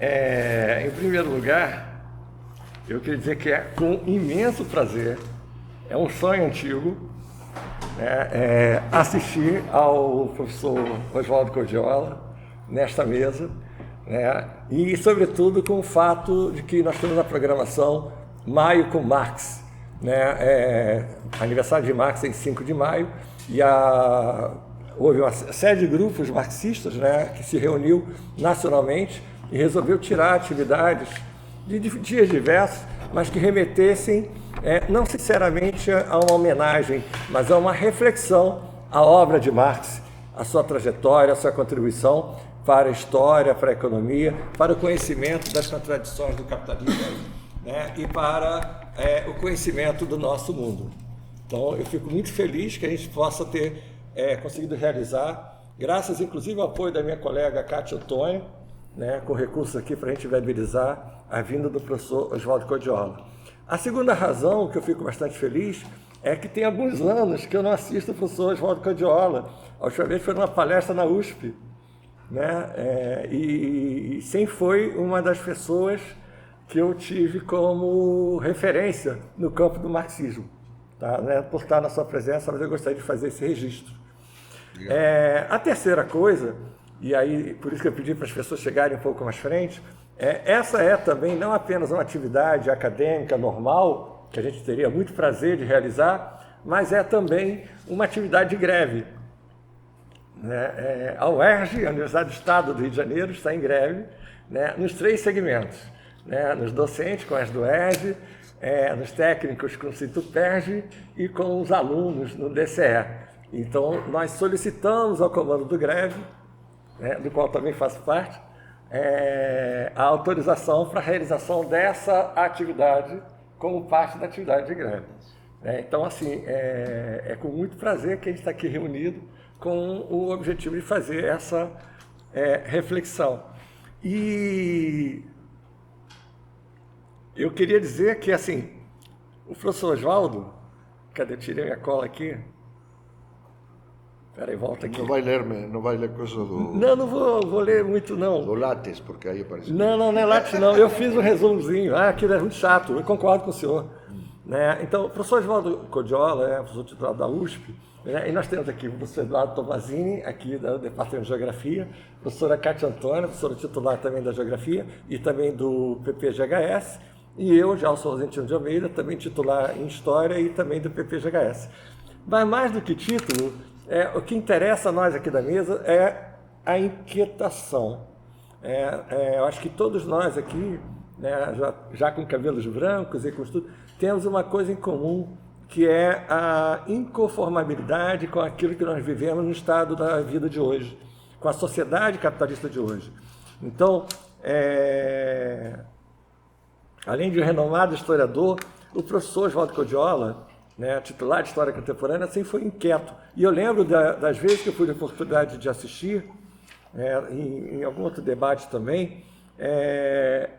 Em primeiro lugar, eu queria dizer que é com imenso prazer, é um sonho antigo, né, assistir ao professor Oswaldo Cordiola nesta mesa, né, e, sobretudo, com o fato de que nós temos na programação Maio com Marx, né, aniversário de Marx em 5 de maio, e houve uma série de grupos marxistas, né, que se reuniu nacionalmente e resolveu tirar atividades de dias diversos, mas que remetessem, não sinceramente a uma homenagem, mas a uma reflexão à obra de Marx, a sua trajetória, a sua contribuição para a história, para a economia, para o conhecimento das contradições do capitalismo, né, e para o conhecimento do nosso mundo. Então, eu fico muito feliz que a gente possa ter conseguido realizar, graças inclusive ao apoio da minha colega Cátia Antônio, né, com recursos aqui para a gente viabilizar a vinda do professor Oswaldo Cordiola. A segunda razão que eu fico bastante feliz é que tem alguns anos que eu não assisto o professor Oswaldo Cordiola. A última vez foi numa palestra na USP, né, e sempre foi uma das pessoas que eu tive como referência no campo do marxismo. Tá, né, por estar na sua presença, mas eu gostaria de fazer esse registro. A terceira coisa, e aí por isso que eu pedi para as pessoas chegarem um pouco mais frente, essa é também não apenas uma atividade acadêmica normal, que a gente teria muito prazer de realizar, mas é também uma atividade de greve. Né? A UERJ, a Universidade do Estado do Rio de Janeiro, está em greve, né, nos 3 segmentos, né, nos docentes com as do UERJ, nos técnicos com o Situperj e com os alunos no DCE. Então, nós solicitamos ao comando do greve, né, do qual também faço parte, a autorização para a realização dessa atividade como parte da atividade de greve. Então, assim, é com muito prazer que a gente está aqui reunido com o objetivo de fazer essa reflexão. E eu queria dizer que, assim, o professor Oswaldo, cadê? Eu tirei minha cola aqui. Espera aí, volta aqui. Não vai ler coisa do... Não vou ler muito, não. Do Lattes, porque aí aparece... Não é Lattes, não. Eu fiz um resumozinho. Aquilo é muito chato, eu concordo com o senhor. Né? Então, o professor Oswaldo Cordiola professor titular da USP, né? E nós temos aqui o professor Eduardo Tomazini, aqui do Departamento de Geografia, a professora Cátia Antônio, professora titular também da Geografia e também do PPGHS, e eu, Gelson Rosentino de Almeida, também titular em História e também do PPGHS. Mas mais do que título, o que interessa a nós aqui da mesa é a inquietação. Eu acho que todos nós aqui, né, já com cabelos brancos e com tudo, temos uma coisa em comum, que é a inconformabilidade com aquilo que nós vivemos no estado da vida de hoje, com a sociedade capitalista de hoje. Então, além de um renomado historiador, o professor Oswaldo Cordiola, né, titular de História Contemporânea, assim, foi inquieto. E eu lembro das vezes que eu tive a oportunidade de assistir, em algum outro debate também,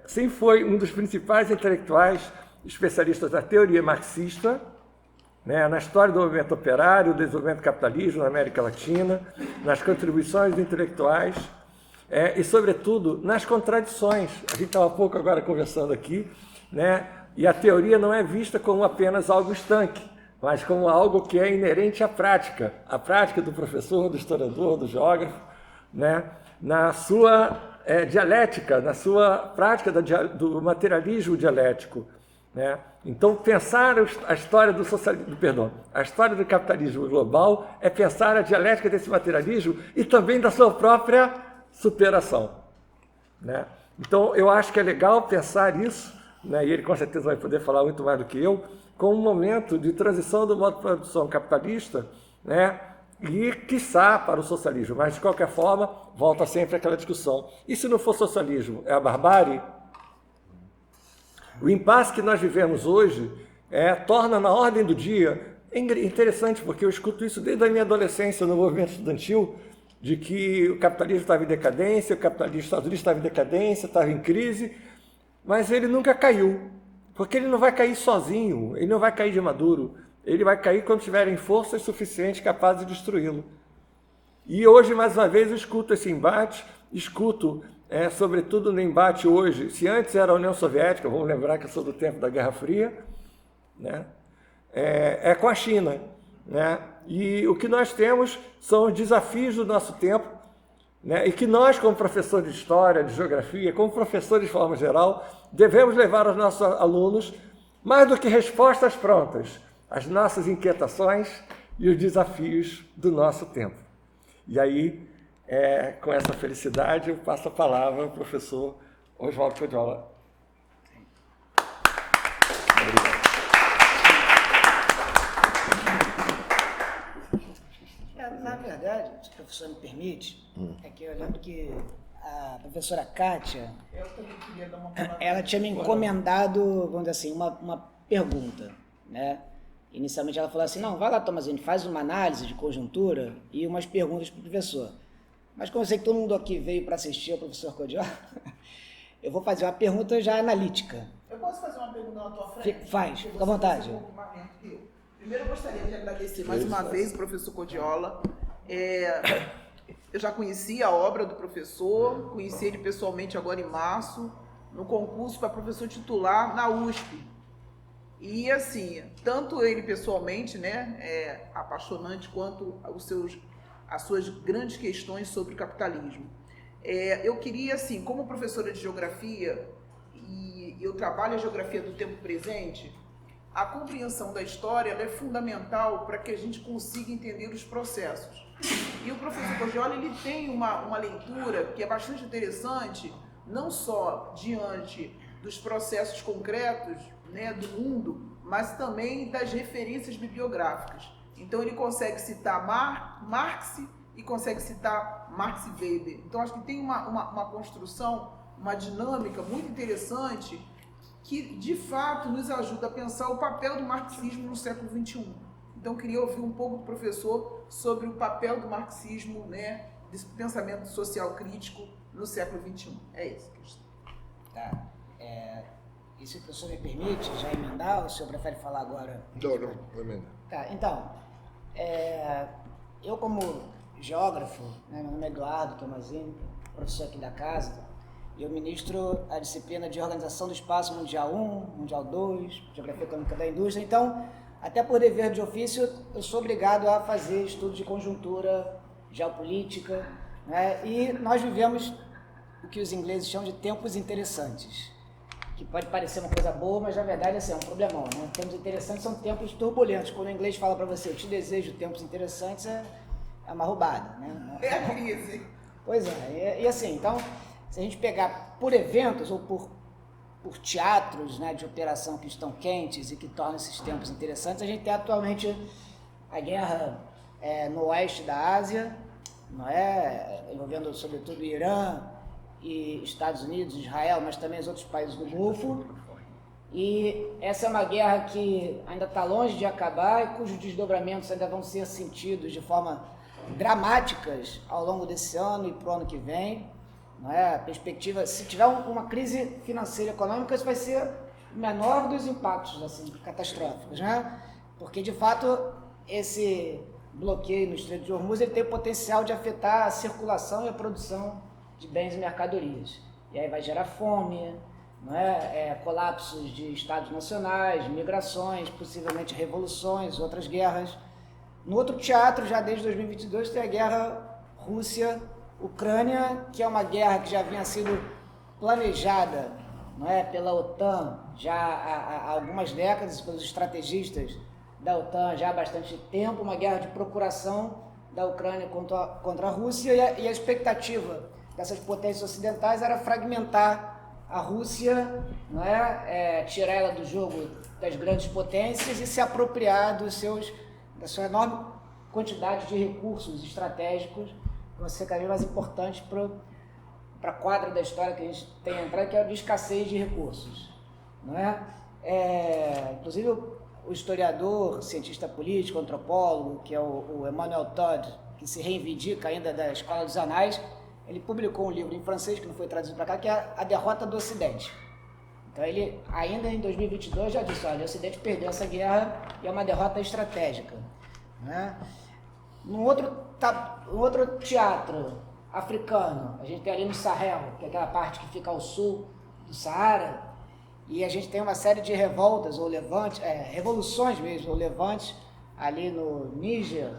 sempre foi um dos principais intelectuais especialistas da teoria marxista, né, na história do movimento operário, do desenvolvimento do capitalismo na América Latina, nas contribuições intelectuais e, sobretudo, nas contradições. A gente estava há pouco agora conversando aqui, né, e a teoria não é vista como apenas algo estanque, mas como algo que é inerente à prática do professor, do historiador, do geógrafo, né, na sua dialética, na sua prática do materialismo dialético. Né? Então, pensar a história do socialismo, a história do capitalismo global é pensar a dialética desse materialismo e também da sua própria superação. Né? Então, eu acho que é legal pensar isso, né? E ele com certeza vai poder falar muito mais do que eu, como um momento de transição do modo de produção capitalista, né? E, quiçá, para o socialismo. Mas, de qualquer forma, volta sempre àquela discussão. E se não for socialismo, é a barbárie? O impasse que nós vivemos hoje torna na ordem do dia, é interessante porque eu escuto isso desde a minha adolescência no movimento estudantil, de que o capitalismo estava em decadência, o capitalismo dos Estados Unidos estava em decadência, estava em crise, mas ele nunca caiu, porque ele não vai cair sozinho, ele não vai cair de maduro, ele vai cair quando tiverem forças suficientes capazes de destruí-lo. E hoje, mais uma vez, eu escuto esse embate, escuto sobretudo no embate hoje. Se antes era a União Soviética, vamos lembrar que eu sou do tempo da Guerra Fria, né? É com a China, né? E o que nós temos são os desafios do nosso tempo, né? E que nós, como professores de História, de Geografia, como professores de forma geral, devemos levar aos nossos alunos, mais do que respostas prontas, as nossas inquietações e os desafios do nosso tempo. E aí, com essa felicidade, eu passo a palavra ao professor Oswaldo Codiola. Obrigado. Na verdade, se o professor me permite, é que eu lembro que a professora Kátia, ela tinha me encomendado, vamos dizer assim, uma pergunta, né? Inicialmente ela falou assim, não, vai lá, Tomazini, faz uma análise de conjuntura e umas perguntas para o professor. Mas como eu sei que todo mundo aqui veio para assistir ao professor Codiola, eu vou fazer uma pergunta já analítica. Eu posso fazer uma pergunta na tua frente? Faz, fica à vontade. Primeiro, eu gostaria de agradecer mais uma vez o professor Codiola. Eu já conheci a obra do professor, conheci ele pessoalmente agora em março, no concurso para professor titular na USP. E assim, tanto ele pessoalmente, né, é apaixonante, quanto as suas grandes questões sobre o capitalismo. Eu queria, assim, como professora de geografia, e eu trabalho a geografia do tempo presente, a compreensão da história ela é fundamental para que a gente consiga entender os processos. E o professor Codiola, ele tem uma leitura que é bastante interessante, não só diante dos processos concretos, né, do mundo, mas também das referências bibliográficas. Então ele consegue citar Marx e consegue citar Max Weber. Então acho que tem uma construção, uma dinâmica muito interessante que, de fato, nos ajuda a pensar o papel do marxismo no século XXI. Então, queria ouvir um pouco do professor sobre o papel do marxismo, né, desse pensamento social crítico no século XXI. É isso. Tá. E se o professor me permite já emendar, ou o senhor prefere falar agora? Não, emenda. Tá, então, eu como geógrafo, né, meu nome é Eduardo Tomazini, professor aqui da casa, eu ministro a disciplina de Organização do Espaço Mundial 1, Mundial 2, Geografia Econômica da Indústria. Então, até por dever de ofício, eu sou obrigado a fazer estudo de conjuntura geopolítica, né? E nós vivemos o que os ingleses chamam de tempos interessantes, que pode parecer uma coisa boa, mas na verdade assim, é um problemão, né? Tempos interessantes são tempos turbulentos. Quando o inglês fala para você, eu te desejo tempos interessantes, é uma roubada, né? É a crise. Pois é, e assim, então, se a gente pegar por eventos ou por teatros, né, de operação que estão quentes e que tornam esses tempos interessantes, a gente tem atualmente a guerra no oeste da Ásia, não é? Envolvendo sobretudo Irã e Estados Unidos, Israel, mas também os outros países do Golfo. E essa é uma guerra que ainda está longe de acabar e cujos desdobramentos ainda vão ser sentidos de forma dramáticas ao longo desse ano e para o ano que vem. Não é? A perspectiva, se tiver uma crise financeira e econômica, isso vai ser o menor dos impactos assim, catastróficos, né? Porque, de fato, esse bloqueio no Estreito de Hormuz ele tem o potencial de afetar a circulação e a produção de bens e mercadorias. E aí vai gerar fome, não é? Colapsos de estados nacionais, migrações, possivelmente revoluções, outras guerras. No outro teatro, já desde 2022, tem a guerra Rússia-Ucrânia, que é uma guerra que já vinha sido planejada, não é, pela OTAN já há algumas décadas, pelos estrategistas da OTAN já há bastante tempo, uma guerra de procuração da Ucrânia contra a Rússia, e a expectativa dessas potências ocidentais era fragmentar a Rússia, não é, tirar ela do jogo das grandes potências e se apropriar da sua enorme quantidade de recursos estratégicos, que vão ser cada vez mais importantes para a quadra da história que a gente tem entrado, que é a de escassez de recursos. Não é? Inclusive, o historiador, cientista político, antropólogo, que é o Emmanuel Todd, que se reivindica ainda da Escola dos Anais, ele publicou um livro em francês, que não foi traduzido para cá, que é A Derrota do Ocidente. Então ele, ainda em 2022, já disse, olha, o Ocidente perdeu essa guerra e é uma derrota estratégica. Né? No outro teatro, africano, a gente tem ali no Sahel, que é aquela parte que fica ao sul do Saara, e a gente tem uma série de revoltas ou levantes, revoluções mesmo, ou levantes ali no Níger,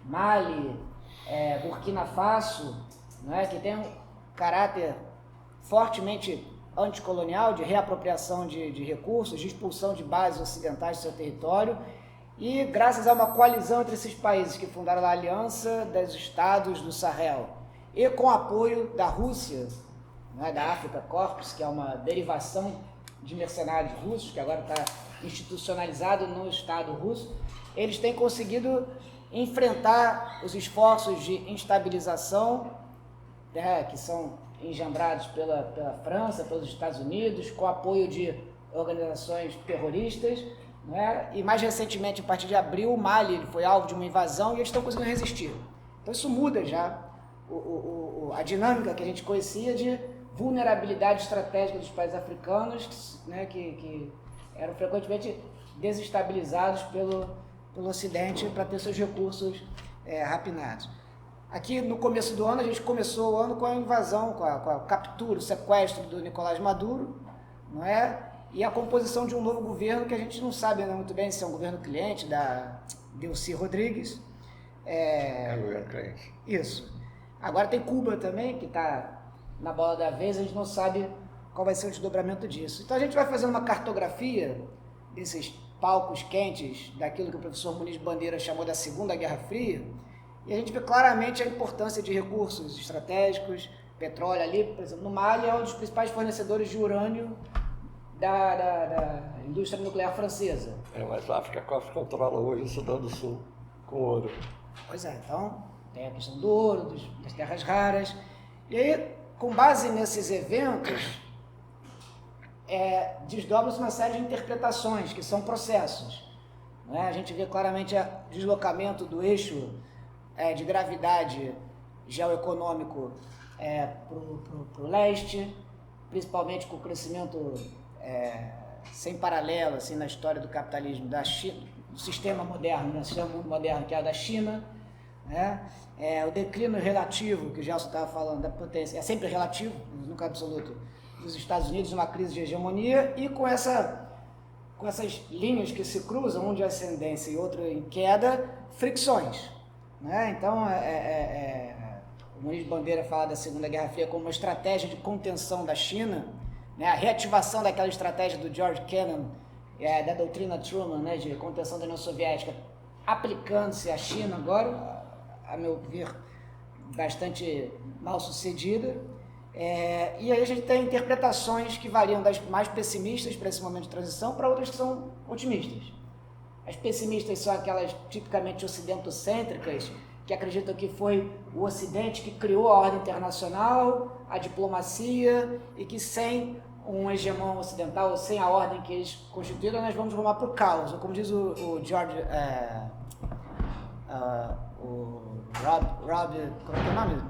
Mali, Burkina Faso, né, que tem um caráter fortemente anticolonial, de reapropriação de recursos, de expulsão de bases ocidentais do seu território, e graças a uma coalizão entre esses países que fundaram a Aliança dos Estados do Sahel, e com apoio da Rússia, né, da Africa Corps, que é uma derivação de mercenários russos, que agora está institucionalizado no Estado russo, eles têm conseguido enfrentar os esforços de instabilização, né, que são engendrados pela França, pelos Estados Unidos, com apoio de organizações terroristas, né? E mais recentemente, a partir de abril, o Mali ele foi alvo de uma invasão e eles estão conseguindo resistir. Então isso muda já a dinâmica que a gente conhecia de vulnerabilidade estratégica dos países africanos, né, que eram frequentemente desestabilizados pelo Ocidente para ter seus recursos rapinados. Aqui no começo do ano, a gente começou o ano com a invasão, com a captura, o sequestro do Nicolás Maduro, não é? E a composição de um novo governo que a gente não sabe muito bem se é um governo cliente da Delcy Rodrigues. É governo cliente. Isso. Agora tem Cuba também, que está na bola da vez, a gente não sabe qual vai ser o desdobramento disso. Então a gente vai fazendo uma cartografia desses palcos quentes, daquilo que o professor Muniz Bandeira chamou da Segunda Guerra Fria, e a gente vê claramente a importância de recursos estratégicos, petróleo ali, por exemplo, no Mali é um dos principais fornecedores de urânio da indústria nuclear francesa. Mas a África Corps controla hoje o Sudão do Sul com ouro. Pois é, então tem a questão do ouro, das terras raras, e aí, com base nesses eventos, desdobra-se uma série de interpretações, que são processos. Né? A gente vê claramente o deslocamento do eixo de gravidade geoeconômico para o leste, principalmente com o crescimento sem paralelo assim, na história do capitalismo da China, do sistema moderno, né? Sistema moderno que é o da China, né? O declínio relativo, que o Gelson estava falando, da potência, é sempre relativo, nunca absoluto, dos Estados Unidos, uma crise de hegemonia, e com essas linhas que se cruzam, um de ascendência e outro em queda, fricções. Né? Então, o Muniz Bandeira fala da Segunda Guerra Fria como uma estratégia de contenção da China, né? A reativação daquela estratégia do George Kennan, da doutrina Truman, né? De contenção da União Soviética, aplicando-se à China agora, a meu ver, bastante mal sucedida. E aí a gente tem interpretações que variam das mais pessimistas para esse momento de transição para outras que são otimistas. As pessimistas são aquelas tipicamente ocidentocêntricas, que acreditam que foi o Ocidente que criou a ordem internacional, a diplomacia, e que sem um hegemão ocidental, ou sem a ordem que eles constituíram, nós vamos rumar para o caos. Ou como diz o George, Rob, como é que é o nome?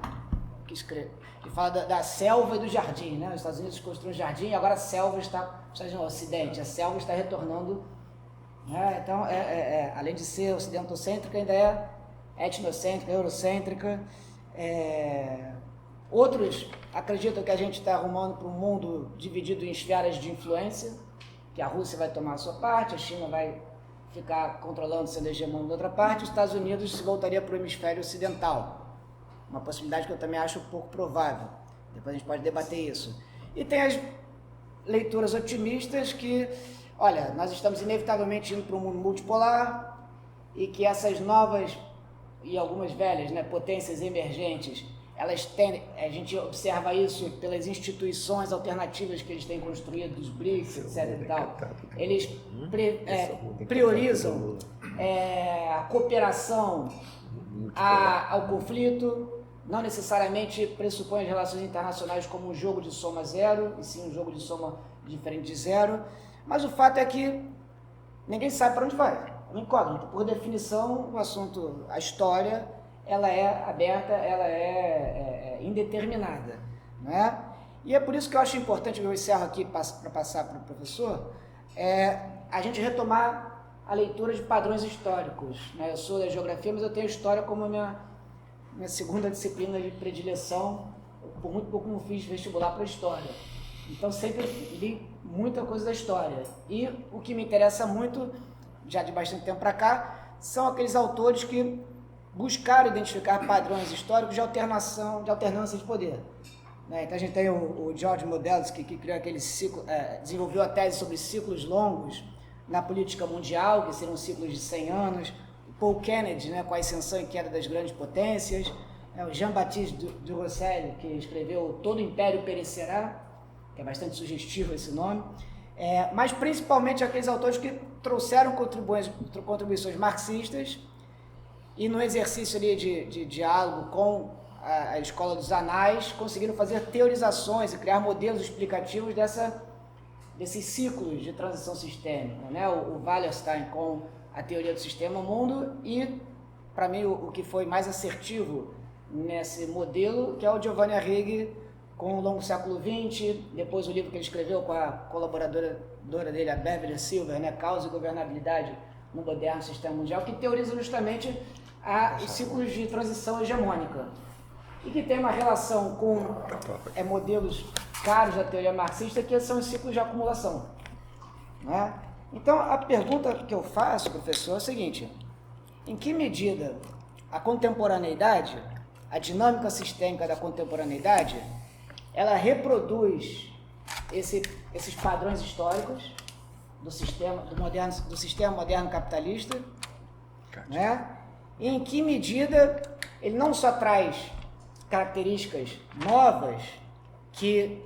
Que fala da selva e do jardim, né? Os Estados Unidos construíram um jardim e agora a selva está no Ocidente, a selva está retornando. Então, além de ser ocidentocêntrica, ainda é etnocêntrica, eurocêntrica. Outros acreditam que a gente está arrumando para um mundo dividido em esferas de influência, que a Rússia vai tomar a sua parte, a China vai ficar controlando, sendo hegemônico da outra parte, os Estados Unidos se voltaria para o hemisfério ocidental. Uma possibilidade que eu também acho pouco provável. Depois a gente pode debater isso. E tem as leituras otimistas que, olha, nós estamos inevitavelmente indo para um mundo multipolar e que essas novas e algumas velhas, né, potências emergentes, elas têm, a gente observa isso pelas instituições alternativas que eles têm construído, os BRICS, etc. E tal. Eles priorizam a cooperação ao conflito, não necessariamente pressupõe as relações internacionais como um jogo de soma zero, e sim um jogo de soma diferente de zero, mas o fato é que ninguém sabe para onde vai, é uma incógnita. Por definição, o assunto, a história, ela é aberta, ela é indeterminada, não é? E é por isso que eu acho importante, eu encerro aqui para passar para o professor, a gente retomar a leitura de padrões históricos, né? Eu sou da geografia, mas eu tenho a história como minha segunda disciplina de predileção. Por muito pouco não fiz vestibular para História. Então sempre li muita coisa da História. E o que me interessa muito, já de bastante tempo para cá, são aqueles autores que buscaram identificar padrões históricos de alternância de poder. Então a gente tem o George Modelsky, que criou aquele ciclo, desenvolveu a tese sobre ciclos longos na política mundial, que seriam ciclos de 100 anos. O Paul Kennedy, com a ascensão e queda das grandes potências. O Jean-Baptiste du Rosselli, que escreveu Todo o Império Perecerá, que é bastante sugestivo esse nome. Mas principalmente aqueles autores que trouxeram contribuições marxistas e no exercício ali de diálogo com a escola dos anais, conseguiram fazer teorizações e criar modelos explicativos desses ciclos de transição sistêmica. O Wallerstein com a teoria do sistema mundo e, para mim, o que foi mais assertivo nesse modelo, que é o Giovanni Arrighi com o Longo Século XX, depois o livro que ele escreveu com a colaboradora dele, a Beverly Silver, Causa e Governabilidade no Moderno Sistema Mundial, que teoriza justamente os ciclos de transição hegemônica e que tem uma relação com modelos caros da teoria marxista, que são os ciclos de acumulação. Então, a pergunta que eu faço, professor, é o seguinte: em que medida a contemporaneidade, a dinâmica sistêmica da contemporaneidade, ela reproduz esses padrões históricos do sistema moderno capitalista, E em que medida ele não só traz características novas que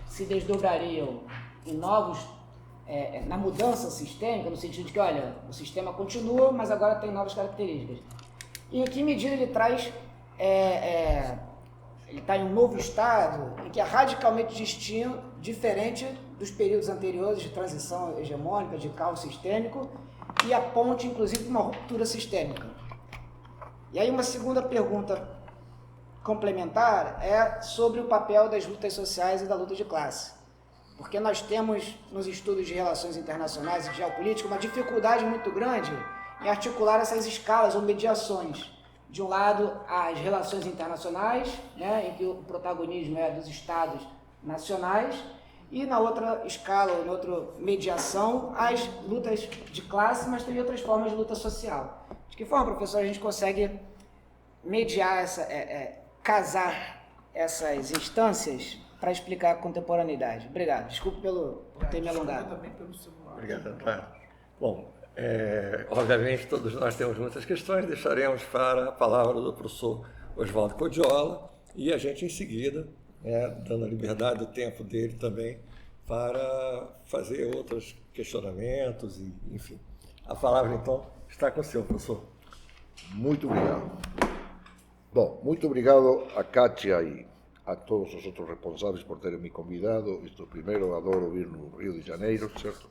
se desdobrariam em novos, na mudança sistêmica, no sentido de que, olha, o sistema continua, mas agora tem novas características. E em que medida ele traz, ele está em um novo estado em que é radicalmente diferente dos períodos anteriores de transição hegemônica, de caos sistêmico, e aponte, inclusive, para uma ruptura sistêmica. E aí uma segunda pergunta complementar é sobre o papel das lutas sociais e da luta de classe. Porque nós temos, nos estudos de relações internacionais e de geopolítica, uma dificuldade muito grande em articular essas escalas ou mediações. De um lado, as relações internacionais, em que o protagonismo é dos estados nacionais, e na outra escala, ou na outra mediação, as lutas de classe, mas também outras formas de luta social. De que forma, professor, a gente consegue mediar, casar essas instâncias para explicar a contemporaneidade? Obrigado. Desculpe por ter me alongado. Obrigado, Antônio. Bom, obviamente todos nós temos muitas questões, deixaremos para a palavra do professor Oswaldo Codiola e a gente em seguida, dando a liberdade do tempo dele também para fazer outros questionamentos, e, enfim. A palavra, então, está com o senhor, professor. Muito obrigado. Bom, muito obrigado a Kátia e a todos os outros responsáveis por terem me convidado. Isto primeiro, adoro vir no Rio de Janeiro, certo?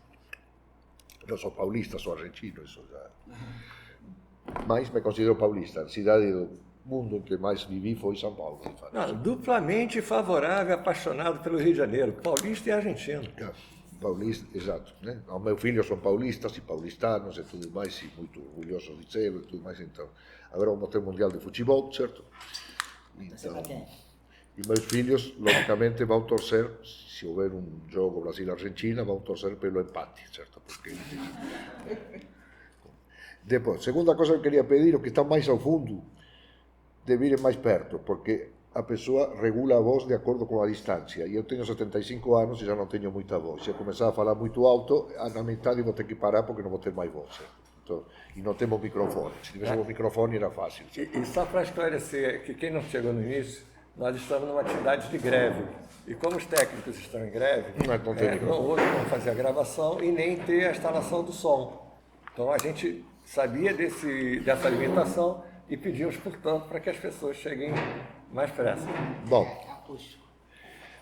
Eu sou paulista, sou argentino, isso já... Mas me considero paulista. A cidade do mundo em que mais vivi foi São Paulo. Duplamente favorável, apaixonado pelo Rio de Janeiro, paulista e argentino. Paulista, exato. Os meus filhos são paulistas e paulistanos e tudo mais, e muito orgulhosos de ser e tudo mais. Então, agora vamos ter o Mundial de Futebol, certo? Então, e meus filhos, logicamente, vão torcer, se houver um jogo Brasil-Argentina, vão torcer pelo empate, certo? Porque... Depois, segunda coisa que eu queria pedir, os que estão mais ao fundo, de virem mais perto, porque a pessoa regula a voz de acordo com a distância. E eu tenho 75 anos e já não tenho muita voz. Se eu começar a falar muito alto, na metade vou ter que parar porque não vou ter mais voz. Então, e não temos microfone. Se tivéssemos microfone era fácil. E só para esclarecer, que quem não chegou no início, nós estamos numa atividade de greve. E como os técnicos estão em greve, não houve como fazer a gravação e nem ter a instalação do som. Então a gente sabia dessa limitação e pedimos, portanto, para que as pessoas cheguem mais pressa. Bom,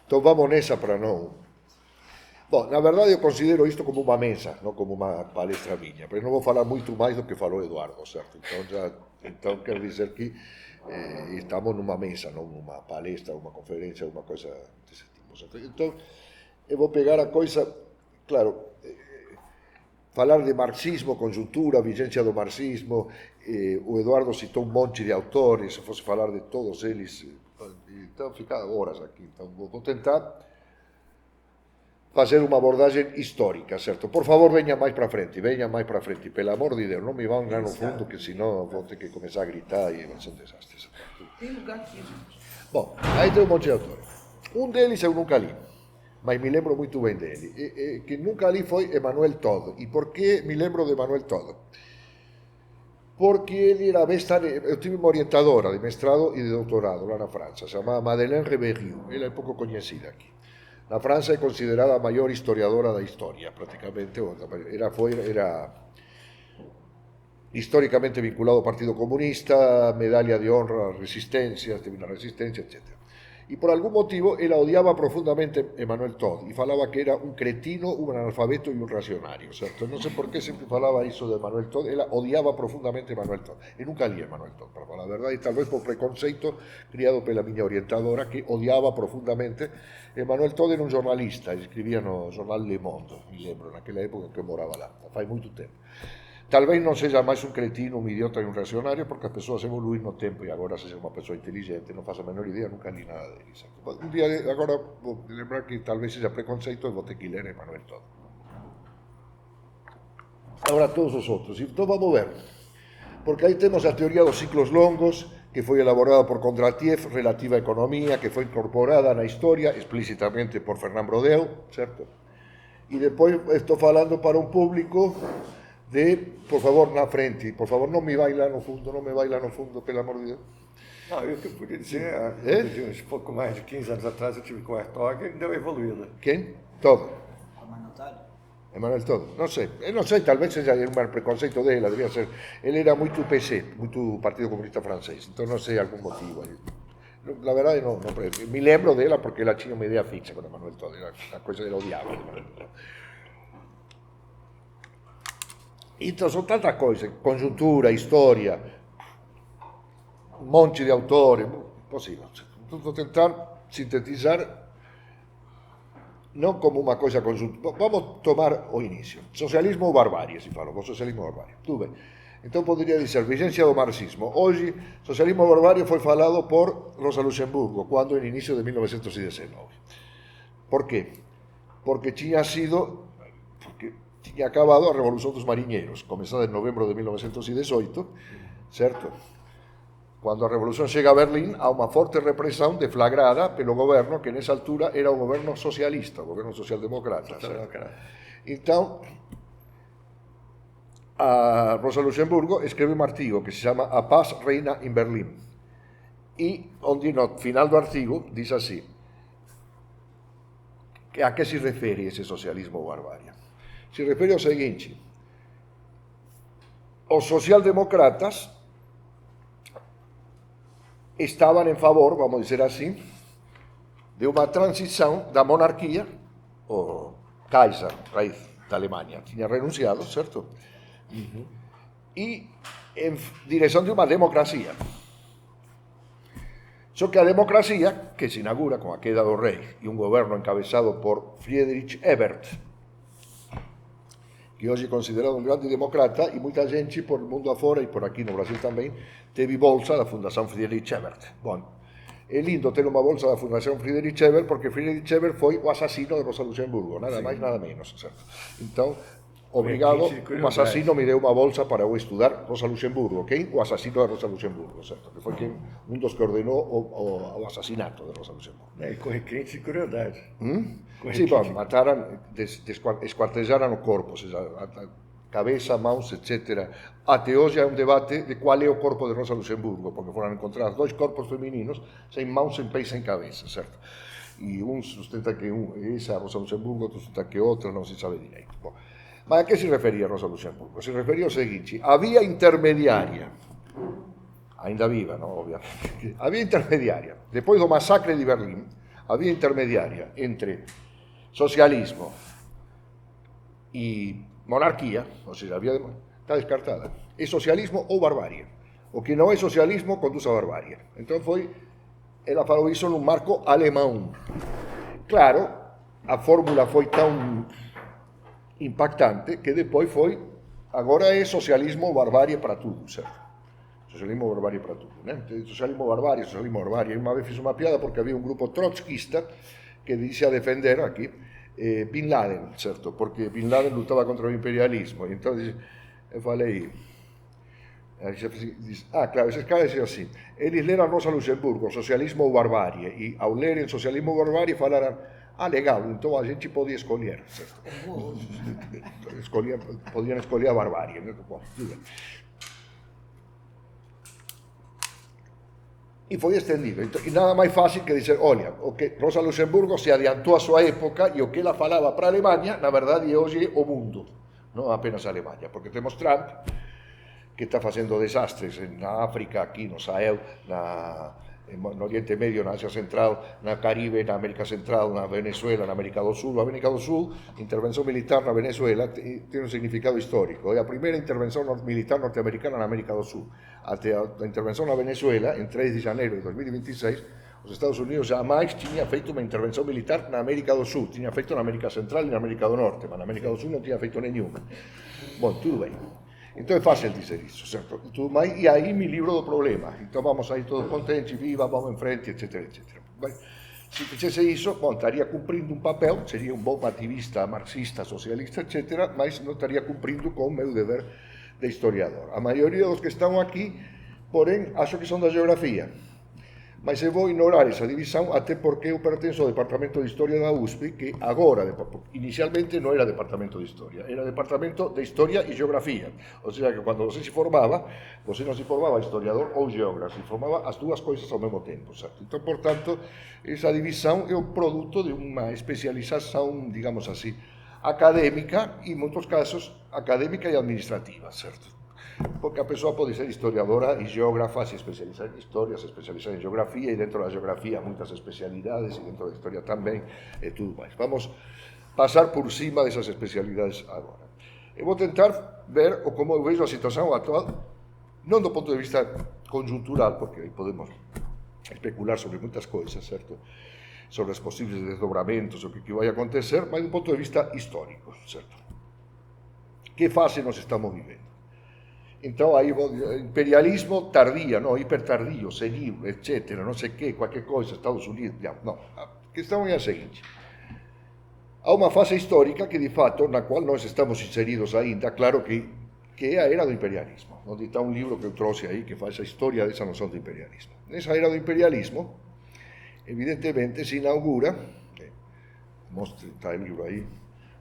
então vamos nessa para não... Bom, na verdade eu considero isto como uma mesa, não como uma palestra minha, porque não vou falar muito mais do que falou Eduardo, certo? Então quer dizer que estamos numa mesa, não numa palestra, uma conferência, uma coisa desse tipo, certo? Então eu vou pegar a coisa, claro, falar de marxismo, conjuntura, vigência do marxismo, o Eduardo citou um monte de autores, se fosse falar de todos eles, então ficar horas aqui. Então vou tentar fazer uma abordagem histórica, certo? Por favor, venha mais para frente, pelo amor de Deus, não me vão lá no fundo, que senão vou ter que começar a gritar e vai ser um desastre. Tem lugar aqui, gente. Bom, aí tem um monte de autores. Um deles eu nunca li, mas me lembro muito bem dele. Que nunca li foi Emmanuel Todd. E por que me lembro de Emmanuel Todd? Porque ele era eu tive uma orientadora de mestrado e de doutorado lá na França, se chamava Madeleine Reberiu, ela é pouco conhecida aqui. Na França é considerada a maior historiadora da história, praticamente, era historicamente vinculado ao Partido Comunista, medalha de honra à resistência, teve na resistência, etc. E por algum motivo ela odiava profundamente Emmanuel Todd e falava que era um cretino, um analfabeto e um reacionário, certo? Não sei por que sempre falava isso de Emmanuel Todd, ela odiava profundamente Emmanuel Todd. Eu nunca li Emmanuel Todd, para falar a verdade, e talvez por preconceito criado pela minha orientadora, que odiava profundamente. Emmanuel Todd era um jornalista, escrevia no jornal Le Monde, me lembro, naquela época que eu morava lá, faz muito tempo. Talvez não seja mais um cretino, um idiota e um reacionário, porque as pessoas evoluem no tempo e agora seja uma pessoa inteligente, não faço a menor ideia, nunca li nada dele. Um dia, agora vou lembrar que talvez seja preconceito e vou ter que ler Emmanuel Todd. Agora todos os outros, então vamos ver, porque aí temos a teoria dos ciclos longos, que foi elaborada por Kondratiev, relativa à economia, que foi incorporada na história explicitamente por Fernand Braudel, certo? E depois estou falando para um público por favor, na frente, por favor, não me vai lá no fundo, pelo amor de Deus. Não, eu que podia dizer, de uns pouco mais de 15 anos atrás eu tive com o Herzog e deu evoluída. Quem? Todo. Emmanuel Todo. Não sei, talvez seja um preconceito dele, devia ser. Ele era muito PC, muito Partido Comunista Francês, então não sei algum motivo. Na verdade, não me lembro dela porque ela tinha uma ideia fixa com Emmanuel Todd, era uma coisa dele odiava. Então, são tantas coisas, conjuntura, história, um monte de autores, impossível. Vou tentar sintetizar, não como uma coisa conjunta. Vamos tomar o início. Socialismo ou barbárie, se fala, socialismo ou barbárie. Tudo bem. Então, poderia dizer, vigência do marxismo. Hoje, socialismo ou barbárie foi falado por Rosa Luxemburgo, quando no início de 1919. Por quê? Porque tinha acabado a Revolução dos Marinheiros, começada em novembro de 1918, certo? Quando a Revolução chega a Berlim, há uma forte repressão deflagrada pelo governo, que nessa altura era o governo socialista, o governo social-democrata. Então, a Rosa Luxemburgo escreve um artigo que se chama A Paz Reina em Berlim. E onde no final do artigo diz assim: a que se refere esse socialismo ou barbárie? Se refere ao seguinte: os socialdemócratas estavam em favor, vamos dizer assim, de uma transição da monarquia. O Kaiser, rei da Alemanha, tinha renunciado, certo? E em direção de uma democracia. Só que a democracia, que se inaugura com a queda do rei e um governo encabeçado por Friedrich Ebert, que hoje é considerado um grande democrata, e muita gente por o mundo afora e por aqui no Brasil também teve bolsa da Fundação Friedrich Ebert. Bom, é lindo ter uma bolsa da Fundação Friedrich Ebert, porque Friedrich Ebert foi o assassino de Rosa Luxemburgo, nada mais, nada menos, certo? Então, obrigado, um assassino me deu uma bolsa para eu estudar Rosa Luxemburgo, ok? O assassino de Rosa Luxemburgo, certo? Que foi um dos que ordenou o assassinato de Rosa Luxemburgo. E com requinte de crueldade. Sim, bom, mataram, esquartejaram o corpo, ou seja, a cabeça, mãos, etc. Até hoje há um debate de qual é o corpo de Rosa Luxemburgo, porque foram encontrados dois corpos femininos, sem mãos, sem pés, sem cabeça, certo? E um sustenta que essa Rosa Luxemburgo, outro sustenta que outra, não se sabe direito. Bom, mas a que se referia Rosa Luxemburgo? Se referia ao seguinte: havia intermediária, ainda viva, não, obviamente, havia intermediária, depois do massacre de Berlim, havia intermediária entre socialismo e monarquia, ou seja, está descartada. É socialismo ou barbárie. O que não é socialismo conduz a barbárie. Então ela falou isso num marco alemão. Claro, a fórmula foi tão impactante, que depois foi, agora é socialismo barbárie para tudo, certo? Socialismo barbárie para tudo, né? Socialismo barbárie. Uma vez fiz uma piada porque havia um grupo trotskista que disse a defender aqui Bin Laden, certo? Porque Bin Laden lutava contra o imperialismo. E então eu falei... claro, esses caras diziam assim, eles leram Rosa Luxemburgo, Socialismo ou Barbárie, e ao lerem Socialismo ou Barbárie falaram, legal, então a gente podia escolher, certo? Podiam escolher a Barbárie, né? Bom, tudo bem. E foi estendido, e nada mais fácil que dizer, olha, Rosa Luxemburgo se adiantou a sua época e o que ela falava para a Alemanha, na verdade, hoje é o mundo, não apenas a Alemanha, porque temos Trump, que está fazendo desastres na África, aqui no Sahel, no Oriente Medio, na Asia Central, na Caribe, na América Central, na Venezuela, na América do Sul. A América do Sul, intervenção militar na Venezuela tem um significado histórico. É a primeira intervenção militar norte-americana na América do Sul. Até a intervenção na Venezuela, em 3 de janeiro de 2026, os Estados Unidos jamais tinha feito uma intervenção militar na América do Sul. Tinha feito na América Central e na América do Norte, mas na América do Sul não tinha feito nenhuma. Bom, tudo bem. Então é fácil dizer isso, certo? E aí me livro do problema. Então vamos aí todos contentes, viva, vamos em frente, etc, etc. Mas, se fizesse isso, bom, estaria cumprindo um papel, seria um bom ativista, marxista, socialista, etc., mas não estaria cumprindo com o meu dever de historiador. A maioria dos que estão aqui, porém, acho que são da geografia. Mas eu vou ignorar essa divisão, até porque eu pertenço ao Departamento de História da USP, que agora, inicialmente não era Departamento de História, era Departamento de História e Geografia. Ou seja, que quando você se formava, você não se formava historiador ou geógrafo, se formava as duas coisas ao mesmo tempo, certo? Então, portanto, essa divisão é o produto de uma especialização, digamos assim, acadêmica, e em muitos casos, acadêmica e administrativa, certo? Porque a pessoa pode ser historiadora e geógrafa, se especializar em história, se especializar em geografia, e dentro da geografia muitas especialidades, e dentro da história também, e tudo mais. Vamos passar por cima dessas especialidades agora. Eu vou tentar ver como eu vejo a situação atual, não do ponto de vista conjuntural, porque aí podemos especular sobre muitas coisas, certo? Sobre os possíveis desdobramentos, sobre o que vai acontecer, mas do ponto de vista histórico, certo? Que fase nós estamos vivendo? Então, aí, imperialismo tardia, no, hipertardio, senil, etc., não sei o que, qualquer coisa, Estados Unidos, não. A questão é a seguinte. Há uma fase histórica que, de fato, na qual nós estamos inseridos ainda, claro que é a era do imperialismo, onde está um livro que eu trouxe aí, que faz a história dessa noção do imperialismo. Nessa era do imperialismo, evidentemente, se inaugura, está o livro aí,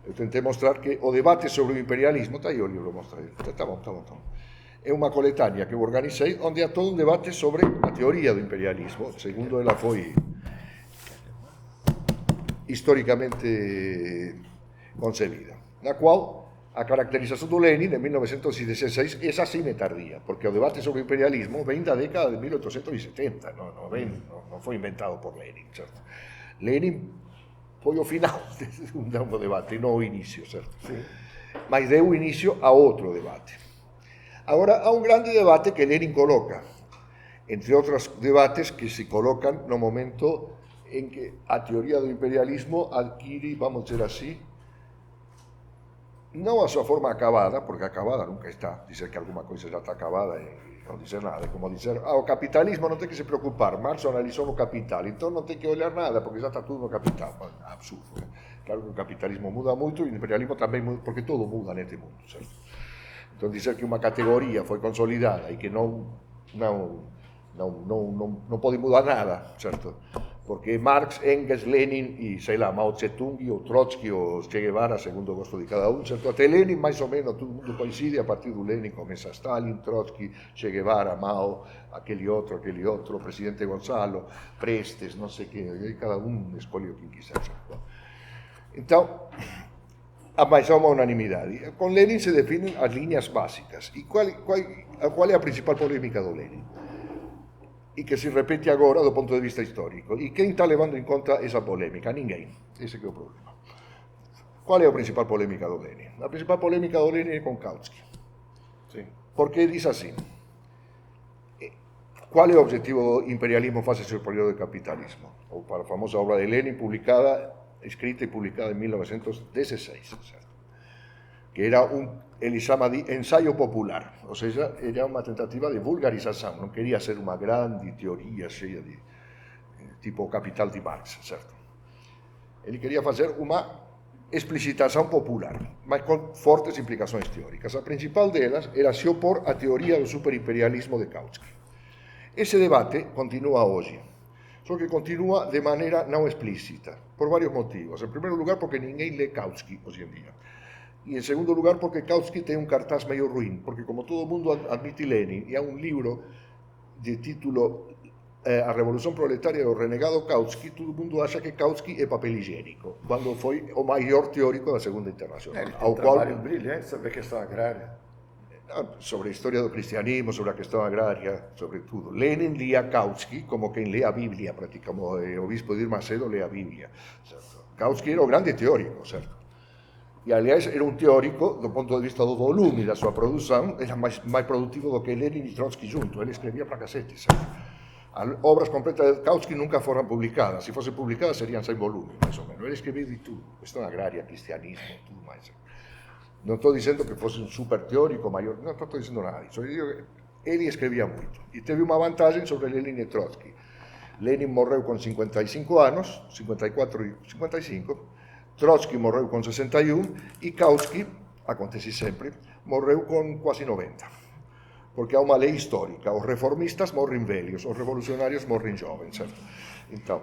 eu tentei mostrar que o debate sobre o imperialismo, está aí o livro, mostra aí, está bom. É uma coletânea que eu organizei, onde há todo um debate sobre a teoria do imperialismo, segundo ela foi historicamente concebida, na qual a caracterização do Lenin, em 1916, essa sim é tardia, porque o debate sobre o imperialismo vem da década de 1870, não foi inventado por Lenin, certo? Lenin foi o final de um debate, não o início, certo? Sim. Mas deu início a outro debate. Agora, há um grande debate que Lenin coloca, entre outros debates que se colocam no momento em que a teoria do imperialismo adquire, vamos dizer assim, não a sua forma acabada, porque acabada nunca está, dizer que alguma coisa já está acabada e não dizer nada, é como dizer, o capitalismo não tem que se preocupar, Marx analisou no Capital, então não tem que olhar nada, porque já está tudo no Capital. Bueno, absurdo, né? Claro que o capitalismo muda muito e o imperialismo também muda, porque todo muda neste mundo, certo? Então dizer que uma categoria foi consolidada e que não pode mudar nada, certo? Porque Marx, Engels, Lenin e, sei lá, Mao Tse-tung, ou Trotsky, ou Che Guevara, segundo o gosto de cada um, certo? Até Lenin, mais ou menos, todo mundo coincide, a partir do Lenin começa Stalin, Trotsky, Che Guevara, Mao, aquele outro, o presidente Gonzalo, Prestes, não sei o que, cada um escolhe o que quiser, certo? Então, mas há uma unanimidade. Com Lenin se definem as linhas básicas. E qual é a principal polêmica do Lenin? E que se repete agora do ponto de vista histórico. E quem está levando em conta essa polêmica? Ninguém. Esse que é o problema. Qual é a principal polêmica do Lenin? A principal polêmica do Lenin é com Kautsky. Sim. Porque diz assim, qual é o objetivo do imperialismo face ao período do capitalismo? Ou para a famosa obra de Lenin, escrita e publicada em 1916. Certo? que era ele chama de ensaio popular, ou seja, era uma tentativa de vulgarização, não queria ser uma grande teoria cheia de tipo o Capital de Marx, certo? Ele queria fazer uma explicitação popular, mas com fortes implicações teóricas. A principal delas era se opor à teoria do superimperialismo de Kautsky. Esse debate continua hoje, só que continua de maneira não explícita, por vários motivos. Em primeiro lugar, porque ninguém lê Kautsky hoje em dia. E em segundo lugar, porque Kautsky tem um cartaz meio ruim, porque como todo mundo admite Lenin, e há um livro de título A Revolução Proletária do renegado Kautsky, todo mundo acha que Kautsky é papel higiênico, quando foi o maior teórico da Segunda Internacional. Ele tem um trabalho brilhante sobre a questão agrária. Sobre a história do cristianismo, sobre a questão agrária, sobre tudo. Lenin lia Kautsky como quem lê a Bíblia, praticamente, o bispo Edir Macedo lê a Bíblia. Certo? Kautsky era o grande teórico, certo? E, aliás, era um teórico, do ponto de vista do volume da sua produção, era mais produtivo do que Lenin e Trotsky juntos. Ele escrevia para cacete, certo? As obras completas de Kautsky nunca foram publicadas. Se fossem publicadas, seriam 100 volumes, mais ou menos. Ele escrevia de tudo. Questão agrária, cristianismo, tudo mais. Certo? Não estou dizendo que fosse um super teórico maior, não estou dizendo nada disso. Ele escrevia muito. E teve uma vantagem sobre Lenin e Trotsky. Lenin morreu com 55 anos, 54 e 55. Trotsky morreu com 61 e Kautsky, acontece sempre, morreu com quase 90. Porque há uma lei histórica. Os reformistas morrem velhos, os revolucionários morrem jovens, certo? Então,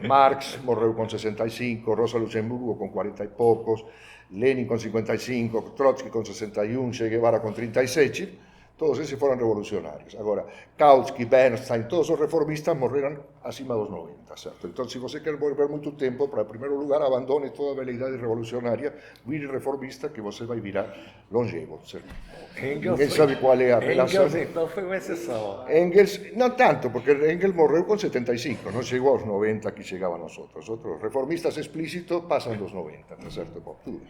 Marx morreu com 65, Rosa Luxemburgo com 40 e poucos, Lenin com 55, Trotsky com 61, Che Guevara com 37, todos esses foram revolucionários. Agora, Kautsky, Bernstein, todos os reformistas morreram acima dos 90, certo? Então, se você quer volver muito tempo, para, em primeiro lugar, abandone toda a veleidade revolucionária, vire reformista, que você vai virar longevo, certo? Ninguém sabe qual é a relação. Engels, então, foi uma exceção. Engels, não tanto, porque Engels morreu com 75, não chegou aos 90 que chegavam nós outros. Outros reformistas explícitos passam dos 90, tá certo? Bom, tudo.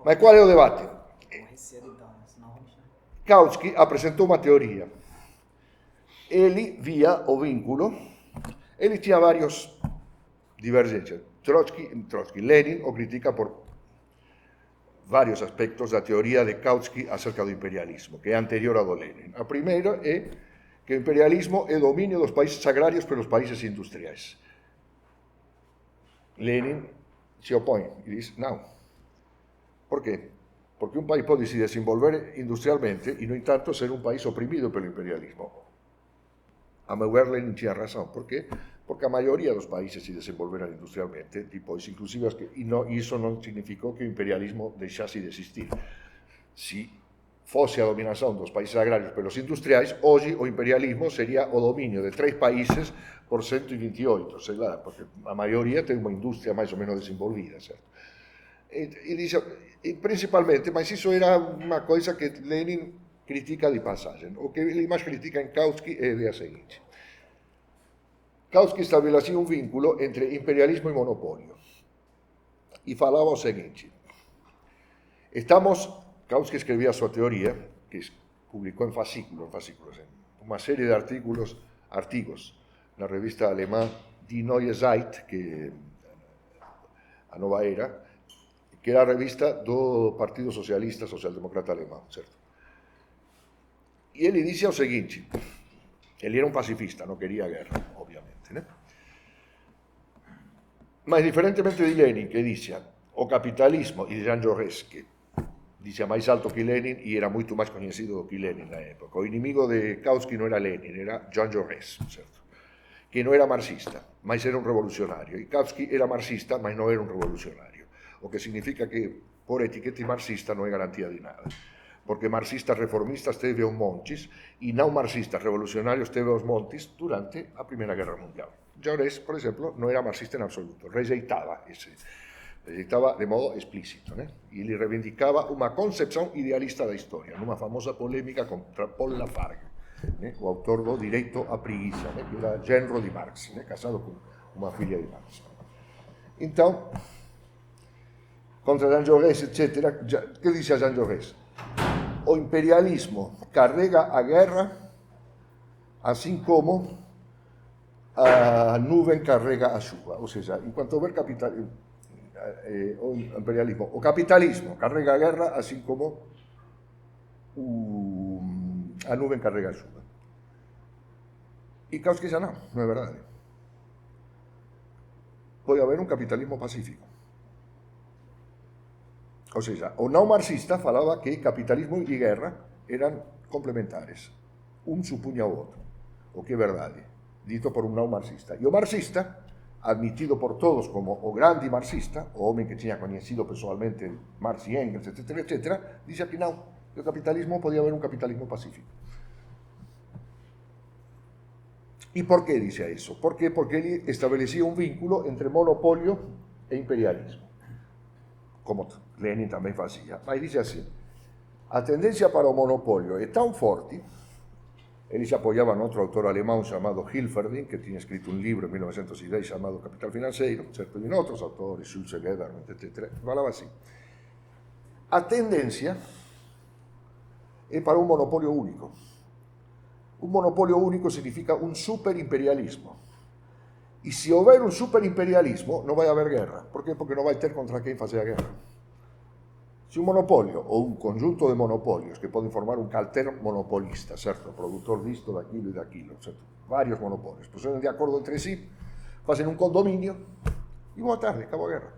Mas qual é o debate? Kautsky apresentou uma teoria. Ele via o vínculo, ele tinha várias divergências. Trotsky, Lenin o critica por vários aspectos da teoria de Kautsky acerca do imperialismo, que é anterior a do Lenin. A primeira é que o imperialismo é domínio dos países agrários pelos países industriais. Lenin se opõe e diz, não. Por quê? Porque um país pode se desenvolver industrialmente e, no entanto, ser um país oprimido pelo imperialismo. A meu ver, Lenin tinha razão. Por quê? Porque a maioria dos países se desenvolveram industrialmente, depois, inclusive, e isso não significou que o imperialismo deixasse de existir. Se fosse a dominação dos países agrários pelos industriais, hoje o imperialismo seria o domínio de 3 países por 128, sei lá, porque a maioria tem uma indústria mais ou menos desenvolvida, certo? E principalmente, mas isso era uma coisa que Lenin critica de passagem. O que ele mais critica em Kautsky é a ideia seguinte. Kautsky estabelecia um vínculo entre imperialismo e monopólio. E falava o seguinte. Kautsky escrevia a sua teoria, que publicou em fascículos, uma série de artigos na revista alemã Die Neue Zeit, que a Nova Era, que era a revista do Partido Socialista Social-Democrata Alemão, certo? E ele dizia o seguinte, ele era um pacifista, não queria guerra, obviamente, né? Mas diferentemente de Lenin, que dizia o capitalismo, e de Jean Jaurès, que dizia mais alto que Lenin e era muito mais conhecido do que Lenin na época. O inimigo de Kautsky não era Lenin, era Jean Jaurès, certo? Que não era marxista, mas era um revolucionário. E Kautsky era marxista, mas não era um revolucionário. O que significa que, por etiqueta marxista, não é garantia de nada. Porque marxistas reformistas teve aos montes e não marxistas revolucionários teve aos montes durante a Primeira Guerra Mundial. Jaurès, por exemplo, não era marxista em absoluto, rejeitava de modo explícito, né? E ele reivindicava uma concepção idealista da história, numa famosa polêmica contra Paul Lafargue, né? O autor do Direito à Preguiça, né? Que era genro de Marx, né? Casado com uma filha de Marx. Então, contra Jean Jaurès, etc. Que dizia Jean Jaurès? O imperialismo carrega a guerra, assim como a nuvem carrega a chuva. Ou seja, enquanto houver o imperialismo. O capitalismo carrega a guerra, así como a nuvem carrega a chuva. E Kautsky xa non é verdade. Pode haber un capitalismo pacífico. Ou seja, o não marxista falaba que capitalismo e guerra eran complementares. Un supuña o outro. O que é verdade, dito por un não marxista. E o marxista, admitido por todos como o grande marxista, o homem que tiña coñecido pessoalmente Marx e Engels, etc., dixe que non, que o capitalismo podía haber un capitalismo pacífico. E por que dixe iso? Por que? Porque ele establecía un vínculo entre monopolio e imperialismo, como Lenin tamén facía. Mas dixe así, a tendencia para o monopolio é tan forte, ele se apoiaba en outro autor alemán chamado Hilferding, que tiña escrito un libro en 1910 chamado Capital Financeiro, certo? E en outros autores, Schulze, Lederman, etc., falaba así. A tendencia é para un monopolio único. Un monopolio único significa un superimperialismo. E se houver un superimperialismo, non vai haber guerra. Por que? Porque non vai ter contra quen facer a guerra. Se un monopolio ou un conjunto de monopolios que poden formar un calter monopolista, certo? Produtor disto, daquilo e daquilo, certo? Varios monopolios. Pois son de acordo entre sí, facen un condominio e boa tarde, acabou a guerra.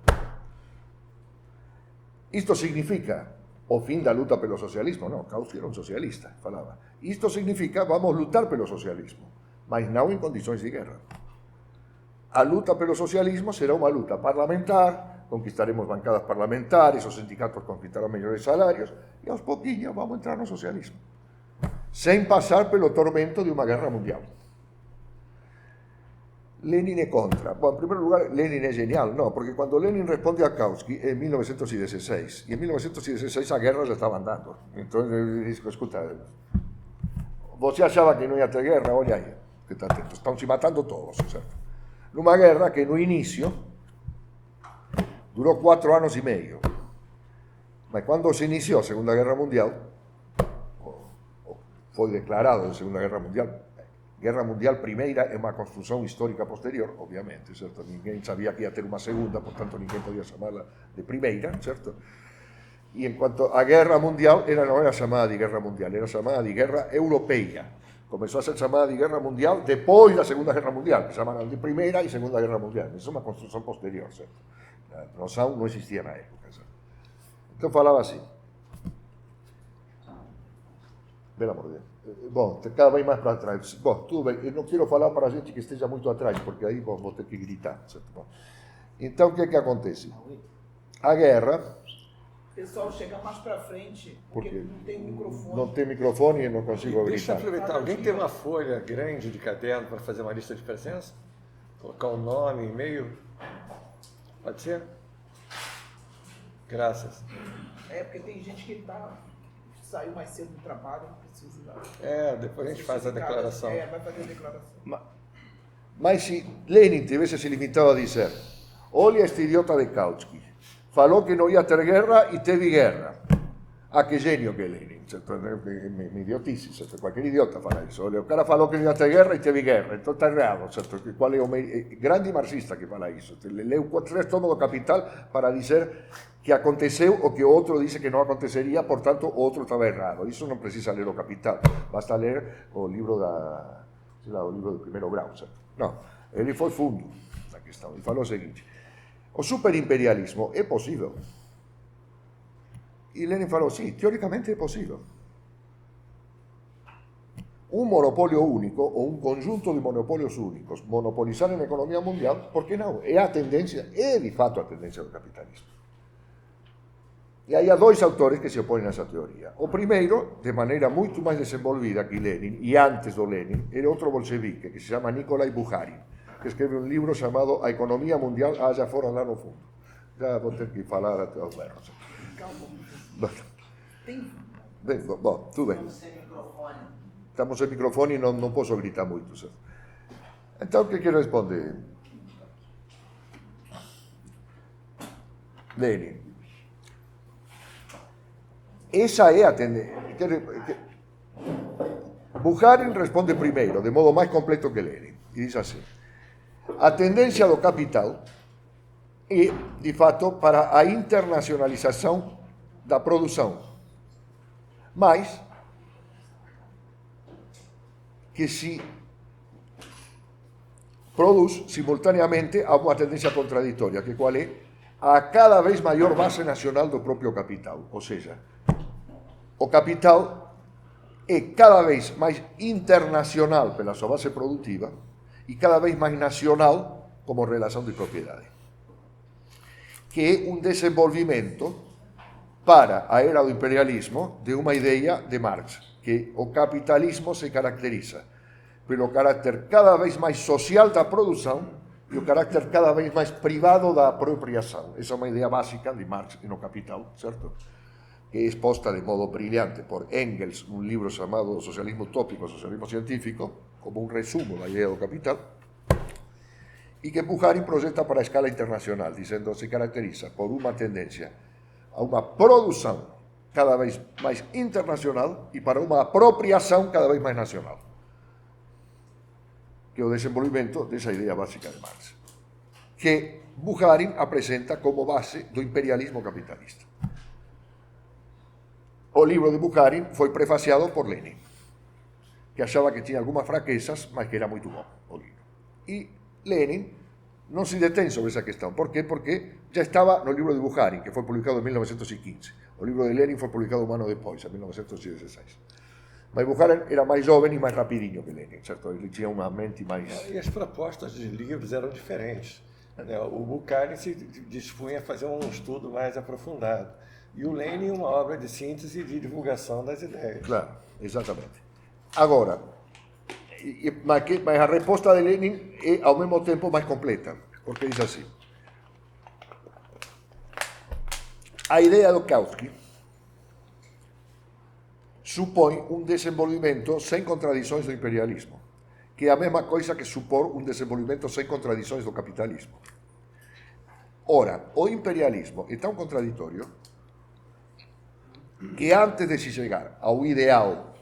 Isto significa o fin da luta pelo socialismo? Non, Kautsky era un socialista, falaba. Isto significa vamos lutar pelo socialismo, mas non en condições de guerra. A luta pelo socialismo será unha luta parlamentar, conquistaremos bancadas parlamentares, os sindicatos conquistarán mellores salarios, e aos pouquinhos vamos entrar no socialismo, sen pasar pelo tormento de unha guerra mundial. Lenin é contra. Bueno, en primer lugar, Lenin é genial, no, porque cando Lenin responde a Kautsky en 1916, e en 1916 a guerra já estaba andando. Entón, ele dice, escuta, você achaba que non ia ter guerra, olha aí, que está atento, están se matando todos, certo? Numa guerra que no inicio durou 4 anos e meio, mas cando se iniciou a Segunda Guerra Mundial, foi declarado de Segunda Guerra Mundial. Guerra Mundial primeira é unha construción histórica posterior, obviamente, certo? Ninguén sabía que ia ter unha segunda, por tanto, ninguén podía chamarla de primeira, certo? E en cuanto a Guerra Mundial, non era chamada de Guerra Mundial, era chamada de Guerra Europeia. Comezou a ser chamada de Guerra Mundial depois da Segunda Guerra Mundial, que chamaron de Primeira e Segunda Guerra Mundial. Isso é unha construción posterior, certo? A noção non existía na época, certo? Entón falaba así. Bel amor de Deus. Bom, cada vez máis para trás. Bom, tudo bem, eu non quero falar para a gente que esteja muito atrás, porque aí vou ter que gritar, certo? Bom. Então, o que acontece? A guerra... Pessoal, chega mais para frente, porque não tem microfone. Não tem microfone e não consigo Deixa eu gritar. aproveitar. Alguém tem uma folha grande de caderno para fazer uma lista de presença? Colocar o nome, e-mail? Pode ser? Graças. É, porque tem gente que saiu mais cedo do trabalho, não precisa dar. Depois a gente faz a declaração. Vai fazer a declaração. Mas se Lenin tivesse se limitado a dizer: olha este idiota de Kautsky, falou que não ia ter guerra e teve guerra. Ah, que genio que é Lenin, certo? Me idiotice, certo? Qualquer idiota fala isso. Olha, o cara falou que não ia ter guerra e teve guerra, então está errado, certo? Qual é o grande marxista que fala isso? Leu 3 tomos do Capital para dizer que aconteceu o que o outro disse que não aconteceria, portanto, o outro estava errado. Isso não precisa ler o Capital, basta ler o livro o livro do primeiro grau, certo? Não, ele foi fundo na questão e falou o seguinte: o superimperialismo é possível. E Lenin falou, sim, teoricamente é possível. Un monopolio único ou un conjunto de monopolios únicos monopolizar na economía mundial, por que non? É a tendencia, é de fato a tendencia do capitalismo. E hai 2 autores que se oponen a esa teoría. O primeiro, de maneira moito máis desenvolvida que Lenin, e antes do Lenin, era outro bolchevique que se chama Nikolai Bukharin, que escreve un libro chamado A Economía Mundial allá fora lá no fundo. Já vou ter que falar até os berros. Bom, tudo bem. Estamos sem microfone e não posso gritar muito, certo? Então, o que quero responder? Lenin. Essa é a tendência. Bukharin responde primeiro, de modo mais completo que Lenin, e diz assim: a tendência do capital e, de fato, para a internacionalização da produção. Mas que se produz simultaneamente a uma tendência contraditória, que qual é? A cada vez maior base nacional do próprio capital. Ou seja, o capital é cada vez mais internacional pela sua base produtiva e cada vez mais nacional como relação de propriedade. Que é um desenvolvimento para a era do imperialismo de uma ideia de Marx, que o capitalismo se caracteriza pelo carácter cada vez mais social da produção e o carácter cada vez mais privado da apropriação. Essa é uma ideia básica de Marx no Capital, certo? Que é exposta de modo brilhante por Engels, num livro chamado Socialismo Utópico, Socialismo Científico, como um resumo da ideia do Capital, e que Bukharin projeta para a escala internacional, dizendo que se caracteriza por uma tendência a uma produção cada vez mais internacional e para uma apropriação cada vez mais nacional, que é o desenvolvimento dessa ideia básica de Marx, que Bukharin apresenta como base do imperialismo capitalista. O livro de Bukharin foi prefaciado por Lenin, que achava que tinha algumas fraquezas, mas que era muito bom o livro. E Lenin não se detém sobre essa questão. Por quê? Porque já estava no livro de Bukharin, que foi publicado em 1915. O livro de Lenin foi publicado um ano depois, em 1916. Mas Bukharin era mais jovem e mais rapidinho que Lenin, certo? Ele tinha uma mente mais... E as propostas de livros eram diferentes. O Bukharin se dispunha a fazer um estudo mais aprofundado. E o Lenin uma obra de síntese e de divulgação das ideias. Claro, exatamente. Agora, mas a resposta de Lenin é ao mesmo tempo mais completa, porque diz assim: a ideia do Kautsky supõe um desenvolvimento sem contradições do imperialismo, que é a mesma coisa que supor um desenvolvimento sem contradições do capitalismo. Ora, o imperialismo é tão contraditório que antes de se chegar ao ideal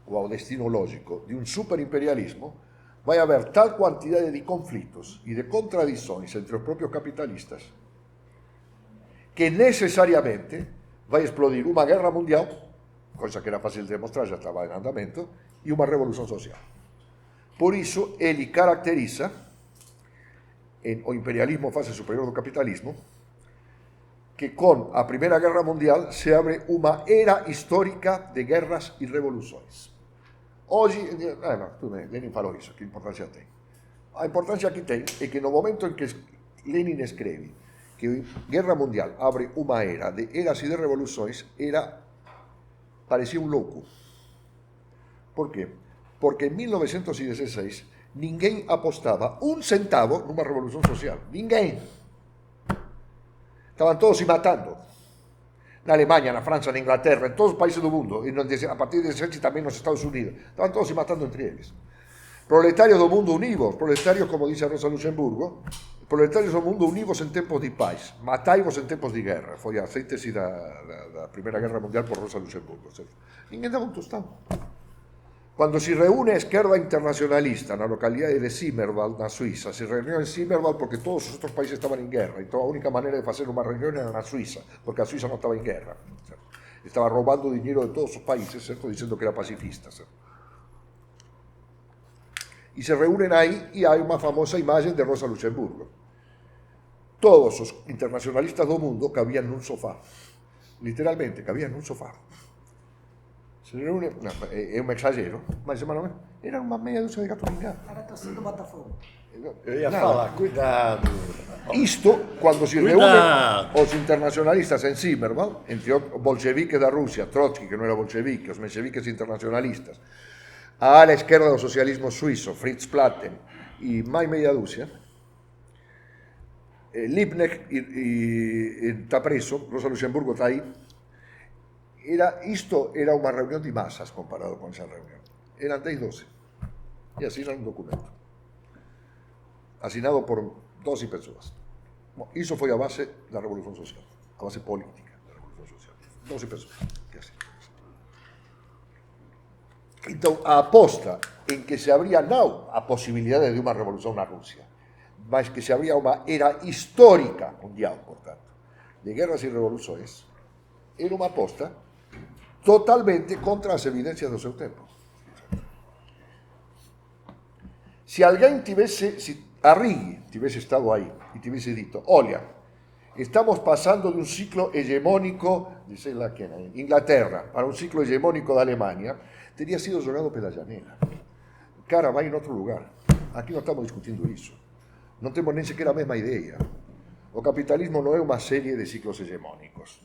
ou ao destino lógico de um superimperialismo, vai haver tal quantidade de conflitos e de contradições entre os próprios capitalistas que necessariamente vai explodir uma guerra mundial, coisa que era fácil de demonstrar, já estava em andamento, e uma revolução social. Por isso, ele caracteriza o imperialismo fase superior do capitalismo, que com a Primeira Guerra Mundial se abre uma era histórica de guerras e revoluções. Hoje, tudo bem, Lenin falou isso, que importância tem? A importância que tem é que no momento em que Lenin escreve que a Guerra Mundial abre uma era de eras e de revoluções, parecia um louco. Por quê? Porque em 1916 ninguém apostava um centavo numa revolução social. Ninguém. Estaban todos se matando. Na Alemanha, na França, na Inglaterra, en todos os países do mundo, e a partir de 17 tamén nos Estados Unidos. Estaban todos se matando entre eles. Proletarios do mundo unidos, proletarios, como dice Rosa Luxemburgo, proletarios do mundo unidos en tempos de paz, matai-vos en tempos de guerra. Foi a síntese da Primeira Guerra Mundial por Rosa Luxemburgo. Certo? Ninguén daba un tostado. Cuando se reúne a esquerda internacionalista na localidade de Zimmerwald, na Suiza, se reunió en Zimmerwald porque todos os outros países estaban en guerra, então a única maneira de fazer uma reunión era na Suiza, porque a Suiza non estaba en guerra. Certo? Estaba roubando dinheiro de todos os países, certo? Diciendo que era pacifista. Certo? E se reúnen aí e hai unha famosa imagen de Rosa Luxemburgo. Todos os internacionalistas do mundo cabían nun sofá. Literalmente, cabían nun sofá. Se reúne, é um exagero, mas era uma meia dúzia de gato pingado. Era torcida do Botafogo. Eu ia falar, cuidado. Isto, quando se reúnen os internacionalistas en Zimmerwald, entre os bolcheviques da Rússia, Trotsky, que non era bolchevique, os mencheviques internacionalistas, a ala esquerda do socialismo suizo, Fritz Platen, e máis meia dúzia, Liebknecht está preso, Rosa Luxemburgo está aí. Isto era unha reunión de masas comparado con esa reunión. Eran 10, 12. E asinan un documento. Asinado por 12 persoas. Bom, iso foi a base da Revolución Social. A base política da Revolución Social. 12 persoas que asinan. Então, a aposta en que se abría non a posibilidade de unha revolución na Rusia, mas que se abría uma era histórica mundial, portanto, de guerras e revoluções, era uma aposta totalmente contra as evidências do seu tempo. Se alguém tivesse, se Arrighi tivesse estado aí e tivesse dito, olha, estamos passando de um ciclo hegemônico de sei lá quem, Inglaterra, para um ciclo hegemônico da Alemanha, teria sido jogado pela janela. O cara vai em outro lugar. Aqui não estamos discutindo isso. Não temos nem sequer a mesma ideia. O capitalismo não é uma série de ciclos hegemônicos.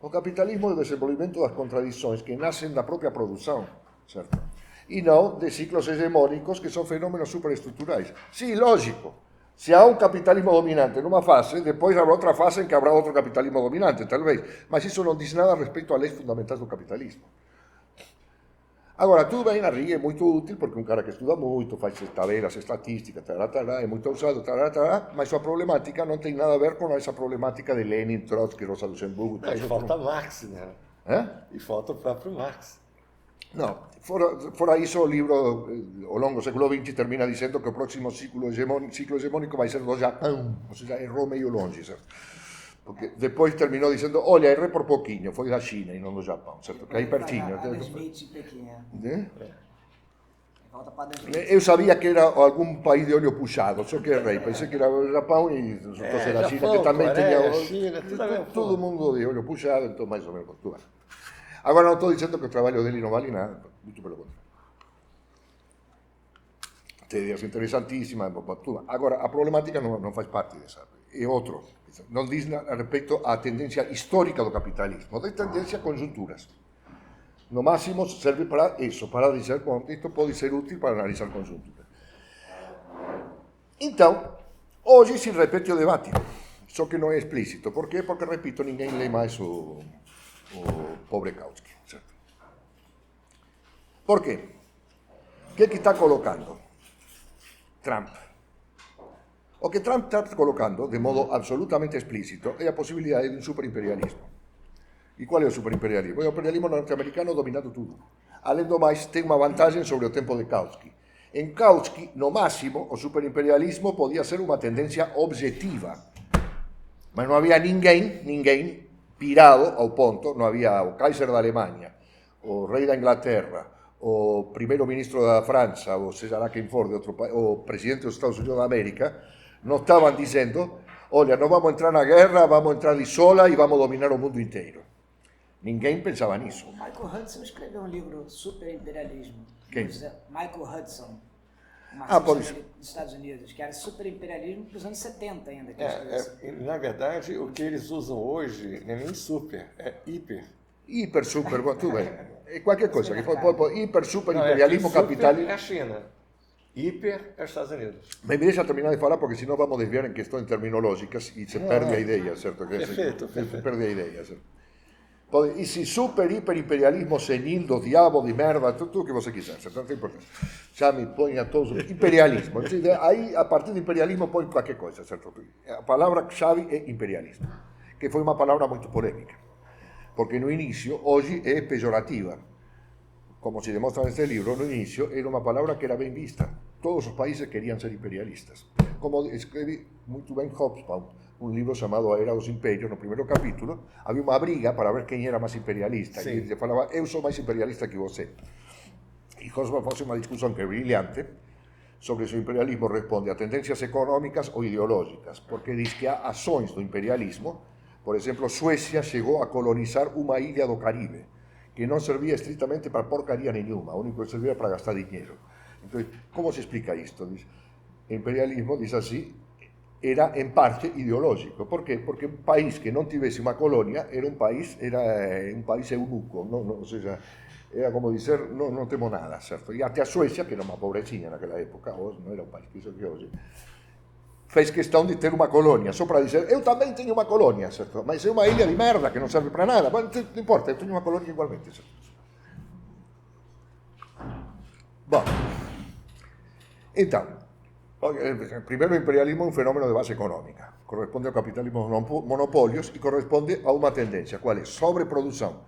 O capitalismo é o desenvolvimento das contradições que nascem da própria produção, certo? E não de ciclos hegemônicos que são fenômenos superestruturais. Sim, lógico. Se há um capitalismo dominante numa fase, depois haverá outra fase em que haverá outro capitalismo dominante, talvez. Mas isso não diz nada a respeito às leis fundamentais do capitalismo. Agora, tudo bem, Arrighi é muito útil, porque um cara que estuda muito, faz tabelas estatísticas, é muito usado, mas sua problemática não tem nada a ver com essa problemática de Lenin, Trotsky, Rosa Luxemburgo. E falta Marx, né? É? E falta o próprio Marx. Não, fora isso, o livro, ao longo do século XX, termina dizendo que o próximo ciclo hegemônico vai ser do Japão, ou seja, errou meio longe, certo? Porque depois terminou dizendo, olha, errei por pouquinho, foi da China e não do Japão, certo? Que aí pertinho. Adam Smith e Pequim, Volta para Adam Smith. Eu sabia que era algum país de olho puxado, só que errei. Pensei que era o Japão e resultou ser a China, que também tinha China, todo mundo de olho puxado, então mais ou menos tudo bem. Agora não estou dizendo que o trabalho dele não vale nada, muito pelo contrário. Tem ideias interessantíssimas, tudo. Agora, a problemática não faz parte dessa. É outro. Não diz a respeito à tendência histórica do capitalismo, da tendência a conjunturas. No máximo serve para isso, para dizer, bom, isto pode ser útil para analisar conjunturas. Então, hoje se repete o debate, só que não é explícito. Por quê? Porque, repito, ninguém lê mais o pobre Kautsky, certo? Por quê? O que está colocando Trump? O que Trump está colocando, de modo absolutamente explícito, é a possibilidade de um superimperialismo. E qual é o superimperialismo? É o imperialismo norte-americano dominando tudo. Além do mais, tem uma vantagem sobre o tempo de Kautsky. Em Kautsky, no máximo, o superimperialismo podia ser uma tendência objetiva. Mas não havia ninguém pirado ao ponto, não havia o Kaiser da Alemanha, o rei da Inglaterra, o primeiro-ministro da França, ou seja lá quem for, de outro país, o presidente dos Estados Unidos da América, não estavam dizendo, olha, não vamos entrar na guerra, vamos entrar de sola e vamos dominar o mundo inteiro. Ninguém pensava nisso. O Michael Hudson escreveu um livro, Superimperialismo. Quem? Michael Hudson, pode ser. dos Estados Unidos, que era superimperialismo dos anos 70 ainda. Na verdade, o que eles usam hoje não é nem super, é hiper. Hiper, super, tudo bem. É qualquer coisa. Hiper, super, imperialismo, capitalismo. É a China. Hiper é os Estados Unidos. Me deixa terminar de falar, porque senão vamos desviar em questões terminológicas e se perde a ideia, certo? Perfeito. Se perde a ideia, certo? E se super, hiper, imperialismo senil, do diabo, de merda, tudo o que você quiser, certo? Não tem importância. Chame, põe a todos imperialismo. Aí, a partir de imperialismo, põe qualquer coisa, certo? A palavra-chave é imperialismo, que foi uma palavra muito polêmica, porque no início, hoje, é pejorativa. Como se demonstra neste livro, no início era uma palavra que era bem vista. Todos os países queriam ser imperialistas. Como escreve muito bem Hobsbawm, um livro chamado A Era dos Impérios, no primeiro capítulo, havia uma briga para ver quem era mais imperialista. Sim. E ele falava, eu sou mais imperialista que você. E Hobsbawm faz uma discussão que é brilhante sobre se o imperialismo responde a tendências econômicas ou ideológicas, porque diz que há ações do imperialismo. Por exemplo, Suécia chegou a colonizar uma ilha do Caribe, que não servia estritamente para porcaria nenhuma, o único que servia para gastar dinheiro. Então, como se explica isto? Diz, o imperialismo, diz assim, era em parte ideológico. Por quê? Porque um país que não tivesse uma colônia era um país eunuco, ou seja, era como dizer, não temos nada, certo? E até a Suécia, que era uma pobrecinha naquela época, hoje não era um país que isso que hoje, fez questão de ter uma colônia, só para dizer, eu também tenho uma colônia, certo? Mas é uma ilha de merda que não serve para nada. Mas não importa, eu tenho uma colônia igualmente, certo? Bom, então, primeiro o imperialismo é um fenômeno de base econômica, corresponde ao capitalismo monopólios e corresponde a uma tendência, qual é? Sobreprodução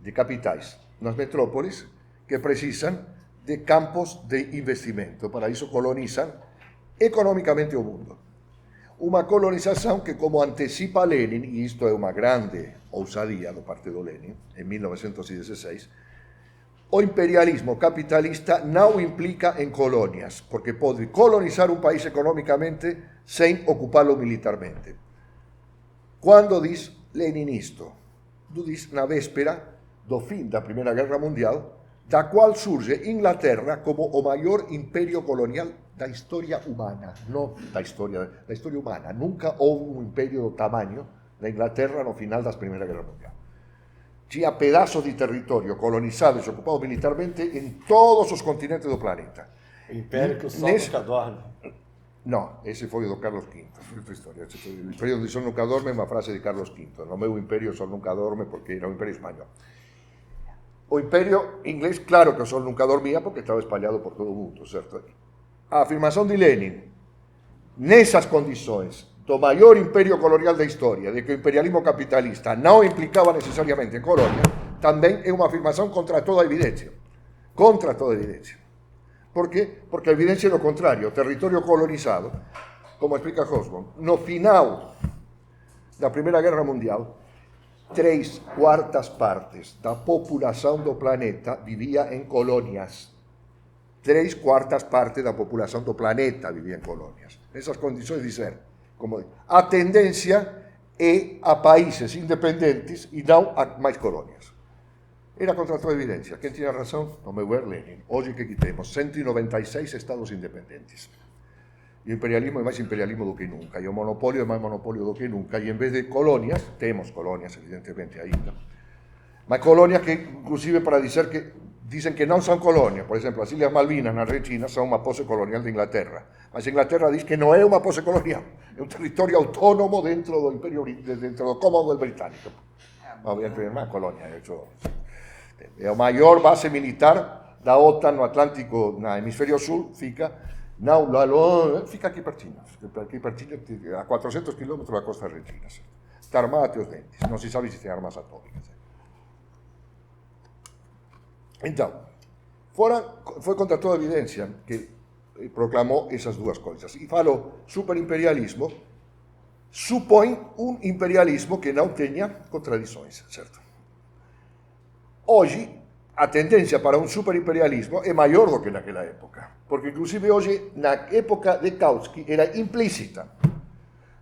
de capitais nas metrópoles que precisam de campos de investimento. Para isso colonizam economicamente o mundo. uma colonização que, como antecipa Lenin, e isto é uma grande ousadia do parte do Lenin, em 1916, o imperialismo capitalista não implica em colônias, porque pode colonizar um país economicamente sem ocupá-lo militarmente. Quando diz Lenin isto? Diz na véspera do fim da Primeira Guerra Mundial, da qual surge Inglaterra como o maior império colonial da história humana, não da história humana. Nunca houve um império do tamanho da Inglaterra no final da Primeira Guerra Mundial. Tinha pedaços de território colonizados e ocupados militarmente em todos os continentes do planeta. Império que o sol nunca dorme. Não, esse foi o do Carlos V, foi outra história. O império do sol nunca dorme é uma frase de Carlos V. No meu império o sol nunca dorme porque era um império espanhol. O império inglês, claro que o sol nunca dormia porque estava espalhado por todo o mundo, certo? A afirmação de Lenin, nessas condições do maior império colonial da história, de que o imperialismo capitalista não implicava necessariamente em colônia, também é uma afirmação contra toda evidência. Contra toda evidência. Por quê? Porque a evidência é o contrário. O território colonizado, como explica Hobsbawm, no final da Primeira Guerra Mundial, 3/4 partes da população do planeta vivia em colônias. 3/4 partes da população do planeta vivia em colônias. Nessas condições de ser, como a tendência é a países independentes e não a mais colônias. Era contra toda evidência. Quem tinha razão? No meu ver, Lenin. Hoje que temos 196 estados independentes. E o imperialismo é mais imperialismo do que nunca. E o monopólio é mais monopólio do que nunca. E em vez de colônias, temos colônias, evidentemente, ainda. Mas colônias que, inclusive, para dizer que dizem que não são colônias. Por exemplo, as Ilhas Malvinas, na Argentina, são uma posse colonial de Inglaterra. Mas a Inglaterra diz que não é uma posse colonial. É um território autônomo dentro do Império, dentro do Commonwealth britânico. Obviamente, não é uma colônia. É a maior base militar da OTAN no Atlântico, no hemisfério sul, fica aqui pertinho, a 400 quilômetros da costa argentina. Está armada até os dentes, não se sabe se tem armas atômicas. Então, foi contra toda evidência que proclamou essas duas coisas. E falou, superimperialismo supõe um imperialismo que não tenha contradições, certo? Hoje, a tendência para um superimperialismo é maior do que naquela época. Porque, inclusive, hoje, na época de Kautsky, era implícita.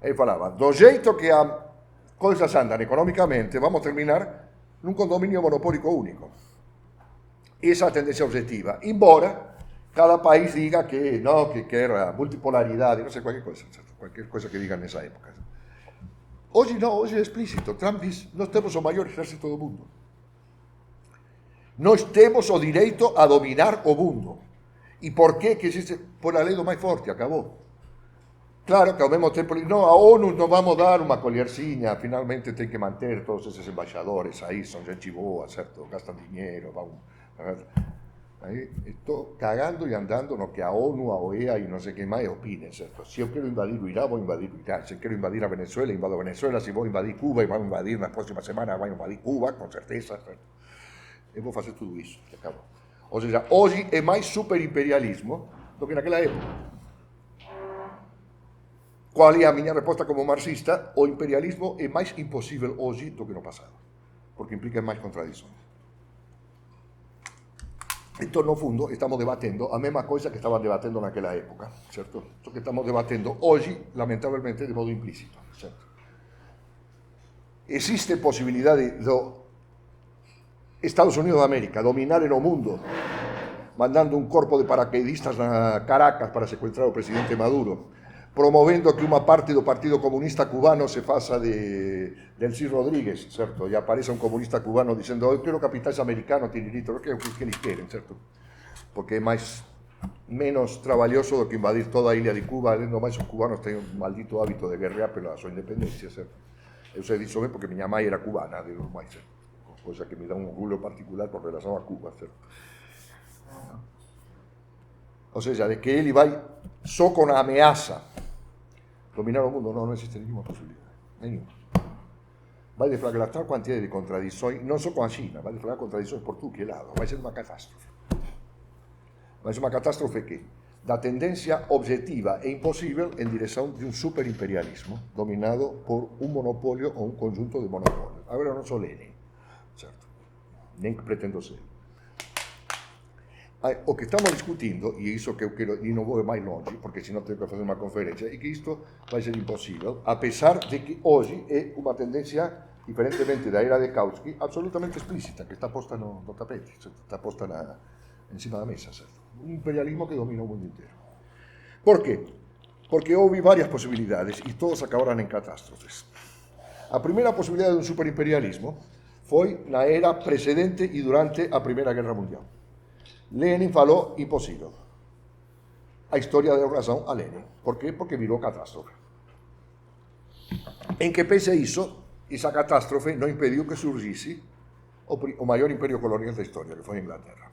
Ele falava, do jeito que as coisas andam economicamente, vamos terminar num condomínio monopólico único. Essa é a tendência objetiva. Embora cada país diga que não, que quer a multipolaridade, não sei, qualquer coisa. Certo? Qualquer coisa que diga nessa época. Hoje não, hoje é explícito. Trump diz, nós temos o maior exército do mundo. Nós temos o direito a dominar o mundo. E por quê que existe? Por a lei do mais forte, acabou. Claro que ao mesmo tempo, não, a ONU não vamos dar uma colherzinha, finalmente tem que manter todos esses embaixadores aí, são gente boa, certo? Gastam dinheiro, vão... Aí estou cagando e andando no que a ONU, a OEA e não sei quem mais opinem, certo? Se eu quero invadir o Irã, vou invadir o Irã. Se eu quero invadir a Venezuela, invado a Venezuela. Se vou invadir Cuba, e vou invadir na próxima semana, vai invadir Cuba, com certeza, certo? Eu vou fazer tudo isso, que acabou. Ou seja, hoje é mais superimperialismo do que naquela época. Qual é a minha resposta como marxista? O imperialismo é mais impossível hoje do que no passado, porque implica mais contradições. Então, no fundo, estamos debatendo a mesma coisa que estavam debatendo naquela época, certo? Só que estamos debatendo hoje, lamentavelmente, de modo implícito, certo? Existe possibilidade do Estados Unidos de América dominarem o mundo, mandando um corpo de paraquedistas a Caracas para sequestrar o presidente Maduro, promovendo que uma parte do Partido Comunista Cubano se faça de Delcy Rodríguez, certo? E apareça um comunista cubano dizendo, eu quero capitais americanos, tiririto, o que eles querem, certo? Porque é menos trabalhoso do que invadir toda a ilha de Cuba, além do mais os cubanos têm um maldito hábito de guerrear pela sua independência, certo? Eu sei disso bem porque minha mãe era cubana, de los mais, certo? Coisa que me dá um orgulho particular por relação a Cuba, certo? Ou seja, de que ele vai só com a ameaça dominar o mundo, não existe nenhuma possibilidade, nenhuma. Vai deflagrar tal quantidade de contradições, não só com a China, vai deflagrar contradições por tudo que lado, vai ser uma catástrofe. Mas uma catástrofe que da tendência objetiva e impossível em direção de um superimperialismo dominado por um monopólio ou um conjunto de monopólios. Agora eu não sou Lenin, certo? Nem que pretendo ser. O que estamos discutindo, e isso que eu quero, e não vou mais longe, porque senão tenho que fazer uma conferência, é que isto vai ser impossível, apesar de que hoje é uma tendência, diferentemente da era de Kautsky, absolutamente explícita, que está posta no tapete, está posta em cima da mesa, certo? Un imperialismo que domina o mundo inteiro. Por quê? Porque houve várias posibilidades e todas acabaram em catástrofes. A primeira possibilidade de um superimperialismo foi na era precedente e durante a Primeira Guerra Mundial. Lenin falou impossível. A história deu razão a Lenin. Por quê? Porque virou catástrofe. Em que pese a isso, essa catástrofe não impediu que surgisse o maior império colonial da história, que foi a Inglaterra.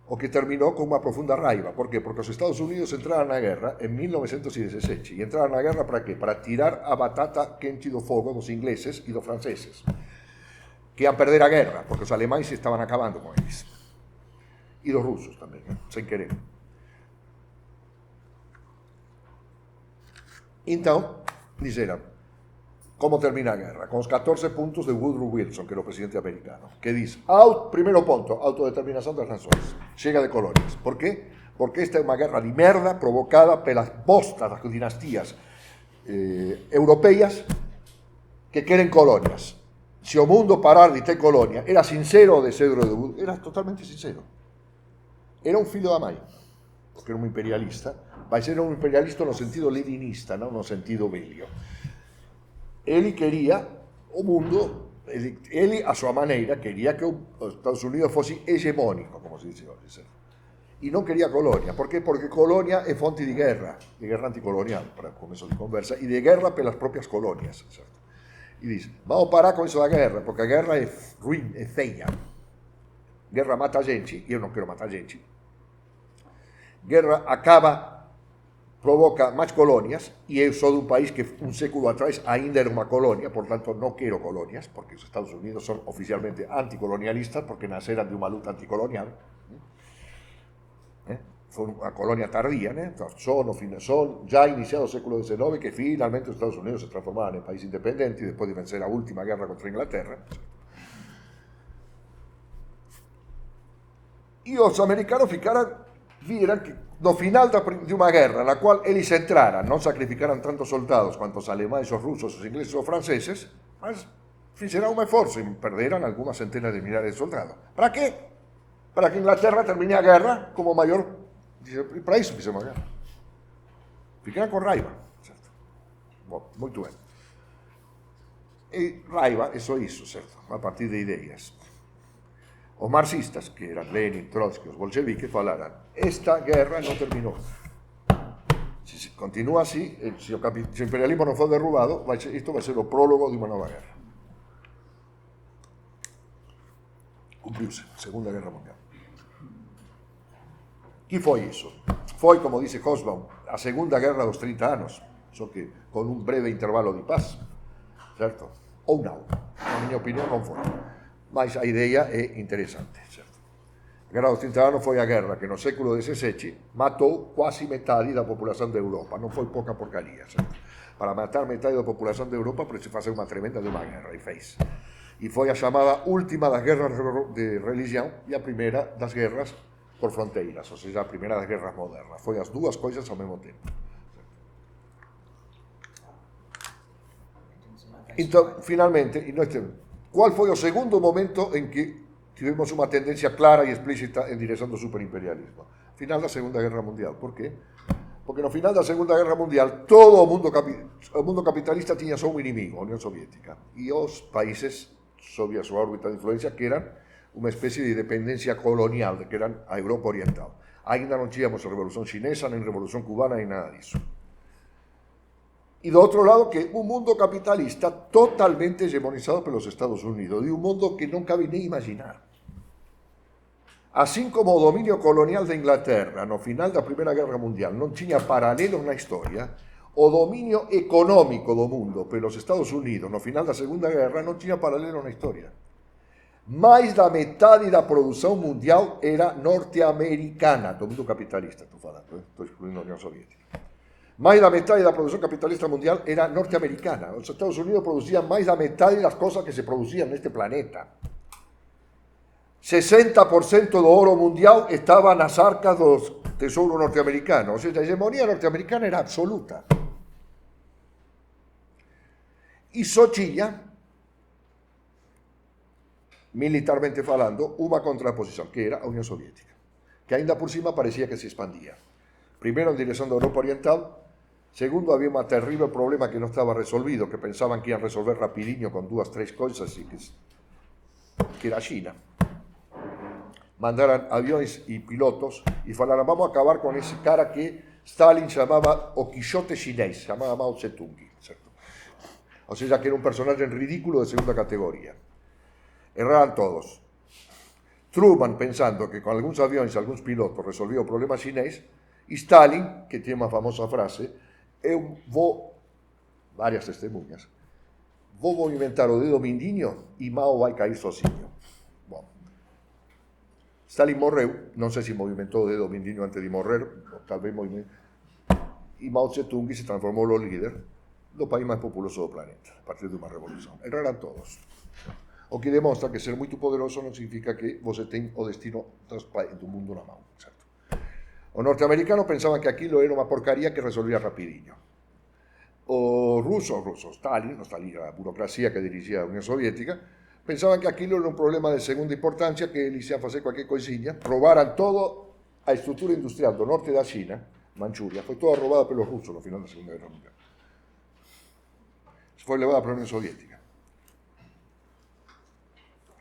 O que terminou con unha profunda raiva. Por qué? Porque os Estados Unidos entraron na guerra en 1917. E entraron na guerra para qué? Para tirar a batata quente do fogo dos ingleses e dos franceses, que iban perder a guerra, porque os alemães estaban acabando con eles. E dos rusos tamén, sen querer. Então, dixeran, como termina a guerra? Con os 14 puntos de Woodrow Wilson, que era o presidente americano, que diz, primeiro ponto, autodeterminación das nações, chega de colonias. Por qué? Porque esta é unha guerra de merda provocada pelas postas das dinastías europeas que queren colonias. Se o mundo parar de ter colonia, era sincero o deseo de Woodrow, era totalmente sincero. Era un filho da mãe, porque era un imperialista, vai ser un imperialista no sentido leninista, non no sentido belio. Ele queria o mundo, ele a sua maneira queria que os Estados Unidos fosse hegemónico, como se dice hoje, certo? E non queria colonia. Por qué? Porque colonia é fonte de guerra anticolonial, para começo de conversa, e de guerra pelas propias colonias, certo? E diz, vamos parar con iso da guerra, porque a guerra é ruim, é feia. Guerra mata a gente, e eu non quero matar a gente. Guerra acaba, provoca máis colonias, e eu sou dun país que un século atrás ainda era unha colonia, por tanto non quero colonias, porque os Estados Unidos son oficialmente anticolonialistas, porque naceran de unha luta anticolonial. Foi unha colonia tardía, son já iniciado o século XIX, que finalmente os Estados Unidos se transformaron en país independente, e despois de vencer a última guerra contra Inglaterra. E os americanos viran que no final de unha guerra na cual eles entraran, non sacrificaran tantos soldados quanto os alemães, os rusos, os ingleses, os franceses, mas fixeran un esforzo e perderan algunhas centenas de millares de soldados. Para qué? Para que Inglaterra termine a guerra como maior. Para iso fixemos a guerra. Ficaran con raiva, certo? Bom, moito ben. E raiva é só iso, certo? A partir de ideas. Os marxistas, que eran Lenin, Trotsky, os bolcheviques, falaran, esta guerra non terminou. Se continúa así, se o imperialismo non foi derrubado, isto vai ser o prólogo de unha nova guerra. Cumpriuse, Segunda Guerra Mundial. Que foi iso? Foi, como dice Hobsbawm, a Segunda Guerra dos 30 anos, só que con un breve intervalo de paz, certo? Ou non, na miña opinión non foi. Mas a idea é interesante, certo? A Guerra dos 30 anos foi a guerra que no século XVII matou quasi metade da populación de Europa, non foi pouca porcaría, certo? Para matar metade da populación de Europa precisa facer unha tremenda de unha guerra, e fez. E foi a chamada última das guerras de religión e a primeira das guerras por fronteiras, ou seja, a primeira das guerras modernas. Foi as dúas coisas ao mesmo tempo. Então, finalmente, qual foi o segundo momento en que tivemos unha tendencia clara e explícita en dirección do superimperialismo? Final da Segunda Guerra Mundial. Por qué? Porque no final da Segunda Guerra Mundial todo o mundo capitalista tiña só un inimigo, a Unión Soviética, e os países sob a súa órbita de influencia que eran unha especie de dependencia colonial, que eran a Europa Oriental. Ainda non tíamos a Revolución Chinesa, nem Revolución Cubana, nem nada disso. E do outro lado, que un mundo capitalista totalmente hegemonizado pelos Estados Unidos, de un mundo que non cabe nem imaginar. Así como o dominio colonial de Inglaterra no final da Primeira Guerra Mundial non tiña paralelo na historia, o dominio económico do mundo pelos Estados Unidos no final da Segunda Guerra non tiña paralelo na historia. mais da metade da produção mundial era norte-americana, do mundo capitalista, estou falando, estou excluindo a União Soviética. Mais da metade da produção capitalista mundial era norte-americana. Os Estados Unidos produziam mais da metade das coisas que se produziam neste planeta. 60% do ouro mundial estava nas arcas dos tesouros norte-americanos, ou seja, a hegemonia norte-americana era absoluta. E só tinha, militarmente falando, uma contraposição, que era a União Soviética, que ainda por cima parecia que se expandia. Primeiro, em direção da Europa Oriental. Segundo, havia um terrível problema que não estava resolvido, que pensavam que iam resolver rapidinho com 2, 3 coisas, que era a China. Mandaram aviões e pilotos e falaram, vamos acabar com esse cara que Stalin chamava o Quixote chinês, chamava Mao Tse-tung, certo? Ou seja, que era um personagem ridículo de segunda categoria. Erraram todos. Truman, pensando que com alguns aviões e alguns pilotos resolvia o problema chinês, e Stalin, que tinha uma famosa frase, eu vou, várias testemunhas, vou movimentar o dedo mindinho e Mao vai cair sozinho. Bom, Stalin morreu, não sei se movimentou o dedo mindinho antes de morrer, talvez movimentou, e Mao Tse-tung se transformou no líder do país mais populoso do planeta, a partir de uma revolução. Erraram todos. O que demonstra que ser muito poderoso não significa que você tem o destino do mundo na mão, certo? Os norte-americanos pensavam que aquilo era uma porcaria que resolvia rapidinho. Os russos, Stalin, a burocracia que dirigia a União Soviética, pensavam que aquilo era um problema de segunda importância, que eles iam fazer qualquer coisinha. Roubaram toda a estrutura industrial do norte da China, Manchúria, foi toda roubada pelos russos no final da Segunda Guerra Mundial. Foi levada para a União Soviética.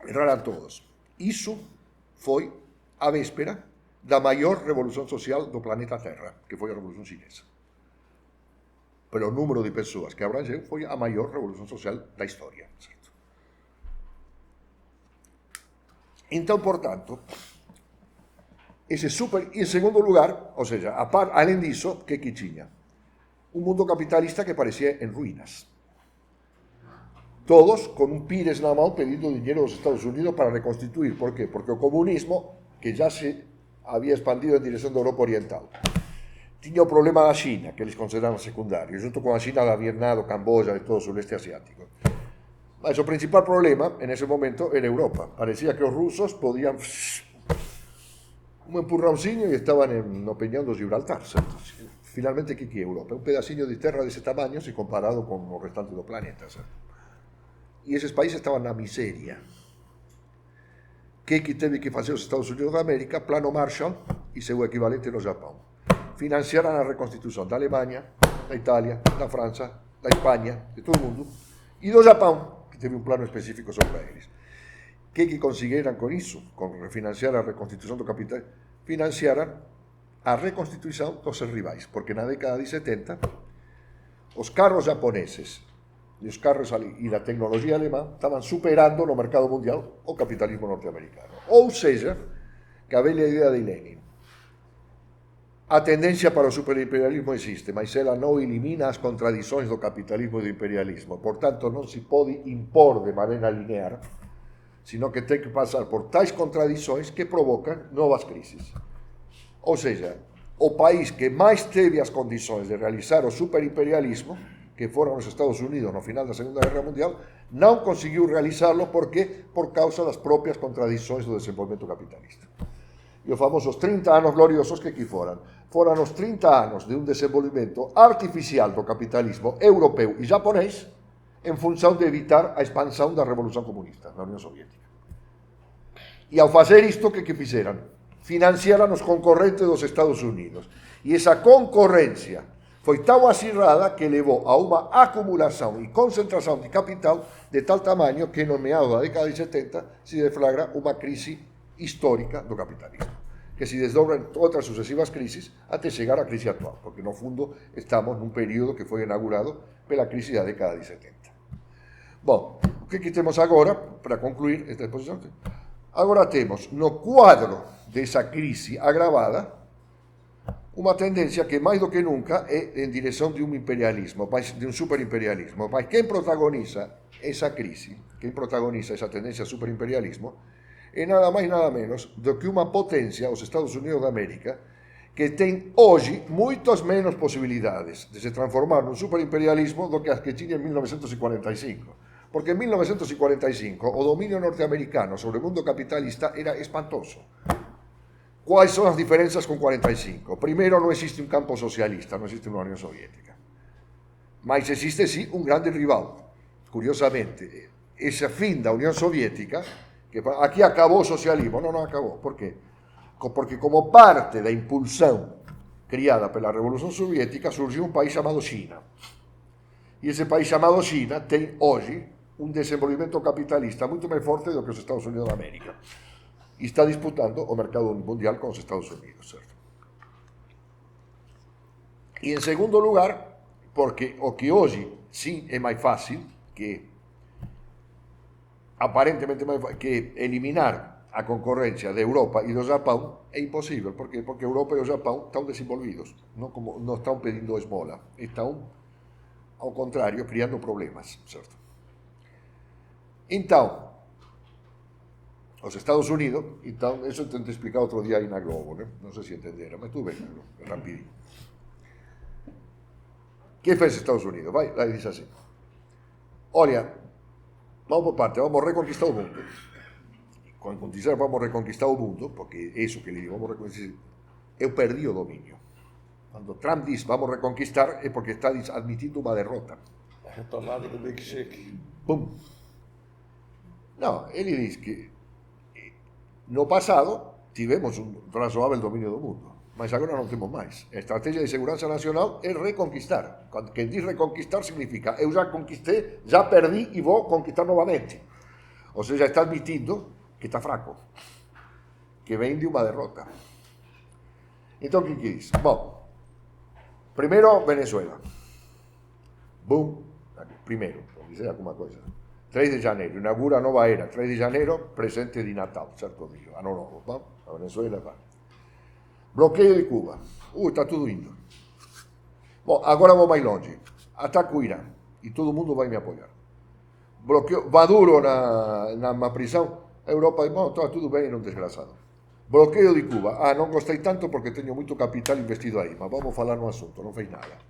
Erraram todos. Isso foi a véspera da maior revolução social do planeta Terra, que foi a Revolução Chinesa. Pelo número de pessoas que abrangeu, foi a maior revolução social da história. Certo? Então, portanto, esse super... E em segundo lugar, ou seja, além disso, o que tinha? Um mundo capitalista que parecia em ruínas. Todos con un pires na mão pedindo dinheiro dos Estados Unidos para reconstituir. Por quê? Porque o comunismo, que já se había expandido en direção da Europa Oriental, tinha o problema da China, que eles consideravam secundário, junto com a China da Vietnam, do Camboya, de todo o sudeste asiático. Mas o principal problema, en ese momento, era Europa. Parecía que os rusos podían un empurrãozinho e estaban no peñón do Gibraltar, certo? Finalmente, que é Europa? Un pedacinho de terra desse tamaño se comparado con o restante do planeta, certo? E esses países estavam na miséria. Que teve que fazer os Estados Unidos da América? Plano Marshall e seu equivalente no Japão. Financiaram a reconstituição da Alemanha, da Itália, da França, da Espanha, de todo o mundo, e do Japão, que teve um plano específico só para eles. Que conseguiram com isso? Com refinanciar a reconstituição do capital, financiaram a reconstituição dos seus rivais, porque na década de 70, os carros japoneses e os carros e da tecnologia alemã estavam superando no mercado mundial o capitalismo norte-americano. Ou seja, que a velha ideia de Lenin, a tendência para o superimperialismo existe, mas ela não elimina as contradições do capitalismo e do imperialismo. Portanto, não se pode impor de maneira linear, sino que tem que passar por tais contradições que provocam novas crises. Ou seja, o país que mais teve as condições de realizar o superimperialismo, que foram os Estados Unidos no final da Segunda Guerra Mundial, não conseguiu realizá-lo porque por causa das próprias contradições do desenvolvimento capitalista. E os famosos 30 anos gloriosos que foram? Foram os 30 anos de um desenvolvimento artificial do capitalismo europeu e japonês em função de evitar a expansão da Revolução Comunista na União Soviética. E ao fazer isto, o que fizeram? Financiaram os concorrentes dos Estados Unidos. E essa concorrência foi tão acirrada que levou a uma acumulação e concentração de capital de tal tamanho que no meados da década de 70 se deflagra uma crise histórica do capitalismo, que se desdobra em outras sucessivas crises até chegar à crise atual, porque no fundo estamos num período que foi inaugurado pela crise da década de 70. Bom, o que temos agora, para concluir esta exposição? Agora temos no quadro dessa crise agravada uma tendência que mais do que nunca é em direção de um imperialismo, de um superimperialismo. Mas quem protagoniza essa crise, quem protagoniza essa tendência ao superimperialismo, é nada mais nada menos do que uma potência, os Estados Unidos da América, que tem hoje muitas menos possibilidades de se transformar num superimperialismo do que as que tinha em 1945. Porque en 1945 o dominio norteamericano sobre o mundo capitalista era espantoso. Quais são as diferenças com 45? Primeiro, não existe um campo socialista, não existe uma União Soviética. Mas existe, sim, um grande rival. Curiosamente, esse fim da União Soviética, que aqui acabou o socialismo, não acabou. Por quê? Porque como parte da impulsão criada pela Revolução Soviética, surgiu um país chamado China. E esse país chamado China tem hoje um desenvolvimento capitalista muito mais forte do que os Estados Unidos da América. E está disputando o mercado mundial com os Estados Unidos, certo? E em segundo lugar, porque o que hoje sim é mais fácil, que aparentemente mais fácil, que eliminar a concorrência da Europa e do Japão, é impossível. Por quê? Porque a Europa e o Japão estão desenvolvidos, não estão pedindo esmola, estão, ao contrário, criando problemas, certo? Então, os Estados Unidos, então, isso eu tentei explicar outro dia aí na Globo, né? Não sei se entenderam, mas tudo bem, rapidinho. O que fez os Estados Unidos? Vai, lá diz assim: olha, vamos por parte, vamos reconquistar o mundo. Quando dizer vamos reconquistar o mundo, porque é isso que lhe digo, vamos reconquistar, eu perdi o domínio. Quando Trump diz vamos reconquistar, é porque está admitindo uma derrota. A retomada do Big Shake. Bum. Não, ele diz que no passado tivemos um razoável domínio do mundo, mas agora não temos mais. A estratégia de segurança nacional é reconquistar. Quando quem diz reconquistar significa eu já conquistei, já perdi e vou conquistar novamente. Ou seja, está admitindo que está fraco, que vem de uma derrota. Então, o que diz? Bom, primeiro, Venezuela. Bum, primeiro, por dizer alguma coisa. 3 de janeiro, inaugura a nova era. 3 de janeiro, presente de Natal, certo? Ano novo, vamos? A Venezuela vai. Bloqueio de Cuba. Está tudo indo. Bom, agora vou mais longe. Ataca o Irã. E todo mundo vai me apoiar. Bloqueio, Maduro na prisão. A Europa diz, bom, está tudo bem, não desgraçado. Bloqueio de Cuba. Não gostei tanto porque tenho muito capital investido aí, mas vamos falar no assunto, não fez nada.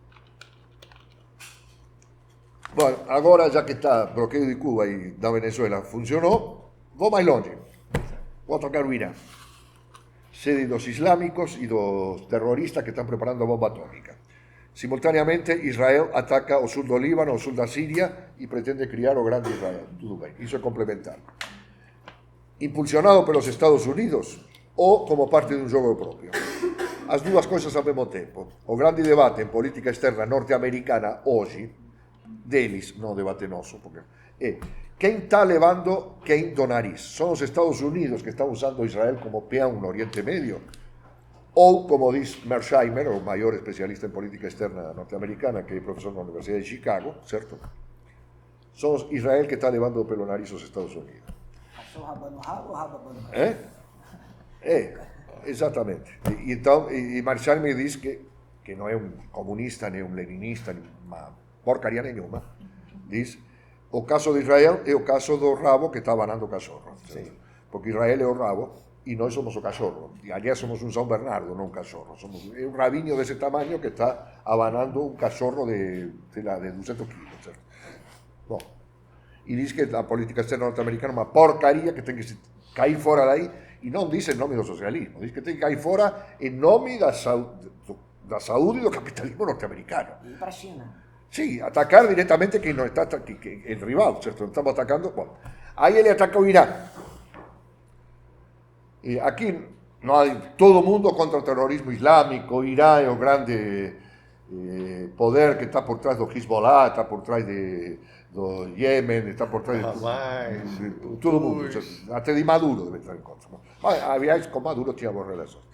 Bom, agora já que está bloqueio de Cuba e da Venezuela funcionou, vou mais longe. Vou atacar o Irã. Sede dos islâmicos e dos terroristas que estão preparando a bomba atômica. Simultaneamente, Israel ataca o sul do Líbano, o sul da Síria e pretende criar o grande Israel. Tudo bem, isso é complementar. Impulsionado pelos Estados Unidos ou como parte de um jogo próprio. As duas coisas ao mesmo tempo. O grande debate em política externa norte-americana hoje, deles, não debate nosso, porque é quem está levando quem do nariz. São os Estados Unidos que estão usando Israel como peão no Oriente Médio? Ou, como diz Mearsheimer, o maior especialista em política externa norte-americana, que é professor na Universidade de Chicago, certo? São Israel que está levando pelo nariz os Estados Unidos. Achou rabo no rabo ou rabo no rabo? Exatamente. Então, e Mearsheimer diz que não é um comunista, nem um leninista, nem uma porcaria nenhuma. Diz, o caso de Israel é o caso do rabo que está abanando o cachorro. Porque Israel é o rabo e nós somos o cachorro. E aliás somos un São Bernardo, non un cachorro. Somos un rabiño dese tamaño que está abanando un cachorro de 200 kilos. Certo? Bom, e diz que a política externa norte-americana é unha porcaría que ten que cair fora daí, e non dice en nome do socialismo, diz que ten que cair fora en nome da saúde e do capitalismo norte-americano. E para a China. Sí, atacar directamente quien no está, que el rival, ¿cierto? Estamos atacando. Bueno, ahí él ataca a Irán. Y aquí no hay todo el mundo contra el terrorismo islámico. Irán es un grande poder que está por trás do Hezbollah, está por trás do Yemen, está por trás de todo el mundo. ¿Cierto? Hasta de Maduro debe estar en contra. Había con Maduro tínhamos relações.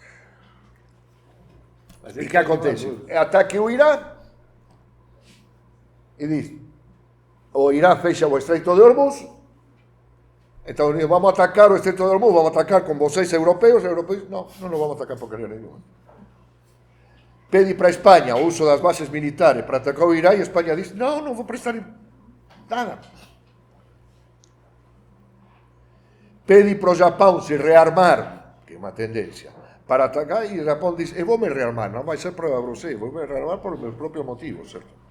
E o que acontece? Ataque o Irán. E diz, o Irán fecha o Estreito de Hormuz, Estados Unidos, vamos a atacar o Estreito de Hormuz, vamos a atacar con vocês europeos, no nos vamos a atacar porcaria nenhuma. Pede para Espanha o uso das bases militares para atacar o Irán e Espanha diz, não vou prestar nada. pede para o Japão se rearmar, que é uma tendência, para atacar, e o Japão diz, eu vou me rearmar, não vai ser para você, vou me rearmar por meus próprios motivos, certo?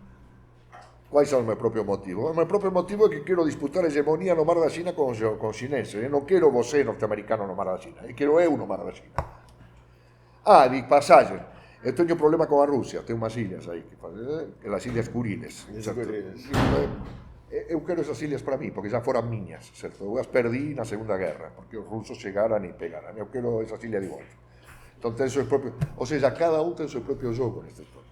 Quais são os meus próprios motivos? O meu próprio motivo é que quero disputar a hegemonia no mar da China com os chineses. Eu não quero você, norte-americano, no mar da China. Eu quero eu no mar da China. Ah, de passagem. Eu tenho problema com a Rússia. Tem umas ilhas aí, as Ilhas Kuriles. Eu quero essas ilhas para mim, porque já foram minhas, certo? Eu as perdi na Segunda Guerra, porque os russos chegaram e pegaram. Eu quero essas ilhas de volta. Então tem seus próprios... Ou seja, cada um tem seu próprio jogo nesta história.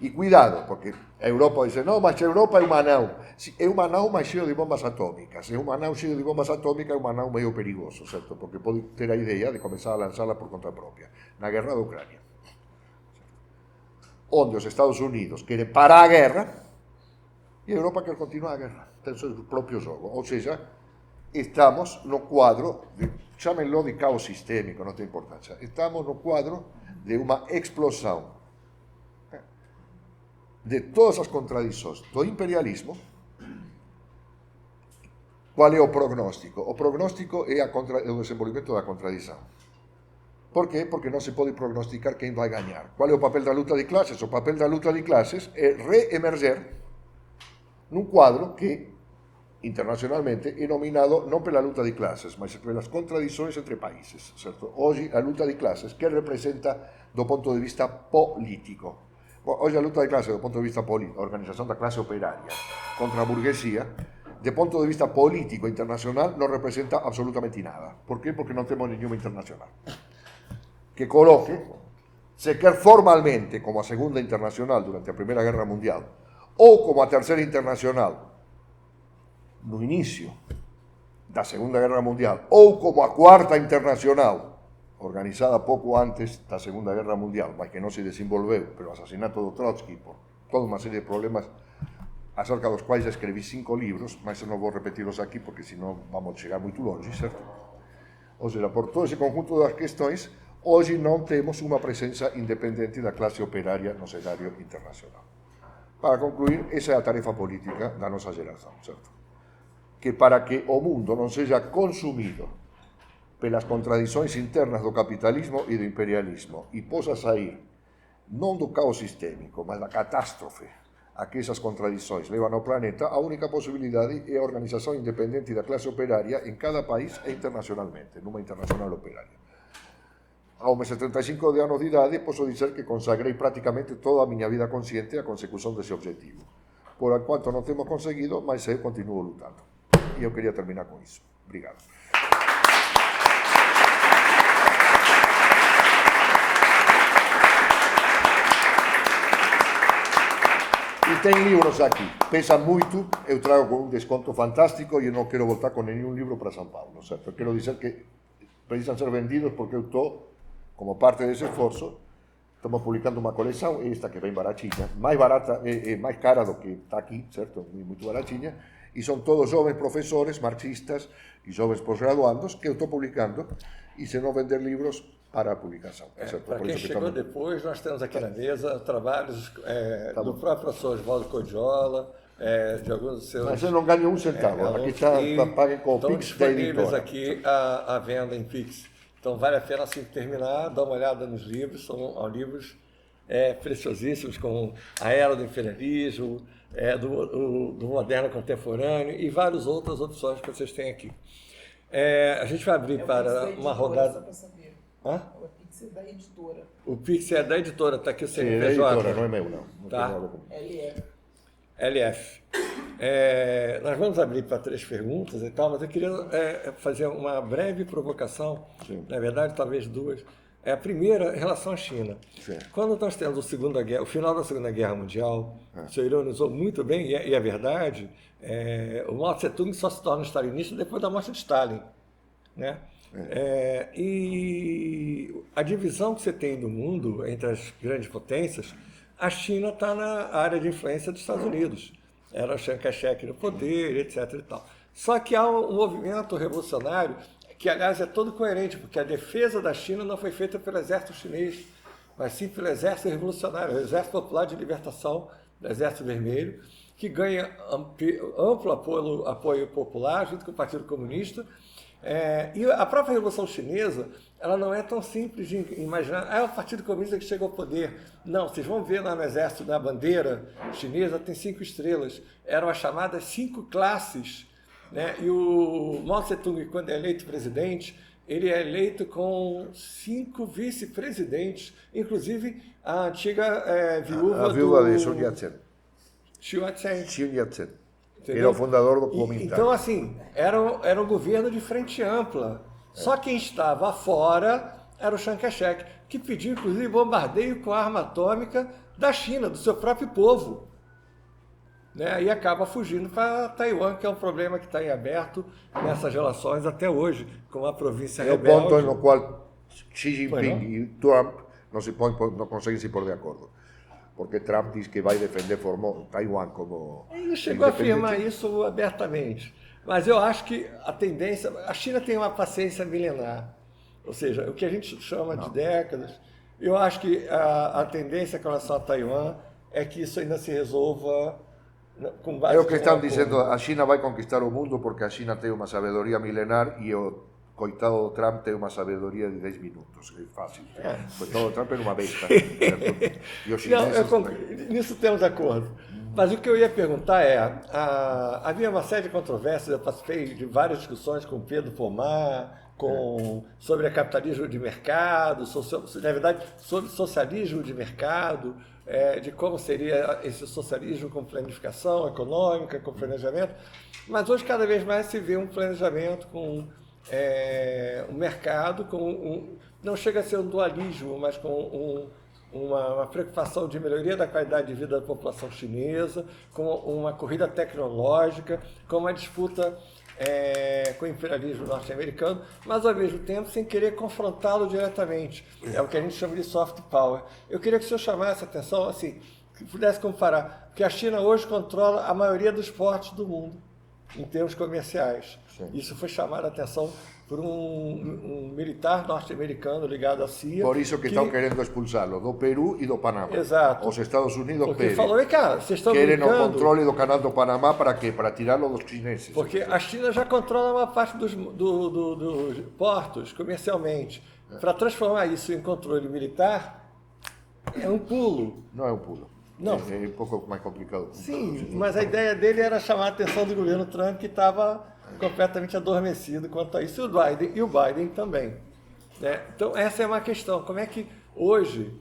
E cuidado, porque a Europa diz, não, mas a Europa é uma nau. É uma nau, mas cheio de bombas atômicas. É uma nau cheio de bombas atômicas, é uma nau meio perigoso, certo? Porque pode ter a ideia de começar a lançá-la por conta própria. Na guerra da Ucrânia. Onde os Estados Unidos querem parar a guerra e a Europa quer continuar a guerra. Tem seu próprio jogo. Ou seja, estamos no quadro, chamem-lo de caos sistêmico, não tem importância. Estamos no quadro de uma explosão de todas as contradições do imperialismo. Qual é o prognóstico? O prognóstico é o desenvolvimento da contradição. Por quê? Porque não se pode prognosticar quem vai ganhar. Qual é o papel da luta de classes? O papel da luta de classes é reemerger num quadro que, internacionalmente, é nominado não pela luta de classes, mas pelas contradições entre países. Certo? Hoje, a luta de classes, que representa do ponto de vista político. Hoje a luta de classe, do ponto de vista político, a organização da classe operária contra a burguesia, do ponto de vista político internacional, não representa absolutamente nada. Por quê? Porque não temos nenhuma internacional que coloque, sequer formalmente, como a Segunda Internacional durante a Primeira Guerra Mundial, ou como a Terceira Internacional no início da Segunda Guerra Mundial, ou como a Quarta Internacional, organizada pouco antes da Segunda Guerra Mundial, mas que não se desenvolveu pelo assassinato do Trotsky, por toda uma série de problemas acerca dos quais já escrevi 5 livros, mas eu não vou repeti-los aqui, porque senão vamos chegar muito longe, certo? Ou seja, por todo esse conjunto das questões, hoje não temos uma presença independente da classe operária no cenário internacional. Para concluir, essa é a tarefa política da nossa geração, certo? Que para que o mundo não seja consumido pelas contradições internas do capitalismo e do imperialismo, e possa sair, não do caos sistêmico, mas da catástrofe a que essas contradições levam ao planeta, a única possibilidade é a organização independente da classe operária em cada país e internacionalmente, numa internacional operária. Aos meus 75 anos de idade, posso dizer que consagrei praticamente toda a minha vida consciente à consecução desse objetivo. Por enquanto não temos conseguido, mas eu continuo lutando. E eu queria terminar com isso. Obrigado. E tem livros aqui. Pesa muito, eu trago com um desconto fantástico e eu não quero voltar com nenhum livro para São Paulo, certo? Eu quero dizer que precisam ser vendidos porque eu estou, como parte desse esforço, estamos publicando uma coleção, esta que é bem baratinha, mais barata, mais cara do que está aqui, certo? Muito baratinha, e são todos jovens professores, marxistas e jovens pós-graduandos que eu estou publicando, e se não vender livros, para a publicação. Para quem chegou depois, nós temos aqui na mesa trabalhos do próprio professor Oswaldo Codiola, de alguns dos seus... Mas eu não ganho um centavo, aqui está, paguem com o Pix da editora. Estão disponíveis aqui à venda em Pix. Então vale a pena, assim que terminar, dar uma olhada nos livros, são livros preciosíssimos, como A Era do Imperialismo, do Moderno Contemporâneo e várias outras opções que vocês têm aqui. A gente vai abrir para uma rodada... Hã? O Pix é da editora. O Pix é da editora, está aqui o CNPJ. É da editora, não é meu, não. Tá. LF. LF. Nós vamos abrir para 3 perguntas e tal, mas eu queria fazer uma breve provocação, Sim. Na verdade, talvez 2. A primeira, em relação à China. Sim. Quando nós temos o final da Segunda Guerra Mundial, o senhor ironizou muito bem, e é verdade, o Mao Tse-tung só se torna stalinista depois da morte de Stalin, né? E a divisão que você tem do mundo entre as grandes potências, a China está na área de influência dos Estados Unidos. Era o Chiang Kai-shek no poder, etc. e tal. Só que há um movimento revolucionário que, aliás, é todo coerente, porque a defesa da China não foi feita pelo exército chinês, mas sim pelo exército revolucionário, o Exército Popular de Libertação, do Exército Vermelho, que ganha amplo apoio popular junto com o Partido Comunista, E a própria Revolução Chinesa, ela não é tão simples de imaginar. É o Partido Comunista que chega ao poder. Não, vocês vão ver lá no exército, na bandeira chinesa, tem 5 estrelas. Eram as chamadas 5 classes. Né? E o Mao Tse-tung, quando é eleito presidente, ele é eleito com 5 vice-presidentes, inclusive a antiga viúva A viúva do de Sun Yat-sen. Sun Yat-sen. Sun Yat-sen. Entendeu? Era o fundador do Kuomintang. Então, assim, era um governo de frente ampla. Só quem estava fora era o Chiang Kai-shek, que pediu, inclusive, bombardeio com arma atômica da China, do seu próprio povo. Né? E acaba fugindo para Taiwan, que é um problema que está em aberto nessas relações até hoje, com a província É o rebelde. ponto no qual Xi Jinping Bueno. e Trump não conseguem se pôr de acordo. Porque Trump diz que vai defender Taiwan como... Ele não chegou a independente. afirmar isso abertamente. Mas eu acho que a tendência... A China tem uma paciência milenar. Ou seja, o que a gente chama de décadas. Eu acho que a tendência com relação a Taiwan é que isso ainda se resolva com base... É o que estão em um dizendo, acordo. a China vai conquistar o mundo porque a China tem uma sabedoria milenar e o coitado do Trump tem uma sabedoria de 10 minutos. É fácil. O coitado do Trump é uma besta. Certo? E os Não, chineses... nisso temos acordo. Mas o que eu ia perguntar é, havia uma série de controvérsias, eu participei de várias discussões com o Pedro Pomar, sobre o capitalismo de mercado, na verdade, sobre socialismo de mercado, de como seria esse socialismo com planificação econômica, com planejamento. Mas hoje cada vez mais se vê um planejamento com um mercado, não chega a ser um dualismo, mas com uma preocupação de melhoria da qualidade de vida da população chinesa, com uma corrida tecnológica, com uma disputa com o imperialismo norte-americano, mas ao mesmo tempo sem querer confrontá-lo diretamente. É o que a gente chama de soft power. Eu queria que o senhor chamasse a atenção, assim, que pudesse comparar, porque a China hoje controla a maioria dos portos do mundo, em termos comerciais. Sim. Isso foi chamado a atenção por um militar norte-americano ligado à CIA. Por isso que estão querendo expulsá-lo do Peru e do Panamá. Exato. Os Estados Unidos Porque querem. falou, vem cá, vocês estão Querem o brincando? controle do canal do Panamá para quê? Para tirá-lo dos chineses. Porque a China já controla uma parte dos portos comercialmente. Para transformar isso em controle militar, é um pulo. Não é um pulo. Não. É um pouco mais complicado. Sim, mas a ideia dele era chamar a atenção do governo Trump, que estava completamente adormecido quanto a isso, e o Biden também. Né? Então, essa é uma questão. Como é que hoje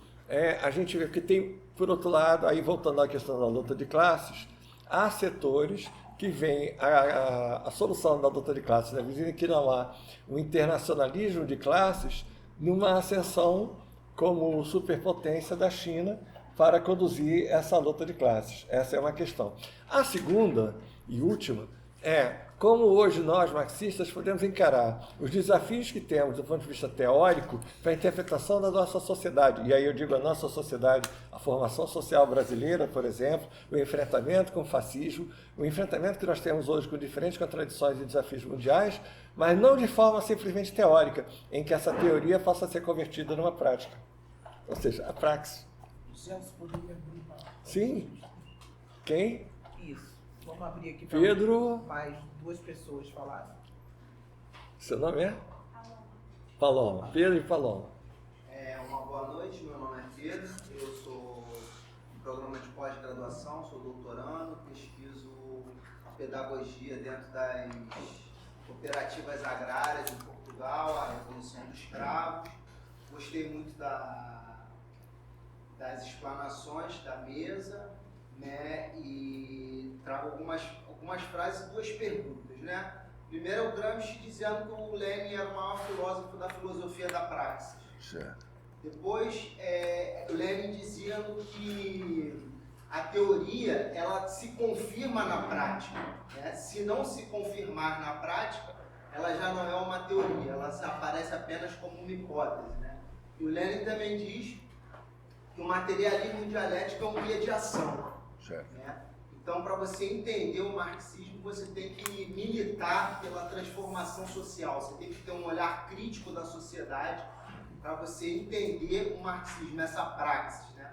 a gente vê que tem, por outro lado, aí voltando à questão da luta de classes, há setores que veem a solução da luta de classes, né? Dizem que não há um internacionalismo de classes numa ascensão como superpotência da China para conduzir essa luta de classes. Essa é uma questão. A segunda e última é como hoje nós, marxistas, podemos encarar os desafios que temos do ponto de vista teórico para a interpretação da nossa sociedade. E aí eu digo a nossa sociedade, a formação social brasileira, por exemplo, o enfrentamento com o fascismo, o enfrentamento que nós temos hoje com diferentes contradições e desafios mundiais, mas não de forma simplesmente teórica, em que essa teoria possa ser convertida numa prática. Ou seja, a praxis. Celso poderia abrir para Sim. Quem? isso. Vamos abrir aqui para Pedro. mais 2 pessoas falarem. Seu nome é? Paloma. Pedro e Paloma. Uma boa noite, meu nome é Pedro, eu sou do programa de pós-graduação, sou doutorando, pesquiso a pedagogia dentro das cooperativas agrárias em Portugal, a Revolução dos Escravos. Gostei muito das explanações da mesa, né, e trago algumas frases e 2 perguntas, né. Primeiro é o Gramsci dizendo que o Lenin era o maior filósofo da filosofia da praxis. Certo. Depois, o Lenin dizendo que a teoria ela se confirma na prática. Né? Se não se confirmar na prática, ela já não é uma teoria, ela aparece apenas como uma hipótese. Né? E o Lenin também diz que o materialismo dialético é um guia de ação. Certo. Né? Então, para você entender o marxismo, você tem que militar pela transformação social, você tem que ter um olhar crítico da sociedade para você entender o marxismo, essa praxis. Né?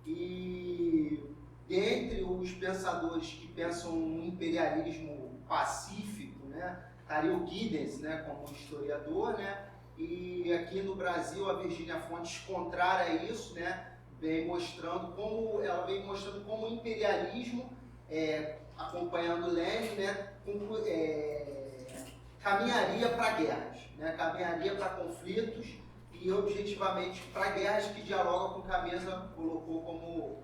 E dentre os pensadores que pensam um imperialismo pacífico, né, estaria o Giddens, né, como historiador, né? E aqui no Brasil a Virginia Fontes, contrária a isso, né, vem mostrando como o imperialismo, acompanhando Lenin, né, caminharia para guerras, né, caminharia para conflitos e objetivamente para guerras que dialogam com o que a mesa colocou como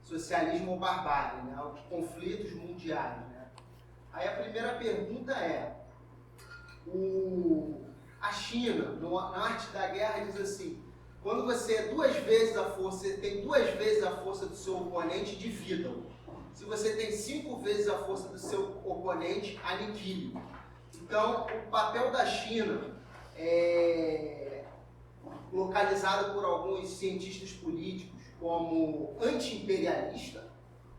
socialismo ou barbárie, né, conflitos mundiais, né. Aí a primeira pergunta é, a China, na arte da guerra, diz assim, quando você tem duas vezes a força do seu oponente, divida-o. Se você tem 5 vezes a força do seu oponente, aniquile. Então, o papel da China, localizado por alguns cientistas políticos como anti-imperialista,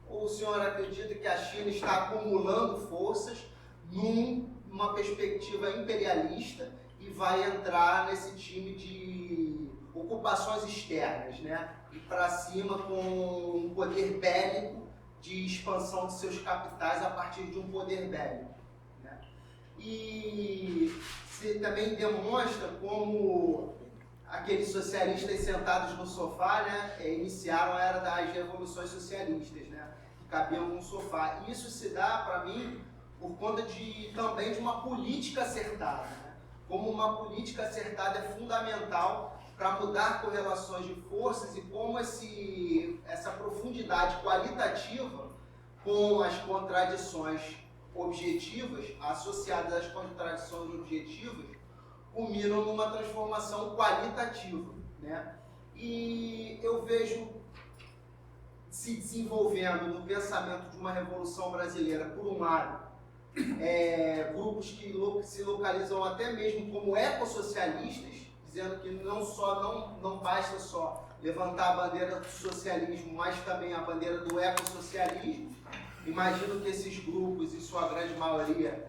ou o senhor acredita que a China está acumulando forças numa perspectiva imperialista e vai entrar nesse time de ocupações externas, né? E para cima com um poder bélico de expansão de seus capitais a partir de um poder bélico, né? E se também demonstra como aqueles socialistas sentados no sofá, né, iniciaram a era das revoluções socialistas, né, que cabiam num sofá. Isso se dá, para mim, por conta também de uma política acertada, né? Como uma política acertada é fundamental para mudar correlações de forças e como essa profundidade qualitativa com as contradições objetivas, associadas às contradições objetivas, culminam numa transformação qualitativa, né? E eu vejo se desenvolvendo no pensamento de uma revolução brasileira, por um lado, grupos que se localizam até mesmo como ecossocialistas, dizendo que não basta só levantar a bandeira do socialismo, mas também a bandeira do ecossocialismo. Imagino que esses grupos, em sua grande maioria,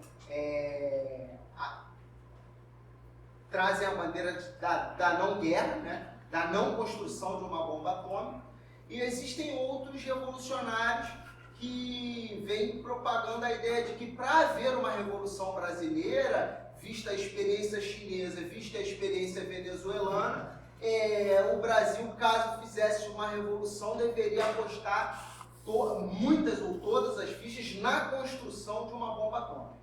trazem a bandeira da não guerra, né? Da não construção de uma bomba atômica. E existem outros revolucionários que vêm propagando a ideia de que para haver uma revolução brasileira, vista a experiência chinesa, vista a experiência venezuelana, o Brasil, caso fizesse uma revolução, deveria apostar muitas ou todas as fichas na construção de uma bomba atômica,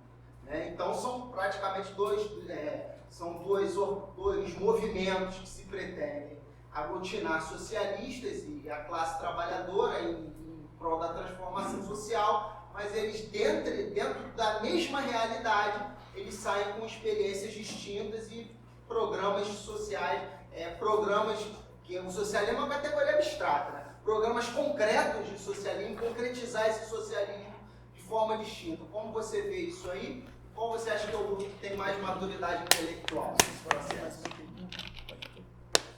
né? Então são praticamente dois movimentos que se pretendem aglutinar socialistas e a classe trabalhadora em prol da transformação social, mas eles dentro da mesma realidade, eles saem com experiências distintas e programas sociais, programas que o socialismo é uma categoria abstrata, né? Programas concretos de socialismo, concretizar esse socialismo de forma distinta. Como você vê isso aí? Qual você acha que é o grupo que tem mais maturidade intelectual nesse processo?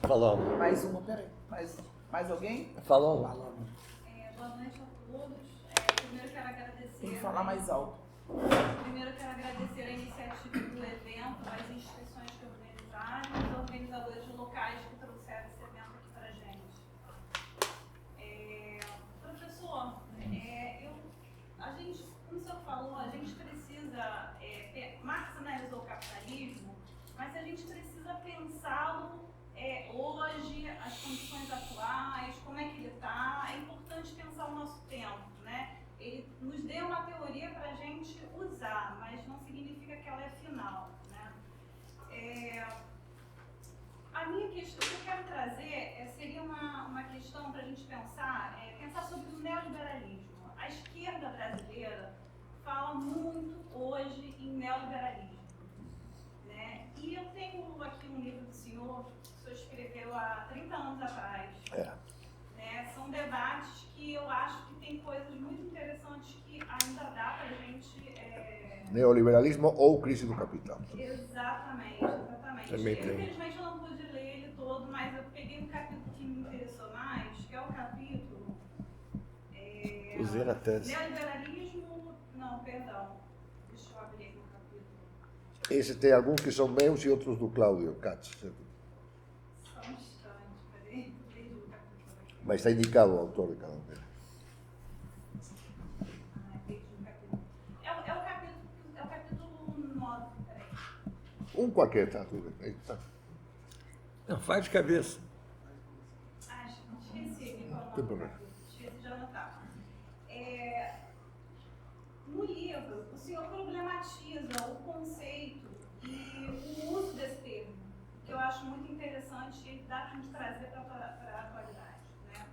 Falando. Mais uma, peraí. Mais alguém? Falando. Boa noite a todos. Primeiro quero agradecer. Tem que falar mais alto. Primeiro quero agradecer a iniciativa do evento, as instituições que organizaram e os organizadores locais que trouxeram esse evento aqui para a gente. Professor, a gente, como o senhor falou, a gente precisa. Marx analisou o capitalismo, mas se a gente precisa pensá-lo hoje, as condições atuais, como é que ele está, é importante pensar o nosso tempo, né? Ele nos deu uma teoria para a gente usar, mas não significa que ela é final, né? A minha questão que eu quero trazer seria uma questão para a gente pensar sobre o neoliberalismo. A esquerda brasileira fala muito hoje em neoliberalismo, né? E eu tenho aqui um livro do senhor, que o senhor escreveu há 30 anos atrás. Né? São debates que eu acho que tem coisas muito interessantes que ainda dá para a gente... Neoliberalismo ou crise do capital. Exatamente. Também tem. Infelizmente eu não pude ler ele todo, mas eu peguei um capítulo que me interessou mais, que é o capítulo... Usei na tese. Neoliberalismo... Não, perdão. Deixa eu abrir aqui o capítulo. Esse tem alguns que são meus e outros do Cláudio Katz. Só um instante, peraí. Desde o capítulo aqui. Mas está indicado o autor de cada um deles. É o capítulo 9 Um qualquer, tá tudo bem. Tá. Não, faz de cabeça. Esqueci aqui qual é o nome Tem do problema. capítulo. Esqueci de anotar. No livro, o senhor problematiza o conceito e o uso desse termo, que eu acho muito interessante e dá para a gente trazer para a atualidade. Né?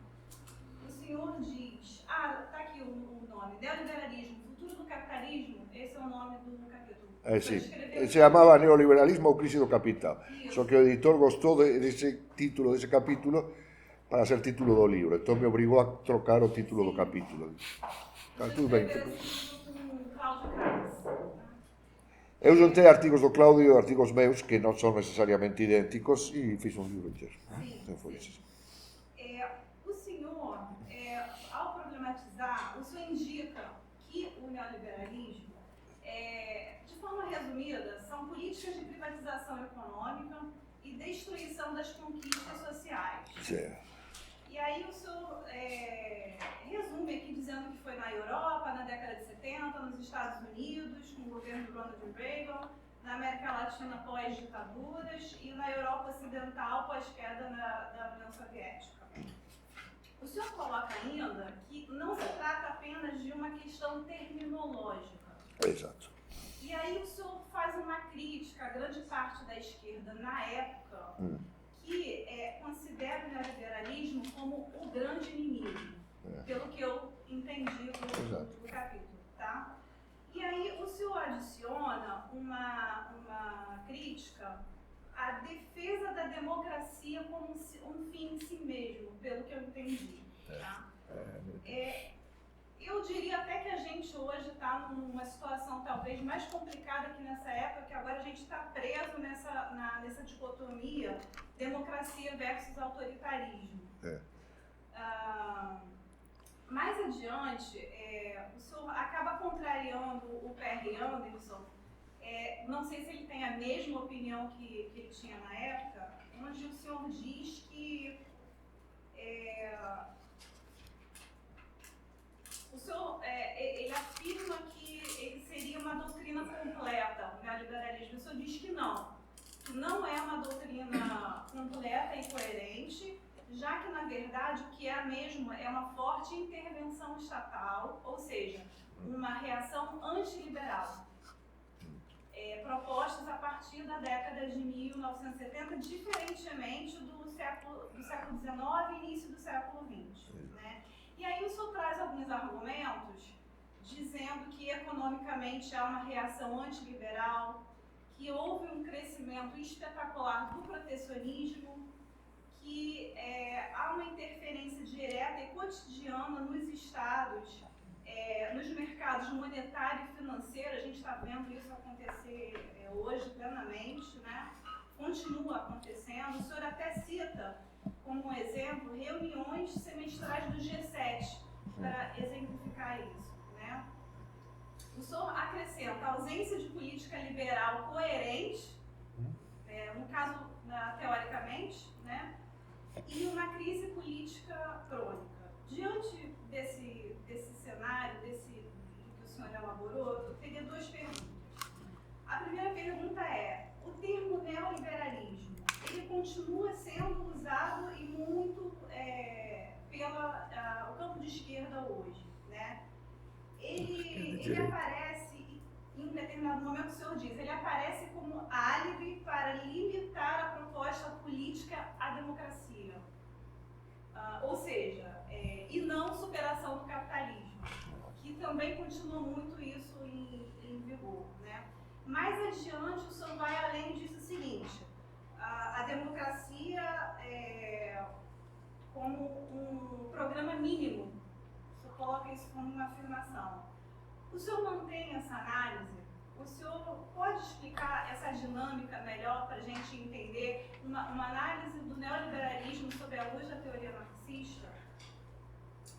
O senhor diz, está aqui o nome, neoliberalismo, futuro do capitalismo, esse é o nome do capítulo. Sí. Escreveu- Se llamaba Neoliberalismo o Crisis do Capital. Isso. Só que o editor gostou desse título, desse capítulo, para ser título do livro. Então me obrigou a trocar o título do capítulo. Tá tudo bem. Escreveu esse livro com Cláudio Caras. Eu juntei artigos do Cláudio e artigos meus, que não são necessariamente idênticos, e fiz um livro inteiro. Então foi isso. O senhor, ao problematizar, o senhor indica que o neoliberalismo, de forma resumida, são políticas de privatização econômica e destruição das conquistas sociais. Certo. E aí o senhor resume aqui dizendo que foi na Europa, na década de 70, nos Estados Unidos, com o governo do Ronald Reagan, na América Latina pós-ditaduras e na Europa Ocidental pós-queda da União Soviética. O senhor coloca ainda que não se trata apenas de uma questão terminológica. Exato. E aí o senhor faz uma crítica à grande parte da esquerda na época, que considera o neoliberalismo como o grande inimigo, pelo que eu entendi do capítulo, tá? E aí o senhor adiciona uma crítica à defesa da democracia como um fim em si mesmo, pelo que eu entendi, tá? Eu diria até que a gente hoje está numa situação talvez mais complicada que nessa época, que agora a gente está preso nessa dicotomia democracia versus autoritarismo. Mais adiante, o senhor acaba contrariando o Perry Anderson, não sei se ele tem a mesma opinião que ele tinha na época, onde o senhor diz que o senhor, ele afirma que ele seria uma doutrina completa, o neoliberalismo. O senhor diz que não é uma doutrina completa e coerente, já que, na verdade, o que é mesmo é uma forte intervenção estatal, ou seja, uma reação antiliberal, propostas a partir da década de 1970, diferentemente do século XIX e início do século XX. Né? E aí o senhor traz alguns argumentos dizendo que economicamente há uma reação antiliberal, que houve um crescimento espetacular do protecionismo, que há uma interferência direta e cotidiana nos estados, nos mercados monetário e financeiro. A gente está vendo isso acontecer hoje plenamente, né? Continua acontecendo. O senhor até cita como um exemplo reuniões semestrais do G7 para exemplificar isso, né? O senhor acrescenta a ausência de política liberal coerente, no caso, teoricamente, né? E uma crise política crônica. Diante desse cenário, do que o senhor elaborou, eu teria duas perguntas. A primeira pergunta é, o termo neoliberalismo, ele continua sendo usado e muito pelo campo de esquerda hoje, né? Ele aparece, em um determinado momento o senhor diz, ele aparece como álibi para limitar a proposta política à democracia. Ou seja, e não superação do capitalismo, que também continua muito isso em vigor. Né? Mais adiante, o senhor vai além disso o seguinte, a democracia como um programa mínimo, o senhor coloca isso como uma afirmação. O senhor mantém essa análise? O senhor pode explicar essa dinâmica melhor para a gente entender uma análise do neoliberalismo sob a luz da teoria marxista?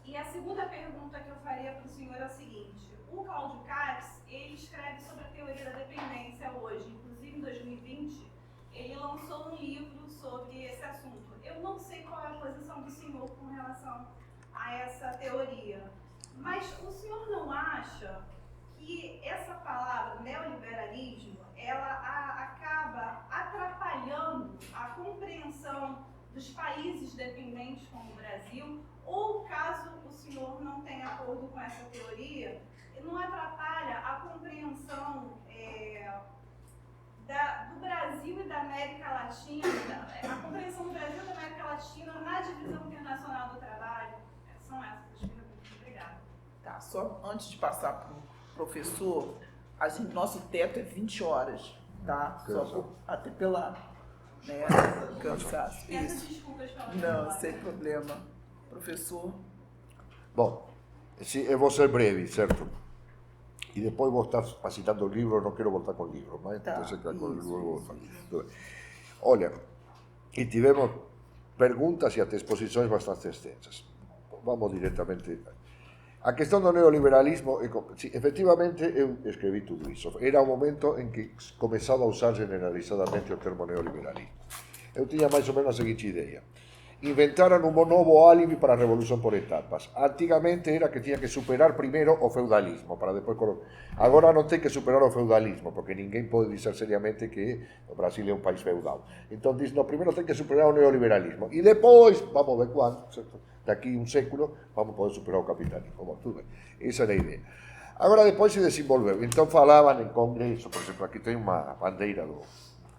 E a segunda pergunta que eu faria para o senhor é a seguinte, o Cláudio Caras, ele escreve sobre a teoria da dependência hoje, inclusive em 2020, ele lançou um livro sobre esse assunto. Eu não sei qual é a posição do senhor com relação a essa teoria, mas o senhor não acha que essa palavra neoliberalismo, ela acaba dos países dependentes como o Brasil, ou caso o senhor não tenha acordo com essa teoria, não atrapalha a compreensão do Brasil e da América Latina, a compreensão do Brasil e da América Latina na divisão internacional do trabalho? São essas as perguntas. Obrigada. Tá, só antes de passar para o professor, nosso teto é 20 horas, tá? Até pela cansaço. Peço Isso. desculpas pela Não, demora. sem problema. Professor? Bom, eu vou ser breve, certo? E depois vou estar citando o livro, não quero voltar com o livro, mas Tá, então, isso. vou falar. Olha, e tivemos perguntas e até exposições bastante extensas. Vamos diretamente. A questão do neoliberalismo, sim, efectivamente eu escrevi tudo isso. Era um momento em que começava a usar generalizadamente o termo neoliberalismo. Eu tinha mais ou menos a seguinte ideia. Inventaram um novo álibi para a revolução por etapas. Antigamente era que tinha que superar primeiro o feudalismo, para depois colocar. Agora não tem que superar o feudalismo, porque ninguém pode dizer seriamente que o Brasil é um país feudal. Então diz, não, primeiro tem que superar o neoliberalismo. E depois, vamos ver quando, certo? Daqui um século, vamos poder superar o capitalismo. Bom, tudo bem. Essa era a ideia. Agora depois se desenvolveu. Então falavam em congresso, por exemplo, aqui tem uma bandeira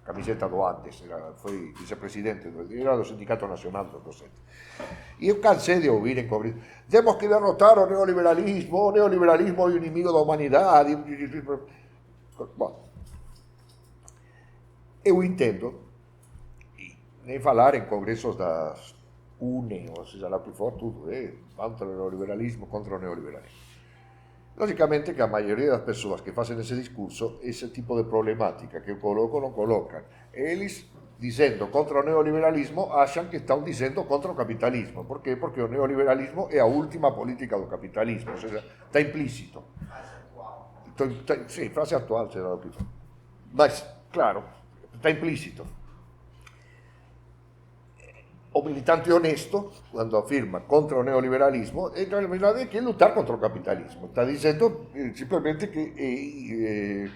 camiseta do Andes, foi vice-presidente, era do Sindicato Nacional dos Docentes. E eu cansei de ouvir em congresso, temos que derrotar o neoliberalismo é o inimigo da humanidade. Bom, eu entendo, e nem falar em congressos das UNE, ou seja, lá por fora, tudo, contra o neoliberalismo, contra o neoliberalismo. Lógicamente que a maioria das pessoas que fazem esse discurso, esse tipo de problemática que eu coloco, não colocam. Eles, dizendo contra o neoliberalismo, acham que estão dizendo contra o capitalismo. Por quê? Porque o neoliberalismo é a última política do capitalismo, ou seja, está implícito. Então, sim, frase atual, será o que for. Mas, claro, está implícito. O militante honesto, quando afirma contra o neoliberalismo, en realidade quer lutar contra o capitalismo. Está dizendo simplesmente que,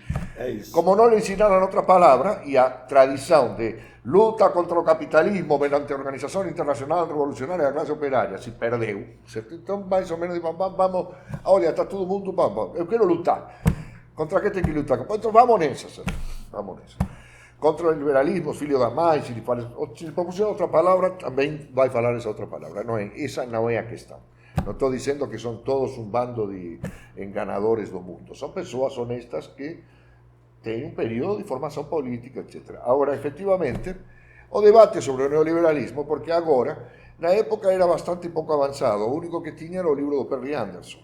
como não lhe ensinaram outra palavra, e a tradição de luta contra o capitalismo mediante a Organização Internacional Revolucionária da Classe Operária se perdeu, certo? Então, mais ou menos, vamos, olha, está todo mundo, vamos, eu quero lutar. Contra que tem que lutar? Então, vamos nessa, certo? Vamos nessa. Contra o liberalismo, filho da mãe, se lhe propuser outra palavra, também vai falar essa outra palavra. Essa não é a questão. Não estou dizendo que são todos um bando de enganadores do mundo. São pessoas honestas que têm um período de formação política, etc. Agora, efetivamente, o debate sobre o neoliberalismo, porque agora, na época era bastante pouco avançado, o único que tinha era o livro do Perry Anderson,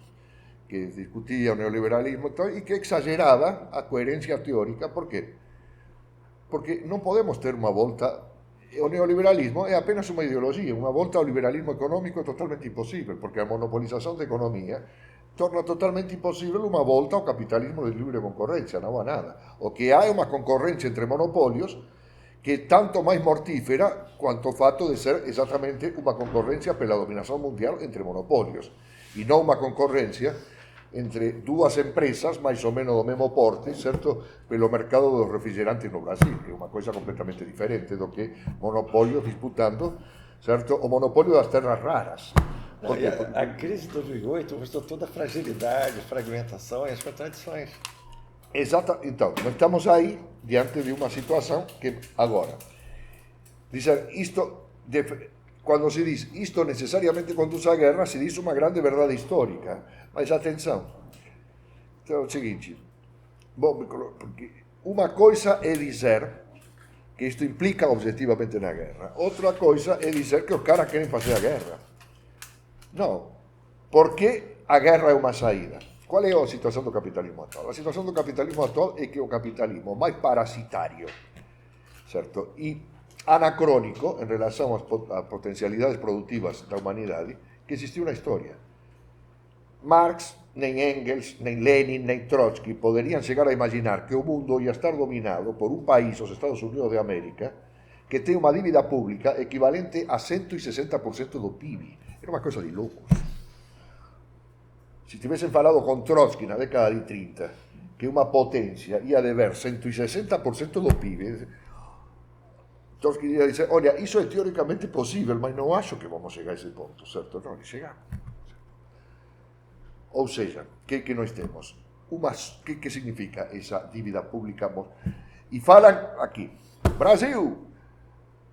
que discutia o neoliberalismo e que exagerava a coerência teórica. Por quê? Porque não podemos ter uma volta. O neoliberalismo é apenas uma ideologia. Uma volta ao liberalismo econômico é totalmente impossível, porque a monopolização da economia torna totalmente impossível uma volta ao capitalismo de livre concorrência. Não há nada. O que há é uma concorrência entre monopólios que é tanto mais mortífera quanto o fato de ser exatamente uma concorrência pela dominação mundial entre monopólios, e não uma concorrência entre duas empresas mais ou menos do mesmo porte, certo, pelo mercado dos refrigerantes no Brasil, que é uma coisa completamente diferente do que monopólios disputando, certo, o monopólio das terras raras. Porque a crise de 2008 mostrou toda a fragilidade, fragmentação e as contradições. Exato. Então, nós estamos aí diante de uma situação que agora, dizer isto, quando se diz isto necessariamente conduz à guerra, se diz uma grande verdade histórica. Mas atenção, então é o seguinte, porque uma coisa é dizer que isto implica objetivamente na guerra, outra coisa é dizer que os caras querem fazer a guerra. Não, porque a guerra é uma saída. Qual é a situação do capitalismo atual? A situação do capitalismo atual é que o capitalismo mais parasitário, certo, e anacrônico em relação às potencialidades produtivas da humanidade que existiu na história. Marx, nem Engels, nem Lenin, nem Trotsky poderiam chegar a imaginar que o mundo ia estar dominado por um país, os Estados Unidos de América, que tem uma dívida pública equivalente a 160% do PIB. Era uma coisa de loucos. Se tivessem falado com Trotsky na década de 30, que uma potência ia dever 160% do PIB, Trotsky dice, olha, isso é teoricamente possível, mas não acho que vamos chegar a esse ponto, certo? Não, e chegamos. Ou seja, o que nós temos? O que significa essa dívida pública? E falam aqui, Brasil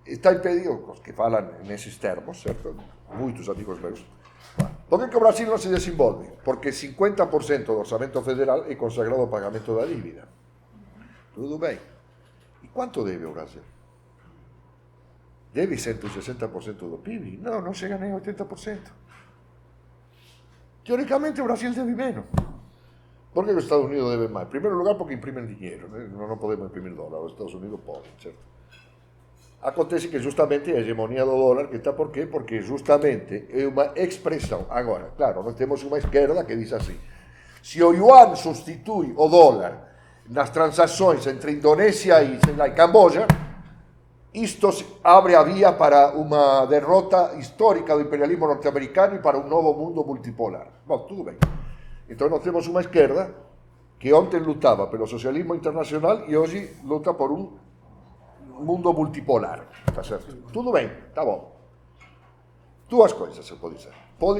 está impedido, os que falam nesses termos, certo? Muitos amigos meus. Por que o Brasil não se desenvolve? Porque 50% do orçamento federal é consagrado ao pagamento da dívida. Tudo bem. E quanto deve o Brasil? Deve 160% do PIB? Não, não chega nem a 80%. Teoricamente o Brasil deve menos. Por que os Estados Unidos devem mais? Em primeiro lugar, porque imprimem dinheiro. Não podemos imprimir dólar, os Estados Unidos podem, certo? Acontece que justamente a hegemonia do dólar, que está por quê? Porque justamente é uma expressão. Agora, claro, nós temos uma esquerda que diz assim, se o yuan substitui o dólar nas transações entre Indonésia e Camboja, isto abre a via para uma derrota histórica do imperialismo norte-americano e para um novo mundo multipolar. Bom, tudo bem. Então nós temos uma esquerda que ontem lutava pelo socialismo internacional e hoje luta por um mundo multipolar. Está certo? Tudo bem, está bom. Duas coisas se pode dizer.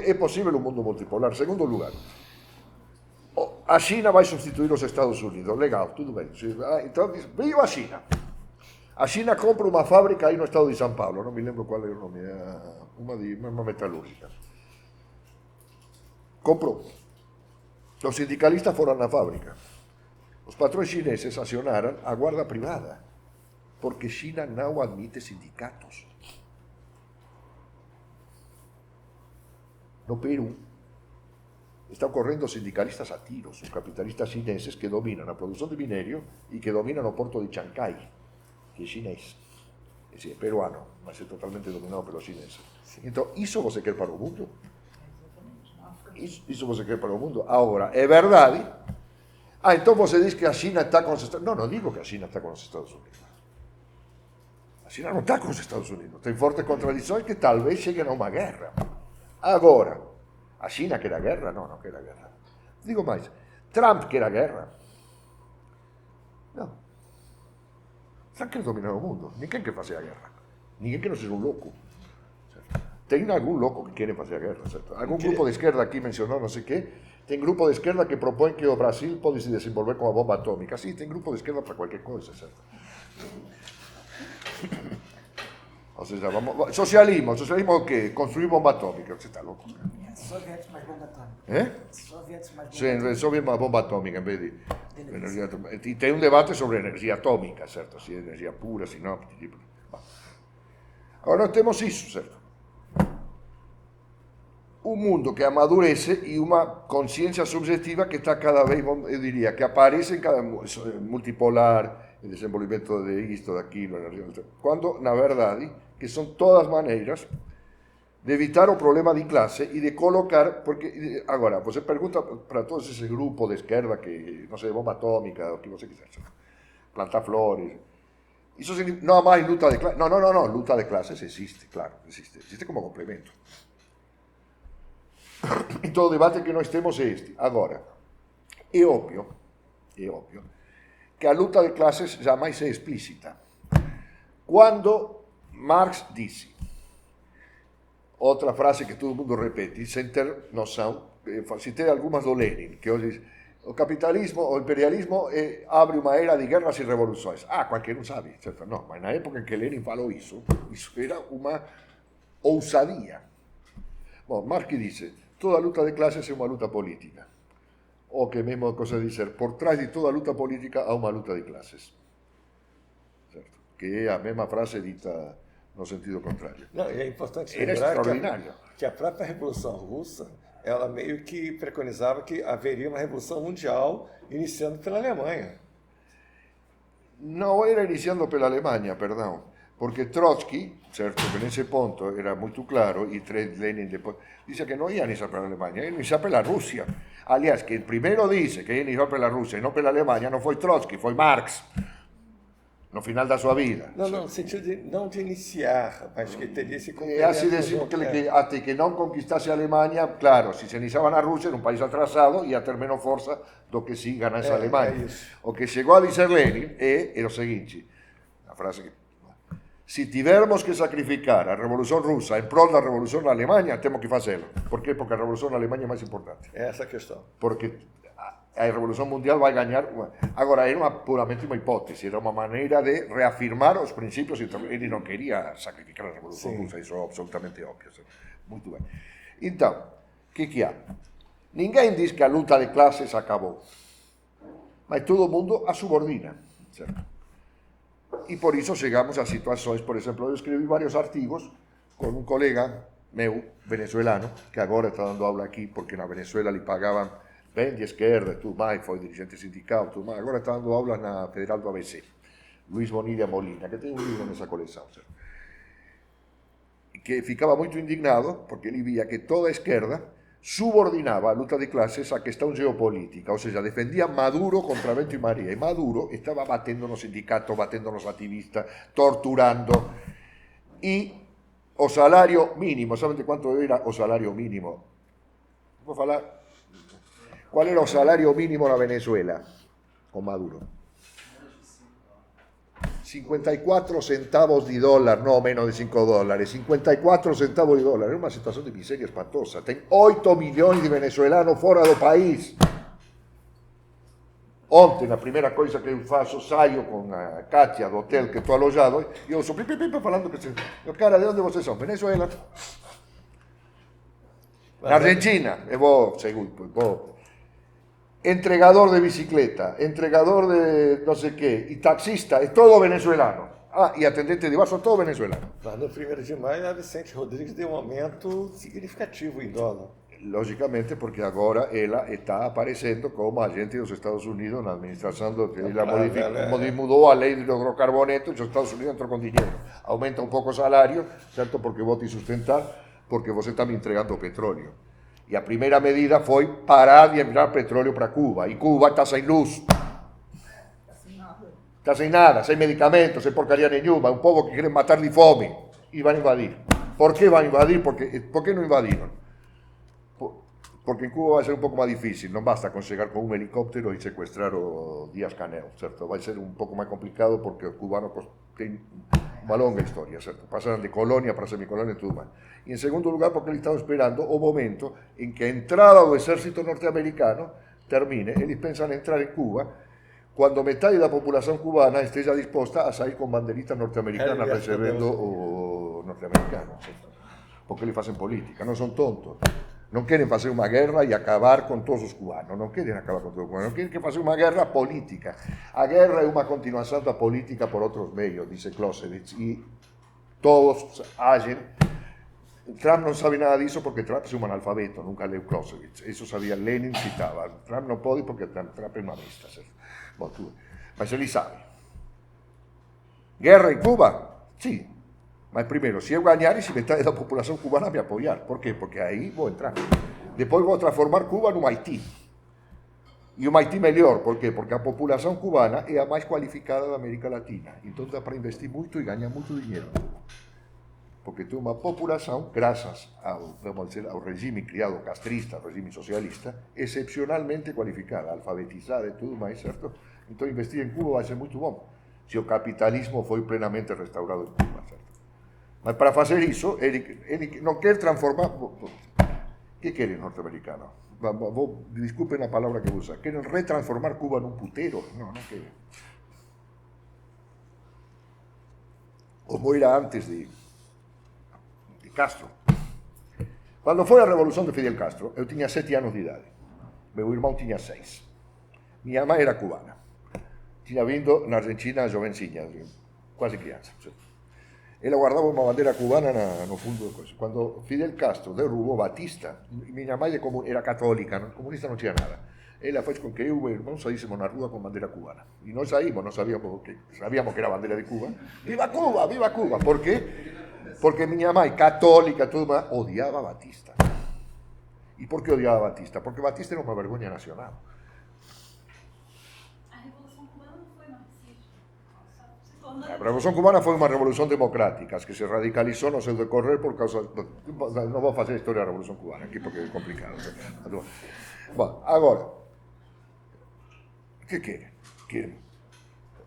É possível um mundo multipolar. Segundo lugar, a China vai substituir os Estados Unidos. Legal, tudo bem. Então, veio a China. A China compra uma fábrica aí no estado de São Paulo, não me lembro qual é o nome, uma metalúrgica. Comprou. Os sindicalistas foram na fábrica. Os patrões chineses acionaram a guarda privada, porque China não admite sindicatos. No Peru, estão correndo sindicalistas a tiros, os capitalistas chineses que dominam a produção de minério e que dominam o porto de Chancay, que é chinês. É peruano, mas é totalmente dominado pelos chineses. Então, isso você quer para o mundo? Isso você quer para o mundo? Agora, é verdade. Então você diz que a China está com os Estados Unidos. Não digo que a China está com os Estados Unidos. A China não está com os Estados Unidos. Tem fortes contradições que talvez cheguem a uma guerra. Agora, a China quer a guerra? Não, não quer a guerra. Digo mais, Trump quer a guerra? Não. Trump quer dominar o mundo. Ninguém quer fazer a guerra. Ninguém quer ser um louco. Tem algum louco que quer fazer a guerra, certo? Algum grupo de esquerda aqui mencionou não sei o quê. Tem grupo de esquerda que propõe que o Brasil pode se desenvolver com a bomba atômica. Sim, tem grupo de esquerda para qualquer coisa, certo? Ou seja, vamos... Socialismo é o quê? Construir bomba atômica. Você está louco? Sovietes mais bomba atômica. Sovietes mais bomba atômica. Sim, soviet mais bomba atômica em vez de energia atômica. E tem um debate sobre energia atômica, certo? Se é energia pura, se não. Agora nós temos isso, certo? Um mundo que amadurece e uma consciência subjetiva que está cada vez, eu diria, que aparece em cada multipolar, el desenvolvimento de isto, daquilo, quando, na verdade, que são todas maneiras de evitar o problema de classe e de colocar, porque, agora, você pergunta para todos esse grupo de esquerda que, não sei, bomba atômica, o que você quiser, plantar flores, isso não há mais luta de clases, não, luta de classes existe, claro, existe como complemento. Então o debate que nós temos é este. Agora, é óbvio que a luta de classes jamais é explícita. Quando Marx disse, outra frase que todo mundo repete, sem ter noção, citei algumas do Lenin, que hoje diz, o capitalismo, o imperialismo abre uma era de guerras e revoluções. Qualquer um sabe, certo? Não, mas na época em que Lenin falou isso era uma ousadia. Bom, Marx disse, toda luta de classes é uma luta política. Ou que mesmo cosa dizer, por trás de toda luta política há uma luta de classes. Certo? Que é a mesma frase dita no sentido contrário. Não, e é importante Era lembrar que a própria Revolução Russa, ela meio que preconizava que haveria uma revolução mundial iniciando pela Alemanha. Não era iniciando pela Alemanha, perdão. Porque Trotsky, certo, que nesse ponto era muito claro, e Lenin depois, disse que não ia iniciar pela Alemanha, ia iniciar pela Rússia. Aliás, que primeiro disse que ia iniciar pela Rússia e não pela Alemanha, não foi Trotsky, foi Marx, no final da sua vida. Não, no sentido de, não de iniciar, mas que teria esse complemento. É assim decir, que até que não conquistasse a Alemanha, claro, se iniciava na Rússia, era um país atrasado, ia ter menos força do que se ganasse a Alemanha. O que chegou a dizer Lenin era o seguinte, a frase que se tivermos que sacrificar a Revolução Russa em prol da Revolução na Alemanha, temos que fazê-lo. Por quê? Porque a Revolução na Alemanha é mais importante. Essa é a questão. Porque a Revolução Mundial vai ganhar. Agora, era puramente uma hipótese, era uma maneira de reafirmar os princípios. Ele não queria sacrificar a Revolução Russa, isso é absolutamente óbvio. Muito bem. Então, o que há? Ninguém diz que a luta de classes acabou, mas todo mundo a subordina, certo? E por isso chegamos a situações, por exemplo, eu escrevi vários artigos com um colega meu, venezuelano, que agora está dando aula aqui, porque na Venezuela lhe pagavam bem de esquerda, tudo mais, foi dirigente sindical, tudo mais, agora está dando aulas na Federal do ABC, Luiz Bonilla Molina, que tem um livro nessa coleção, certo? Que ficava muito indignado, porque ele via que toda a esquerda subordinava a luta de classes à questão geopolítica, ou seja, defendia Maduro contra vento e maria, e Maduro estava batendo nos sindicatos, batendo nos ativistas, torturando, e o salário mínimo, sabem de quanto era o salário mínimo? Vou falar, qual era o salário mínimo na Venezuela, com Maduro? 54 centavos de dólar, no menos de 5 dólares, 54 centavos de dólar, é uma situação de miséria espantosa. Tem 8 milhões de venezuelanos fora do país. Ontem, a primeira coisa que eu faço, saio com a Kátia do hotel que estou alojado, e eu sou falando que eu, cara, de onde vocês são? Venezuela. Na Argentina, eu vou, entregador de bicicleta, entregador de não sei o quê, e taxista, é todo venezuelano. Ah, e atendente de bar são todos venezuelanos. Mas no 1º de maio, a Vicente Rodrigues deu um aumento significativo em dólar. Logicamente, porque agora ela está aparecendo como agente dos Estados Unidos na administração do que ela mudou a lei do hidrocarboneto e os Estados Unidos entrou com dinheiro. Aumenta um pouco o salário, certo? Porque vou te sustentar, porque você está me entregando petróleo. E a primeira medida foi parar de enviar petróleo para Cuba. E Cuba está sem luz. Está sem nada, sem medicamentos, sem porcaria nenhuma. Um povo que quer matar de fome. E van invadir. Por que van invadir? Por que não invadiram? Porque em Cuba vai ser um pouco mais difícil. Não basta com chegar com um helicóptero e sequestrar o Díaz-Canel, certo? Vai ser um pouco mais complicado porque os cubanos têm uma longa história, certo? Passaram de colônia para semicolônia e tudo mais. E em segundo lugar, porque eles estavam esperando o momento em que a entrada do exército norte-americano termine. Eles pensam em entrar em Cuba quando metade da população cubana esteja disposta a sair com banderitas norte-americanas recebendo o norte-americano, certo? Porque eles fazem política, não são tontos. Não querem fazer uma guerra e acabar com todos os cubanos. Não querem acabar com todos os cubanos. Não querem fazer uma guerra política. A guerra é uma continuação da política por outros meios, disse Clausewitz. E todos agem. Trump não sabe nada disso porque Trump é um analfabeto, nunca leu Clausewitz. Isso sabia Lenin, citava. Trump não pode porque Trump é uma besta. Bom, tudo. Mas ele sabe. Guerra em Cuba? Sim. Mas primeiro, se eu ganhar e se metade da população cubana me apoiar. Por quê? Porque aí vou entrar. Depois vou transformar Cuba num Haití. E um Haití melhor. Por quê? Porque a população cubana é a mais qualificada da América Latina. Então dá para investir muito e ganhar muito dinheiro. Porque tem uma população, graças ao, vamos dizer, ao regime criado castrista, ao regime socialista, excepcionalmente qualificada, alfabetizada e tudo mais, certo? Então investir em Cuba vai ser muito bom, se o capitalismo foi plenamente restaurado em Cuba, certo? Mas para fazer isso, ele não quer transformar... O que querem norte-americanos? Desculpem a palavra que vou usar. Querem retransformar Cuba num puteiro? Não querem. Como era antes de Castro. Quando foi a revolução de Fidel Castro, eu tinha 7 anos de idade. Meu irmão tinha 6. Minha mãe era cubana. Tinha vindo na Argentina jovencinha, quase criança. Ela guardava uma bandeira cubana no fundo da coisa. Quando Fidel Castro derrubou Batista, minha mãe era católica, comunista não tinha nada. Ela fez com que eu e o meu irmão saíssemos na rua com bandeira cubana. E nós saímos, não sabíamos que era bandeira de Cuba. Viva Cuba, viva Cuba! Por quê? Porque minha mãe, católica, tudo mais, odiava Batista. E por que odiava Batista? Porque Batista era uma vergonha nacional. A Revolução Cubana não foi marxista. A Revolução Cubana foi uma revolução democrática, que se radicalizou no seu decorrer por causa... Não vou fazer a história da Revolução Cubana aqui porque é complicado. Bom, agora, o que querem?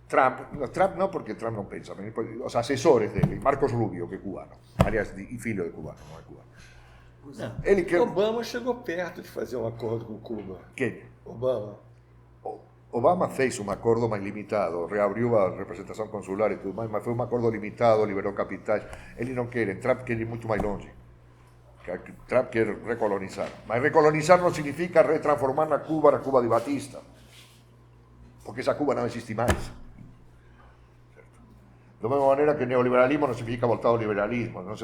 Trump no, porque Trump non pensa, os asesores dele, Marcos Rubio, que é cubano, aliás, e filho de cubano, não é cubano. Não. Ele quer... Obama chegou perto de fazer um acordo com Cuba. Quem? Obama. Obama fez um acordo mais limitado, reabriu a representação consular e tudo mais, mas foi um acordo limitado, liberou capitais. Ele não quer, Trump quer ir muito mais longe. Trump quer recolonizar. Mas recolonizar não significa retransformar na Cuba de Batista, porque essa Cuba não existe mais. Da mesma maneira que neoliberalismo não significa voltar ao liberalismo, não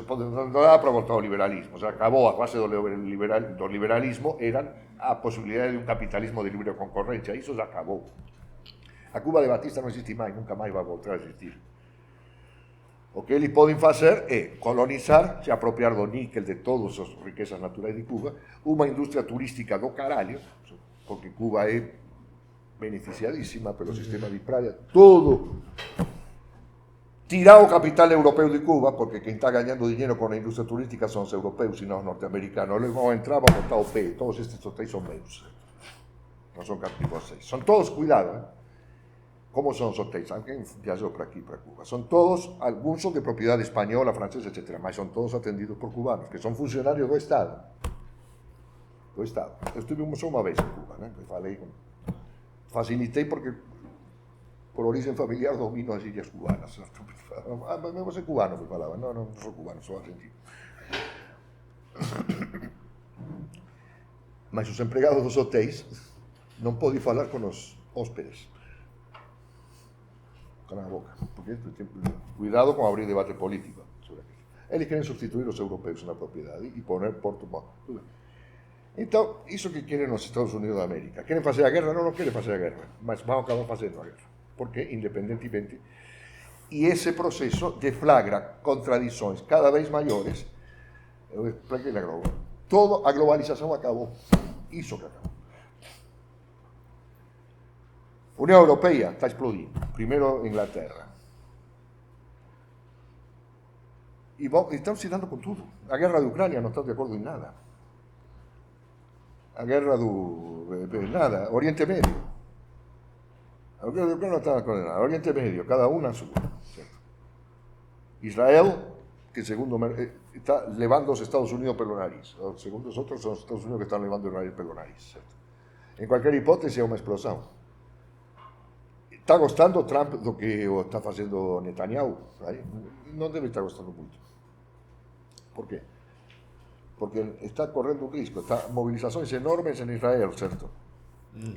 dá para voltar ao liberalismo, se acabou, a base do liberalismo era a possibilidade de um capitalismo de livre concorrência, isso já acabou. A Cuba de Batista não existe mais, nunca mais vai voltar a existir. O que eles podem fazer é colonizar, se apropriar do níquel, de todas as riquezas naturais de Cuba, uma indústria turística do caralho, porque Cuba é beneficiadíssima pelo sistema de praia, todo... Tirar o capital europeu de Cuba, porque quem está ganhando dinheiro com a indústria turística são os europeus e não os norte-americanos. Eles vão entrar, vão botar o pé. Todos estes hotéis são meus. Não são de vocês. São todos, cuidado, hein? Como são os hotéis? Alguém viajou para aqui, para Cuba. São todos, alguns são de propriedade espanhola, francesa, etc. Mas são todos atendidos por cubanos, que são funcionários do Estado. Do Estado. Eu estive só uma vez em Cuba, né? Falei, facilitei porque... por origen familiar domino as ilhas cubanas. Você é cubano, me falava. Não sou cubano, sou argentino. Mas os empregados dos hotéis não podem falar com os hóspedes. Calam a boca. Porque cuidado com abrir debate político sobre aquilo. Eles querem substituir os europeus na propriedade e poner Porto Bom. Então, isso que querem os Estados Unidos da América. Querem fazer a guerra? Não querem fazer a guerra. Mas vão acabar fazendo a guerra. Porque, independentemente, e esse processo deflagra contradições cada vez maiores. Eu expliquei na global. Toda a globalização acabou. Isso que acabou. A União Europeia está explodindo. Primeiro, Inglaterra. E estão se dando com tudo. A guerra da Ucrânia não está de acordo em nada. A guerra do... nada. Oriente Médio. A guerra no está condenada. Oriente Medio, cada una a su. ¿Cierto? Israel, que segundo está levando os Estados Unidos pelo nariz. Segundo os outros, são os Estados Unidos que estão levando Israel pelo nariz. ¿Cierto? Em qualquer hipótese, é uma explosão. Está gostando Trump do que está fazendo Netanyahu? Não deve estar gostando muito. Por quê? Porque está correndo um risco. Está mobilizações enormes em Israel, certo?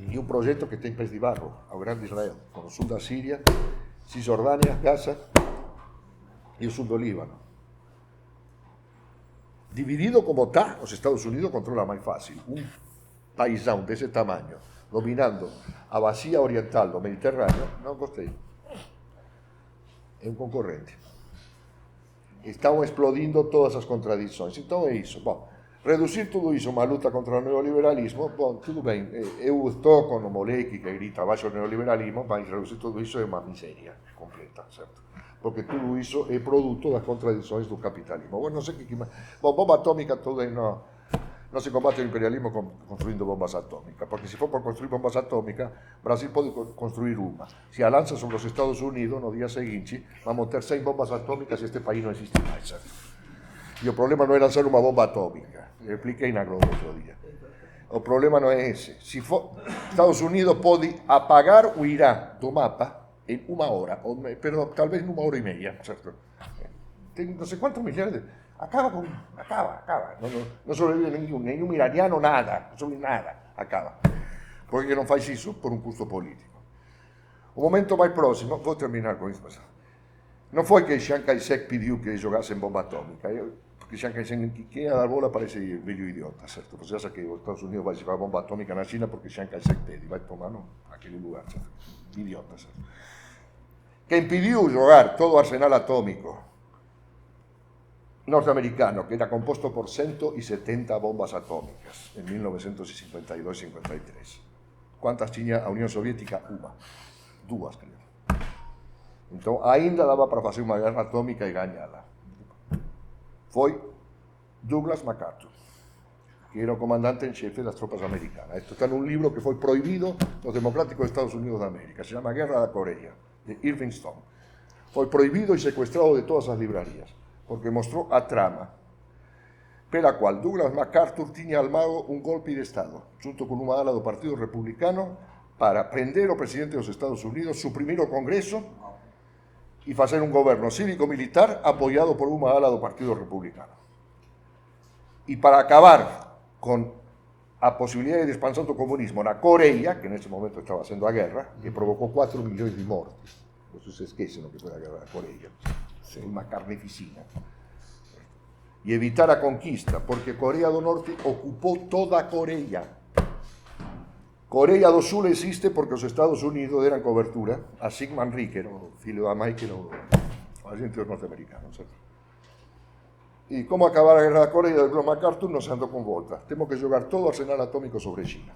E um projeto que tem pés de barro ao grande Israel, com o sul da Síria, Cisjordânia, Gaza e o sul do Líbano. Dividido como está, os Estados Unidos controla mais fácil. Um paizão desse tamanho, dominando a bacia oriental do Mediterrâneo, não gostei. É um concorrente. Estão explodindo todas as contradições. Então é isso. Bom, reduzir tudo isso a uma luta contra o neoliberalismo, bom, tudo bem, eu estou com o moleque que grita abaixo do neoliberalismo, mas reduzir tudo isso é uma miséria completa, certo? Porque tudo isso é produto das contradições do capitalismo. Bom, não sei o que mais... Bom, bomba atômica, tudo aí não se combate o imperialismo construindo bombas atômicas, porque se for por construir bombas atômicas, Brasil pode construir uma. Se a lança sobre os Estados Unidos, no dia seguinte, vamos ter 100 bombas atômicas e este país não existe mais, certo? E o problema não é lançar uma bomba atômica. Eu expliquei na Globo outro dia. O problema não é esse. Se for, Estados Unidos pode apagar o Irã do mapa em uma hora, ou, perdão, talvez numa hora e meia, certo? Tem não sei quantos milhares de... Acaba. Não sobrevive nenhum iraniano, nada. Não sobrevive nada. Acaba. Por que não faz isso? Por um custo político. O momento mais próximo, vou terminar com isso, mas não foi que Chiang Kai-shek pediu que jogassem bomba atômica. Porque Chiang Kai-shek, quem ia dar bola parece velho idiota, certo? Você acha que os Estados Unidos vai jogar bomba atômica na China porque Chiang Kai-shek pede, vai tomar naquele lugar, certo? Idiota, certo? Quem pediu jogar todo o arsenal atômico norte-americano, que era composto por 170 bombas atômicas em 1952-53. Quantas tinha a União Soviética? Duas, creio. Então, ainda dava para fazer uma guerra atômica e ganhá-la. Foi Douglas MacArthur, que era o comandante em chefe das tropas americanas. Isto está num livro que foi proibido nos democráticos Estados Unidos da América. Se chama Guerra da Coreia. de Irving Stone. Foi proibido e sequestrado de todas as livrarias, porque mostrou a trama pela qual Douglas MacArthur tinha armado um golpe de Estado, junto com uma ala do Partido Republicano, para prender o presidente dos Estados Unidos, suprimir o Congreso e fazer um governo cívico-militar apoiado por uma ala do Partido Republicano. E para acabar com a possibilidade de expansão do comunismo na Coreia, que nesse momento estava sendo a guerra, que provocou 4 milhões de mortes. Vocês se esquecem o que foi a guerra da Coreia. Uma carneficina. E evitar a conquista, porque Coreia do Norte ocupou toda a Coreia. Coreia do Sul existe porque os Estados Unidos deram cobertura a Sigmund Rhee, que era o filho da mãe, que era o agente norte-americano, certo? E como acabar a guerra da Coreia, Douglas MacArthur nos andou com volta. Temos que jogar todo o arsenal atómico sobre China.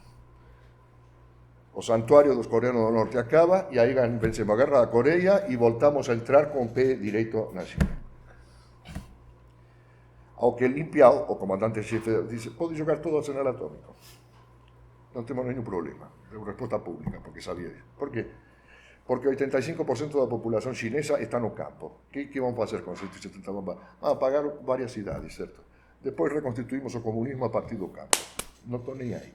O santuario dos coreanos do norte acaba e aí vencemos a guerra da Coreia e voltamos a entrar com o pé direito na China. Ao que Lin Piao, o comandante-chefe, disse, pode jogar todo o arsenal atómico. Não temos nenhum problema. Deu resposta pública, porque sabia isso. Por quê? Porque 85% da população chinesa está no campo. O que vão fazer com 170 bombas? Vão apagar várias cidades, certo? Depois reconstituímos o comunismo a partir do campo. Não estou nem aí.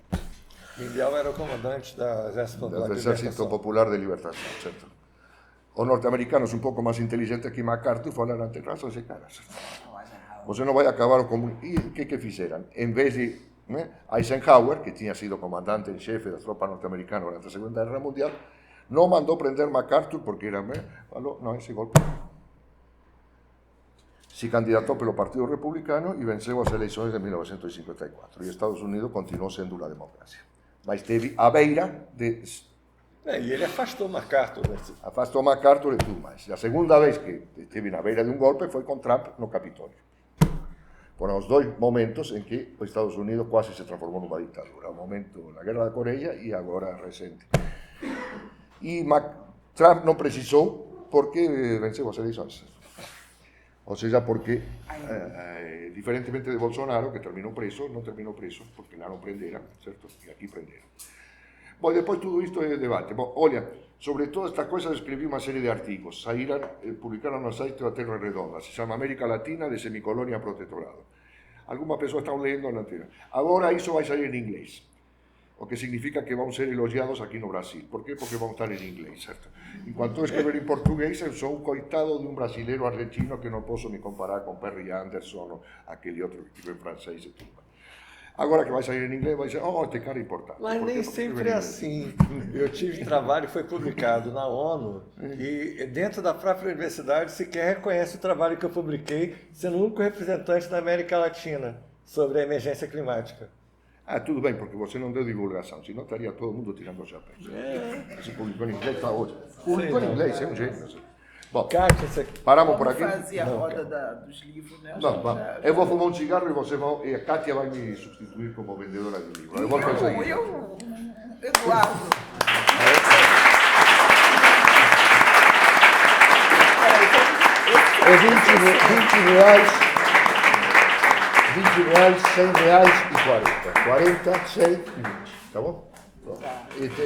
Mundial era o comandante do Exército Popular de Libertação, certo? Os norte-americanos, um pouco mais inteligentes que MacArthur, falaram ante razões e caras. Você não vai acabar o comunismo. E o que fizeram? Em vez de Eisenhower, que tinha sido comandante em chefe das tropas norte-americanas durante a Segunda Guerra Mundial, não mandou prender MacArthur porque era, falou, não, esse golpe. Se candidatou pelo Partido Republicano e venceu as eleições de 1954. E Estados Unidos continuou sendo uma democracia. Mas esteve à beira de... E ele afastou MacArthur. Afastou MacArthur e tudo mais. A segunda vez que esteve na beira de um golpe foi com Trump no Capitólio. Foram os dois momentos em que os Estados Unidos quase se transformou numa ditadura. O momento na Guerra da Coreia e agora recente. E Trump não precisou porque venceu as eleições. Ou seja, porque, diferentemente de Bolsonaro, que terminou preso, não terminou preso, porque lá não prenderam, certo? E aqui prenderam. Bom, e depois tudo isto é debate. Bom, olha, sobre todas estas coisas escrevi uma série de artigos. Saíram, publicaram no site da Terra Redonda. Se chama América Latina de Semicolonia a Protetorado. Algumas pessoas estão lendo na Terra. Agora isso vai sair em inglês. O que significa que vão ser elogiados aqui no Brasil. Por quê? Porque vão estar em inglês, certo? Enquanto eu escrever em português, eu sou um coitado de um brasileiro argentino que não posso me comparar com Perry Anderson ou aquele outro que escreveu em francês e tudo. Agora que vai sair em inglês, vai dizer, este cara é importante. Mas nem sempre é assim. Eu tive trabalho, foi publicado na ONU, e dentro da própria universidade sequer reconhece o trabalho que eu publiquei, sendo o único representante da América Latina sobre a emergência climática. Tudo bem, porque você não deu divulgação, senão estaria todo mundo tirando o chapéu. Se publicou em inglês, está ótimo. Publicou em inglês, é um jeito. Bom, Kátia, paramos por aqui? Fazer a roda dos livros, né? Não, vamos. Eu vou fumar um cigarro e a Kátia vai me substituir como vendedora de livros. Eu volto a seguir. Eduardo. É 20 reais, 100 reais e 40. 40, 100 e 20, tá bom? Pronto.